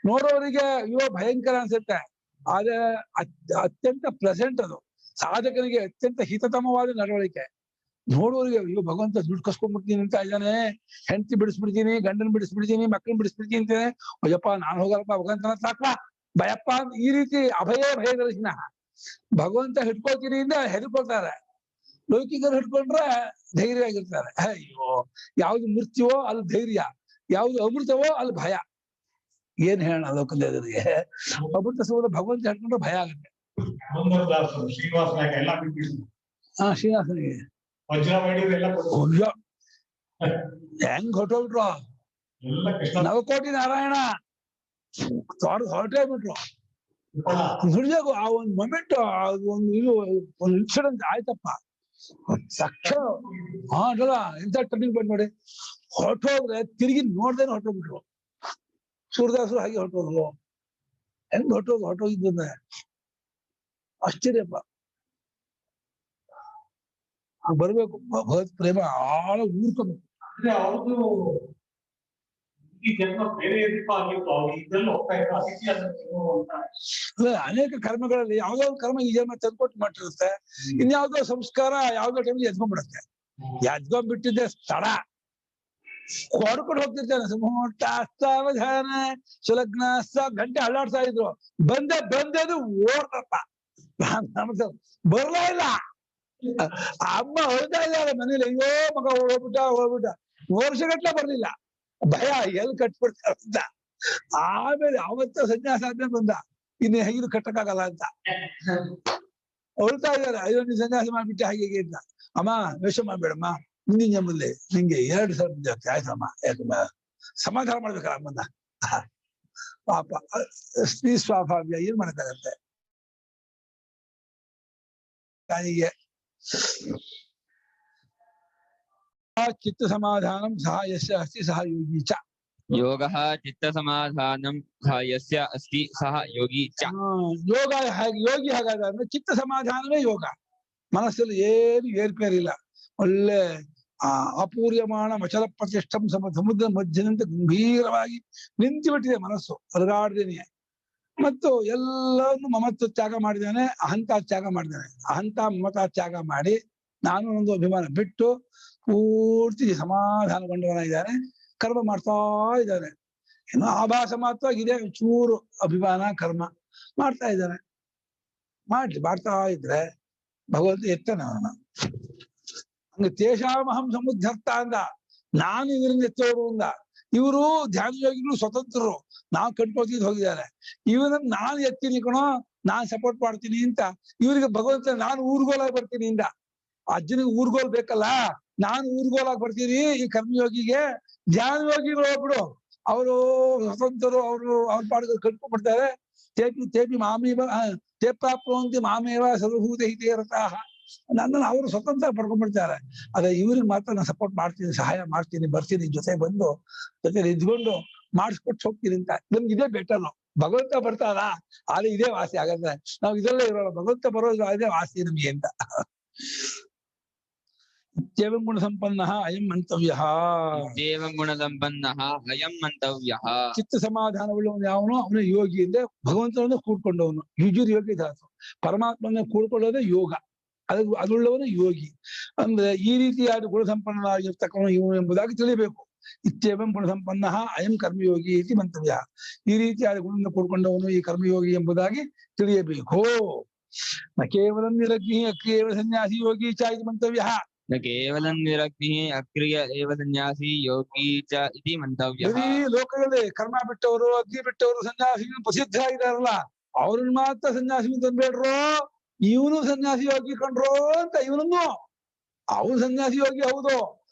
Speaker 2: ನೋಡೋರಿಗೆ ಅಯ್ಯೋ ಭಯಂಕರ ಅನ್ಸುತ್ತೆ, ಆದ್ರೆ ಅತ್ಯಂತ ಪ್ಲೆಸೆಂಟ್ ಅದು. ಸಾಧಕನಿಗೆ ಅತ್ಯಂತ ಹಿತತಮವಾದ ನಡವಳಿಕೆ. ನೋಡೋರಿಗೆ ಅಯ್ಯೋ ಭಗವಂತ ದುಡ್ಡು ಕಸ್ಕೊಂಡ್ಬಿಡ್ತೀನಿ ಅಂತ ಇದ್ದಾನೆ, ಹೆಂಡತಿ ಬಿಡಿಸ್ಬಿಡ್ತೀನಿ, ಗಂಡನ್ ಬಿಡಿಸ್ಬಿಡ್ತೀನಿ, ಮಕ್ಕಳನ್ನ ಬಿಡಿಸ್ಬಿಡ್ತೀನಿ ಅಂತಾನೆ. ಅಯ್ಯಪ್ಪ ನಾನು ಹೋಗಲ್ಲಪ್ಪ, ಭಗವಂತನ ಸಾಕ್ವಾ ಭಯಪ್ಪ. ಈ ರೀತಿ ಭಯದರ್ಶನ. ಭಗವಂತ ಹಿಡ್ಕೊಳ್ತೀನಿ ಇಂದ ಹೆದರ್ಕೊಳ್ತಾರೆ. ಲೌಕಿಕರು ಹಿಡ್ಕೊಂಡ್ರೆ ಧೈರ್ಯ ಆಗಿರ್ತಾರೆ. ಅಯ್ಯೋ ಯಾವ್ದು ಮೃತ್ಯುವೋ ಅಲ್ಲಿ ಧೈರ್ಯ, ಯಾವ್ದು ಅಮೃತವೋ ಅಲ್ಲಿ ಭಯ. ಏನ್ ಹೇಳೋಣ ಲೋಕದೇವರಿಗೆ? ಅಮೃತ ಸೌದ ಭಗವಂತ ಹಿಡ್ಕೊಂಡ್ರೆ ಭಯ ಆಗುತ್ತೆ. ಶ್ರೀನಿವಾಸನಿಗೆ ಹೆಂಗ್ ಹೊಟ್ಟೋಗ್ಬಿಟ್ರು, ನವಕೋಟಿ ನಾರಾಯಣ ಹೊರಟೇ ಬಿಟ್ರು. ನುಡಿದಾಗ ಆ ಒಂದು ಮೊಮೆಂಟ್, ಒಂದು ಇನ್ಸಿಡೆಂಟ್ ಆಯ್ತಪ್ಪ ತಕ್ಷಣ. ಅಲ್ಲ ಎಂತ ಟರ್ನಿಂಗ್ ಪಾಯಿಂಟ್ ನೋಡಿ. ಹೊರಟೋದ್ರೆ ತಿರುಗಿ ನೋಡ್ದೇನೆ ಹೊರಟೋಗ್ಬಿಟ್ರು. ಸೂರ್ಯದಾಸರು ಹಾಗೆ ಹೊರಟೋದ್ರು. ಹೆಂಗ್ ಹೊರಟೋಗಿದ್ದಂದ್ರೆ ಆಶ್ಚರ್ಯಪ್ಪ. ಬರ್ಬೇಕು ಭಗವತ್ ಪ್ರೇಮ ಆಳ ಊರ್ಕೋಬೇಕು.
Speaker 7: ಅವ್ರದ್ದು ಈ ಜನ್ಮ ಬೇರೆ ಎದಕ್ಕೂ ಆಗಿತ್ತು, ಅವ್ರು ಇದ್ರಲ್ಲಿ ಹೋಗ್ತಾ ಇದ್ರು, ಅದಕ್ಕೆ
Speaker 2: ಅಲ್ಲ, ಅನೇಕ ಕರ್ಮಗಳಲ್ಲಿ ಯಾವ್ದೋ ಕರ್ಮ ಈ ಜನ್ಮ ತಂದ್ಕೊಟ್ಟು ಮಾಡಿರುತ್ತೆ, ಇನ್ಯಾವ್ದೋ ಸಂಸ್ಕಾರ ಯಾವ್ದೋ ಟೈಮ್ಗೆ ಎದ್ಕೊಂಡ್ಬಿಡುತ್ತೆ. ಎದ್ಕೊಂಡ್ಬಿಟ್ಟಿದ್ದೆ ಸ್ಥಳ ಹೊಡ್ಕೊಂಡು ಹೋಗ್ತಿರ್ತಾನೆ. ಸುಮೋಟಾವಧಾನ ಸುಲಗ್ನ ಗಂಟೆ ಅಲ್ಲಾಡ್ತಾ ಇದ್ರು. ಬಂದದು ಓಡ್ರಪ್ಪ, ಬರ್ಲಾ ಇಲ್ಲ. ಅಮ್ಮ ಹೊಳ್ತಾ ಇದ್ದಾಳೆ ಮನೇಲಿ, ಅಯ್ಯೋ ಮಗ ಹೋಗ್ಬಿಟ್ಟ ವರ್ಷಗಟ್ಲೆ ಬರ್ಲಿಲ್ಲ. ಭಯ ಎಲ್ಲಿ ಕಟ್ಬಿಡ್ತಾರ ಅಂತ. ಆಮೇಲೆ ಅವತ್ತ ಸನ್ಯಾಸ ಆದ್ಮೇಲೆ ಬಂದ, ಇನ್ನು ಇದು ಕಟ್ಟಕ್ಕಾಗಲ್ಲ ಅಂತ ಹೊಳ್ತಾ ಇದ್ದಾರೆ. ಅಯ್ಯೋ ನೀನ್ ಸನ್ಯಾಸ ಮಾಡ್ಬಿಟ್ಟೆ ಹಾಗೆ ಅಂತ. ಅಮ್ಮ ವೇಷ ಮಾಡ್ಬೇಡಮ್ಮ, ಮುಂದಿನ ಜನ್ಮದಲ್ಲಿ ನಿಂಗೆ 2 ಸಲ ಜಾಸ್ತಿ ಆಯ್ತಮ್ಮ, ಯಾಕಮ್ಮ ಸಮಾಧಾನ ಮಾಡ್ಬೇಕಲ್ಲ ಅಮ್ಮನ್ನ. ಪಾಪ ಸ್ತ್ರೀ ಸ್ವಾಭಾವ್ಯ, ಏನ್ ಮಾಡಕ್ಕಾಗತ್ತೆ. ತಾಯಿಗೆ ಚಿತ್ತ ಸಮಾಧಾನಂ ಸಹ ಯಸ್ಯ ಅಸ್ತಿ ಸಹ ಯೋಗಿ ಚ.
Speaker 3: ಯೋಗಃ ಚಿತ್ತ ಸಮಾಧಾನಂ ಯಸ್ಯ ಅಸ್ತಿ ಸಹ ಯೋಗಿ ಚ.
Speaker 2: ಯೋಗ ಹೇಗೆ, ಯೋಗಿ ಹಾಗಾದ್ರೆ ಅಂದ್ರೆ ಚಿತ್ತ ಸಮಾಧಾನವೇ ಯೋಗ. ಮನಸ್ಸಲ್ಲಿ ಏನು ಏರ್ಪೇರಿಲ್ಲ, ಒಳ್ಳೆ ಅಪೂರ್ಯಮಾಣ ಮಚಲ ಪ್ರತಿಷ್ಠಂ ಸಮುದ್ರ ಮಧ್ಯದಂತೆ ಗಂಭೀರವಾಗಿ ನಿಂತು ಬಿಟ್ಟಿದೆ ಮನಸ್ಸು, ಅಲುಗಾಡ್ದೇನೆ. ಮತ್ತು ಎಲ್ಲವನ್ನು ಮಮತ್ವ ತ್ಯಾಗ ಮಾಡಿದ್ದಾನೆ, ಅಹಂತ ತ್ಯಾಗ ಮಾಡಿದ್ದಾನೆ. ಅಹಂತ ಮಮತ ತ್ಯಾಗ ಮಾಡಿ ನಾನು ಒಂದು ಅಭಿಮಾನ ಬಿಟ್ಟು ಪೂರ್ತಿ ಸಮಾಧಾನಗೊಂಡವನಾಗಿದ್ದಾನೆ. ಕರ್ಮ ಮಾಡ್ತಾ ಇದ್ದಾನೆ. ಇನ್ನು ಆಭಾಸ ಮಾತ್ರ ಇದೆ, ಚೂರು ಅಭಿಮಾನ ಕರ್ಮ ಮಾಡ್ತಾ ಇದ್ದಾನೆ. ಮಾಡ್ತಾ ಇದ್ರೆ ಭಗವಂತ ಎತ್ತಾನೆ ಅವನ. ಹಂಗ ತೇಷಾಮಹಂ ಸಮುದ್ಧರ್ತ ಅಂದ, ನಾನು ಇದರಿಂದ ಎತ್ತೋರು ಅಂದ. ಇವರು ಧ್ಯಾನ ಯೋಗಿಗಳು ಸ್ವತಂತ್ರರು, ನಾವು ಕಟ್ಕೊಳ್ತಿದ್ ಹೋಗಿದ್ದಾರೆ. ಇವನನ್ನ ನಾನು ಎತ್ತೀನಿ ಕಣೋ, ನಾನ್ ಸಪೋರ್ಟ್ ಮಾಡ್ತೀನಿ ಅಂತ. ಇವರಿಗೆ ಭಗವಂತ ನಾನು ಊರ್ಗೋಲಾಗಿ ಬರ್ತೀನಿ ಇಂದ. ಅಜ್ಜನಿಗೆ ಊರ್ಗೋಲ್ ಬೇಕಲ್ಲ, ನಾನು ಊರ್ಗೋಲಾಗಿ ಬರ್ತೀನಿ ಈ ಕರ್ಮಯೋಗಿಗೆ. ಧ್ಯಾನ ಯೋಗಿಗಳು ಒಬ್ರು ಅವರು ಸ್ವತಂತ್ರರು, ಅವ್ರ ಪಾಡಿಗೆ ಕಟ್ಕೊಂಡ್ಬಿಡ್ತಾರೆ. ತೇಪಿ ಮಾಮೇವ ತೇಪ್ರಾಪ್ನುವಂತೆ ಮಾಮೇವ ಸರ್ವಭೂತ ಹಿತೇ ರತಾಃ. ನನ್ನನ್ನು ಅವರು ಸ್ವತಂತ್ರ ಪಡ್ಕೊಂಡ್ಬಿಡ್ತಾರೆ. ಅದೇ ಇವ್ರಿಗೆ ಮಾತ್ರ ನಾನು ಸಪೋರ್ಟ್ ಮಾಡ್ತೀನಿ, ಸಹಾಯ ಮಾಡ್ತೀನಿ, ಬರ್ತೀನಿ, ಜೊತೆ ಬಂದು ಜೊತೆ ಇದ್ಕೊಂಡು ಮಾಡಿಸ್ಕೊಟ್ಟು ಹೋಗ್ತೀನಿ ಅಂತ. ನಮ್ಗೆ ಇದೇ ಬೆಟರ್. ಭಗವಂತ ಬರ್ತಾರ ಆದ್ರೆ ಇದೇ ವಾಸಿ. ಹಾಗಾದ್ರೆ ನಾವು ಇದರಲ್ಲೇ ಇರೋಲ್ಲ, ಭಗವಂತ ಬರೋದು ಅದೇ ವಾಸಿ ನಮ್ಗೆ ಅಂತ. ಇತ್ಯೇವಂ ಗುಣ ಸಂಪನ್ನ ಅಯಂ ಮಂತವ್ಯ.
Speaker 3: ಇತ್ಯೇವಂ ಗುಣ ಸಂಪನ್ನ ಅಯಂ ಮಂತವ್ಯ.
Speaker 2: ಚಿತ್ತ ಸಮಾಧಾನವುಳ್ಳವನು ಯಾವನು, ಅವನು ಯೋಗಿ ಅಂದ್ರೆ ಭಗವಂತನನ್ನು ಕೂಡ್ಕೊಂಡವನು. ಯುಜುರ್ ಯೋಗಿ ಧಾತು, ಪರಮಾತ್ಮನ ಕೂಡ್ಕೊಳ್ಳೋದೇ ಯೋಗ. ಅದುಳ್ಳವನು ಯೋಗಿ ಅಂದ್ರೆ ಈ ರೀತಿಯಾದ ಗುಣ ಸಂಪನ್ನನಾಗಿರ್ತಕ್ಕವನು ಇವನು ಎಂಬುದಾಗಿ ತಿಳಿಬೇಕು. ಇತ್ಯೇವಂ ಗುಣ ಸಂಪನ್ನ ಅಯಂ ಕರ್ಮಯೋಗಿ ಇತಿ ಮಂತವ್ಯ. ಈ ರೀತಿಯಾದ ಗುಣದಿಂದ ಕೂಡ್ಕೊಂಡವನು ಈ ಕರ್ಮಯೋಗಿ ಎಂಬುದಾಗಿ ತಿಳಿಯಬೇಕು. ನ ಕೇವಲ ನಿರಗ್ನಿ ಅಕ್ರಿಯೇವ ಸನ್ಯಾಸಿ ಯೋಗಿ ಚ ಇತಿ ಮಂತವ್ಯ.
Speaker 3: ನ ಕೇವಲ ನಿರಗ್ನಿ ಅಕ್ರಿಯ ಏವ ಸನ್ಯಾಸಿ ಯೋಗಿ ಚ ಇತಿ ಮಂತವ್ಯ.
Speaker 2: ಈ ಲೋಕದಲ್ಲಿ ಕರ್ಮ ಬಿಟ್ಟವರು, ಅಗ್ನಿ ಬಿಟ್ಟವರು ಸನ್ಯಾಸಿಗಳು ಪ್ರಸಿದ್ಧ ಆಗಿದಾರಲ್ಲ, ಅವ್ರನ್ನ ಮಾತ್ರ ಸನ್ಯಾಸಿ ತಂದ್ಬೇಡ್ರು, ಇವನು ಸನ್ಯಾಸಿ ಯೋಗಿ ಕಂಡ್ರು ಅಂತ. ಇವನನ್ನು ಅವನು ಸನ್ಯಾಸಿ ಯೋಗಿ ಹೌದು,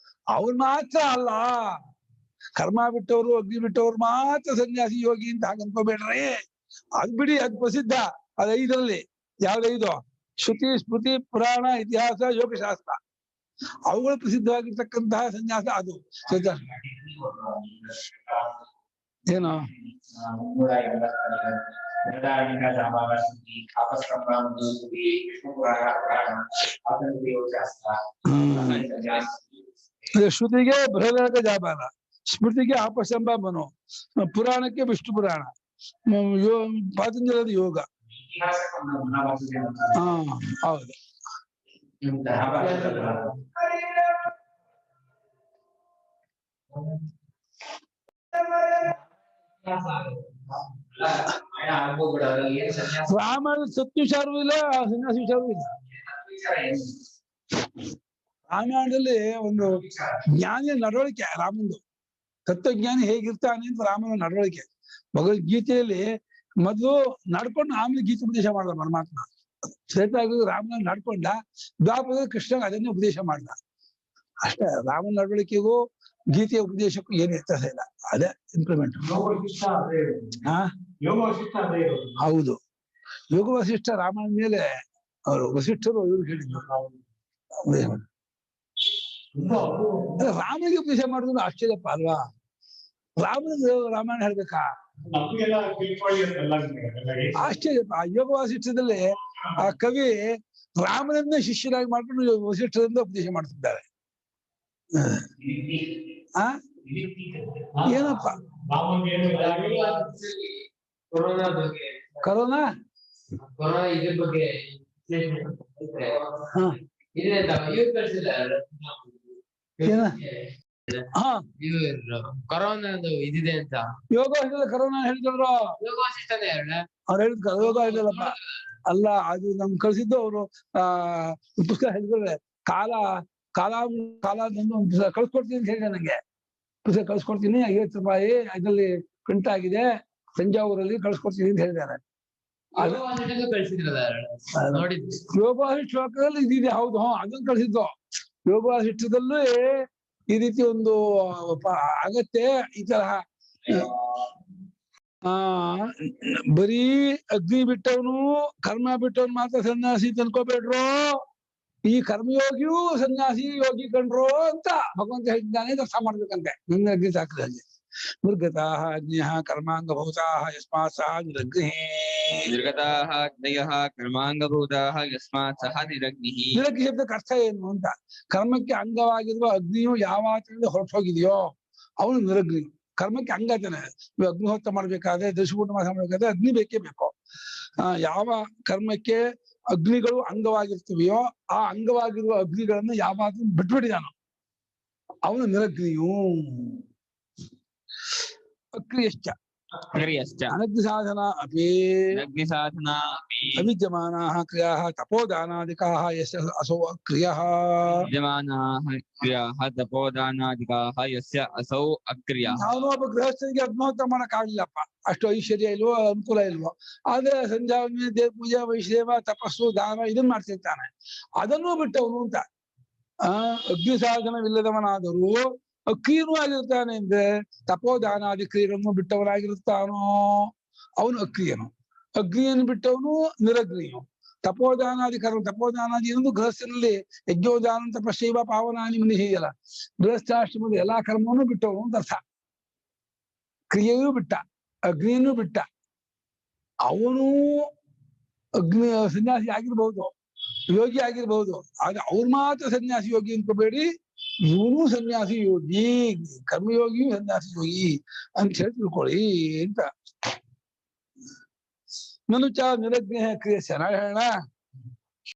Speaker 2: ಅವ್ರು ಮಾತ್ರ ಅಲ್ಲ. ಕರ್ಮ ಬಿಟ್ಟವರು ಅಗ್ನಿ ಬಿಟ್ಟವ್ರು ಮಾತ್ರ ಸನ್ಯಾಸಿ ಯೋಗಿ ಅಂತ ಹಾಗೆ ಅನ್ಕೋಬೇಡ್ರಿ. ಅದ್ ಬಿಡಿ, ಅದ್ ಪ್ರಸಿದ್ಧ. ಅದ್ 5ರಲ್ಲಿ ಯಾವ್ದೈದು? ಶ್ರುತಿ, ಸ್ಮೃತಿ, ಪುರಾಣ, ಇತಿಹಾಸ, ಯೋಗಶಾಸ್ತ್ರ. ಅವುಗಳು ಪ್ರಸಿದ್ಧವಾಗಿರ್ತಕ್ಕಂತಹ ಸನ್ಯಾಸ ಅದು. ಏನು ಶ್ರುತಿಗೆ ಬೃಹದಾರಕ ಜಾಬಾಲ, ಸ್ಮೃತಿಗೆ ಆಪಸ್ತಂಭ ಮನೋ, ಪುರಾಣಕ್ಕೆ ವಿಷ್ಣು ಪುರಾಣ, ಪಾತಂಜಲದ ಯೋಗ. ಹೌದು. ರಾಮನ ಸತ್ಯ ವಿಚಾರವೂ ಇಲ್ಲ, ಸನ್ಯಾಸ ವಿಚಾರವೂ ಇಲ್ಲ. ರಾಮಾಯಣದಲ್ಲಿ ಒಂದು ಜ್ಞಾನಿಯ ನಡವಳಿಕೆ ರಾಮಂದು, ತತ್ವಜ್ಞಾನಿ ಹೇಗಿರ್ತಾನೆ ಅಂತ ರಾಮನ ನಡವಳಿಕೆ. ಭಗವದ್ಗೀತೆಯಲ್ಲಿ ಮೊದಲು ನಡ್ಕೊಂಡು ಆಮೇಲೆ ಗೀತೆ ಉಪದೇಶ ಮಾಡ್ದ ಪರಮಾತ್ಮ. ಶ್ರೇತಾಗ ರಾಮನ ನಡ್ಕೊಂಡ, ದ್ವಾಪರ ಕೃಷ್ಣ ಅದನ್ನೇ ಉಪದೇಶ ಮಾಡ್ದ. ಅಷ್ಟೇ, ರಾಮನ ನಡವಳಿಕೆಗೂ ಗೀತೆಯ ಉಪದೇಶಕ್ಕೂ ಏನು ವ್ಯತ್ಯಾಸ ಇಲ್ಲ, ಅದೇ ಇಂಪ್ಲಿಮೆಂಟ್. ಹೌದು, ಯೋಗ ವಸಿಷ್ಠ ರಾಮನ ಮೇಲೆ ಅವರು ವಸಿಷ್ಠರು ಇವ್ರು ಹೇಳಿದ್ರು ರಾಮನಿಗೆ ಉಪದೇಶ ಮಾಡಿದ್ರು. ಆಶ್ಚರ್ಯಪ್ಪ ಅಲ್ವಾ? ರಾಮಾಯಣ ಹೇಳ್ಬೇಕಾ? ಆಶ್ಚರ್ಯಪ್ಪ. ಯೋಗ ವಸಿಷ್ಠದಲ್ಲಿ ಆ ಕವಿ ರಾಮನನ್ನ ಶಿಷ್ಯನಾಗಿ ಮಾಡ್ಕೊಂಡು ವಸಿಷ್ಠರಿಂದ ಉಪದೇಶ ಮಾಡ್ತಿದ್ದಾರೆ. ಏನಪ್ಪ
Speaker 7: ಮಾಮೂಲಿ
Speaker 1: ಕೊರೋನಾ ಬಗ್ಗೆ
Speaker 2: ಕರೋನಾ
Speaker 1: ಕೊರೋನಾ ಇದ್ರ ಬಗ್ಗೆ
Speaker 2: ಹಾ
Speaker 1: ಇದೆ ಇವ್ರು ಕಳ್ಸಿಲ್ಲ
Speaker 2: ಏನ ಹಾ
Speaker 1: ಕೊರೋನಾದು ಇದಿದೆ ಅಂತ
Speaker 2: ಯೋಗ ಹೇಳಿಲ್ಲ ಕರೋನಾ ಹೇಳಿದ್ರು
Speaker 1: ಯೋಗ ವಾಸಿಷ್ಠನೇ
Speaker 2: ಅವ್ರು ಹೇಳಿದ್ ಯೋಗ ಹೇಳಿಲ್ಲಪ್ಪ ಅಲ್ಲ ಅದು ನಮ್ ಕಳ್ಸಿದ್ದು ಅವರು ಪುಸ್ತಕ ಹೇಳಿದ್ರೆ ಕಾಲ ಒಂದು ಪುಸ್ತಕ ಕಳ್ಸ್ಕೊಡ್ತೀನಿ ಅಂತ ಹೇಳಿದೆ ನಂಗೆ. ಪುಸ್ತಕ ಕಳ್ಸ್ಕೊಡ್ತೀನಿ 50 ರೂಪಾಯಿ ಅದ್ರಲ್ಲಿ ಪ್ರಿಂಟ್ ಆಗಿದೆ ತಂಜಾವೂರಲ್ಲಿ ಕಳ್ಸ್ಕೊಡ್ತೀನಿ ಅಂತ ಹೇಳಿದ್ದಾರೆ. ಯೋಗ ಶ್ಲೋಕದಲ್ಲಿ ಇದಿದೆ ಹೌದು. ಅದನ್ನ ಕಳ್ಸಿದ್ದು ಯೋಗ ಶಿಷ್ಟದಲ್ಲೂ ಈ ರೀತಿ ಒಂದು ಅಗತ್ಯ ಈ ತರಹ ಬರೀ ಅಗ್ನಿ ಬಿಟ್ಟವನು ಕರ್ಮ ಬಿಟ್ಟವನು ಮಾತ್ರ ಸನ್ಯಾಸಿ ಅನ್ಕೋಬೇಡ್ರು, ಈ ಕರ್ಮಯೋಗಿಯೂ ಸನ್ಯಾಸಿ ಯೋಗಿ ಕಂಡ್ರು ಅಂತ ಭಗವಂತ ಹೇಳಿದ್ದಾನೆ. ಅರ್ಥ ಮಾಡ್ಬೇಕಂತೆ ನನ್ನ ಅಗ್ನಿ ಶಾಸ್ತ್ರದಲ್ಲಿ. ನಿರ್ಗತಾಃ ಅಗ್ನಿಯಃ ಕರ್ಮಾಂಗಭೂತಾಃ ಯಸ್ಮಾತ್ ಸಹ ನಿರಗ್ನಿಃ.
Speaker 3: ನಿರ್ಗತಾಃ ಅಗ್ನಯಃ ಕರ್ಮಾಂಗಭೂತಾಃ ಯಸ್ಮಾತ್ ಸಹ ನಿರಗ್ನಿಃ.
Speaker 2: ನಿರಗ್ನಿ ಶಬ್ದಕ್ಕೆ ಅರ್ಥ ಏನು ಅಂತ, ಕರ್ಮಕ್ಕೆ ಅಂಗವಾಗಿರುವ ಅಗ್ನಿಯು ಯಾವ ಆಚರಣೆ ಹೊರಟೋಗಿದೆಯೋ ಅವನು ನಿರಗ್ನಿ. ಕರ್ಮಕ್ಕೆ ಅಂಗ ತಾನೆ. ಅಗ್ನಿಹೋತ್ರ ಮಾಡ್ಬೇಕಾದ್ರೆ ದಶಪೂರ್ಣ ಮಾಸ ಮಾಡ್ಬೇಕಾದ್ರೆ ಅಗ್ನಿ ಬೇಕೇ ಬೇಕು. ಯಾವ ಕರ್ಮಕ್ಕೆ ಅಗ್ನಿಗಳು ಅಂಗವಾಗಿರ್ತೀವಿಯೋ ಆ ಅಂಗವಾಗಿರುವ ಅಗ್ನಿಗಳನ್ನು ಯಾವಾಗಲೂ ಬಿಟ್ಬಿಟ್ಟಿದಾನು ಅವನು ನಿರಗ್ನಿಯು. ಅಕ್ರಿಯಶ್ಚ ಅನಗ್ನಿ ಸಾಧನ ಅಪಿ ಅವಿದ್ಯಮಾನಾಃ ಕ್ರಿಯಾಃ ತಪೋದಾನಾದಿಕಾಃ ಯಸ್ಯ ಅಸೌ ಅಕ್ರಿಯಃ. ಅವನು ಒಬ್ಬ ಗೃಹಸ್ಥನಿಗೆ ಅಗ್ನಿಹೋತ್ರ ಮಾಡಕ್ ಆಗ್ಲಿಲ್ಲಪ್ಪ, ಅಷ್ಟು ಐಶ್ವರ್ಯ ಇಲ್ವೋ ಅನುಕೂಲ ಇಲ್ವೋ, ಆದ್ರೆ ಸಂಧ್ಯಾ ದೇವ ಪೂಜೆ ವೈಶ್ಲೇವ ತಪಸ್ಸು ದಾನ ಇದನ್ನ ಮಾಡ್ತಿರ್ತಾನೆ. ಅದನ್ನೂ ಬಿಟ್ಟವನು ಅಂತ. ಅಗ್ನಿ ಸಾಧನವಿಲ್ಲದವನಾದರೂ ಅಕ್ರಿಯನೂ ಆಗಿರ್ತಾನೆ ಅಂದ್ರೆ ತಪೋದಾನಾದಿ ಕ್ರಿಯೆಗಳನ್ನು ಬಿಟ್ಟವನಾಗಿರುತ್ತಾನೋ ಅವನು ಅಕ್ರಿಯನು. ಅಗ್ನಿಯನ್ನು ಬಿಟ್ಟವನು ನಿರಗ್ನಿಯು. ತಪೋದಾನಾದಿ ಕರ್ಮ, ತಪೋದಾನಾದಿ ಎಂದು ಗೃಹಸ್ಥನಲ್ಲಿ ಯಜ್ಞೋದಾನ ತಪಶೈವ ಪಾವನಾನಿ ಮನಿ ಹೀಗಲ್ಲ. ಗೃಹಸ್ಥಾಶ್ರಮದ ಎಲ್ಲಾ ಕರ್ಮವನ್ನು ಬಿಟ್ಟವನು ಅಂತ ಅರ್ಥ. ಕ್ರಿಯೆಯೂ ಬಿಟ್ಟ, ಅಗ್ನಿಯನ್ನು ಬಿಟ್ಟ. ಅವನು ಅಗ್ನಿ ಸನ್ಯಾಸಿ ಆಗಿರ್ಬಹುದು, ಯೋಗಿ ಆಗಿರ್ಬಹುದು, ಆದ್ರೆ ಅವ್ರು ಮಾತ್ರ ಸನ್ಯಾಸಿ ಯೋಗಿ ಅನ್ಕೋಬೇಡಿ. ಇವನು ಸನ್ಯಾಸಿ ಯೋಗಿ, ಕರ್ಮಯೋಗಿಯು ಸನ್ಯಾಸಿ ಯೋಗಿ ಅಂತ ಹೇಳಿ ತಿಳ್ಕೊಳ್ಳಿ ಅಂತ. ನನು ಚ ನಿರಗ್ನಿ ಕ್ರಿಯೆ ನಾಳೆ ಹೇಳೋಣ.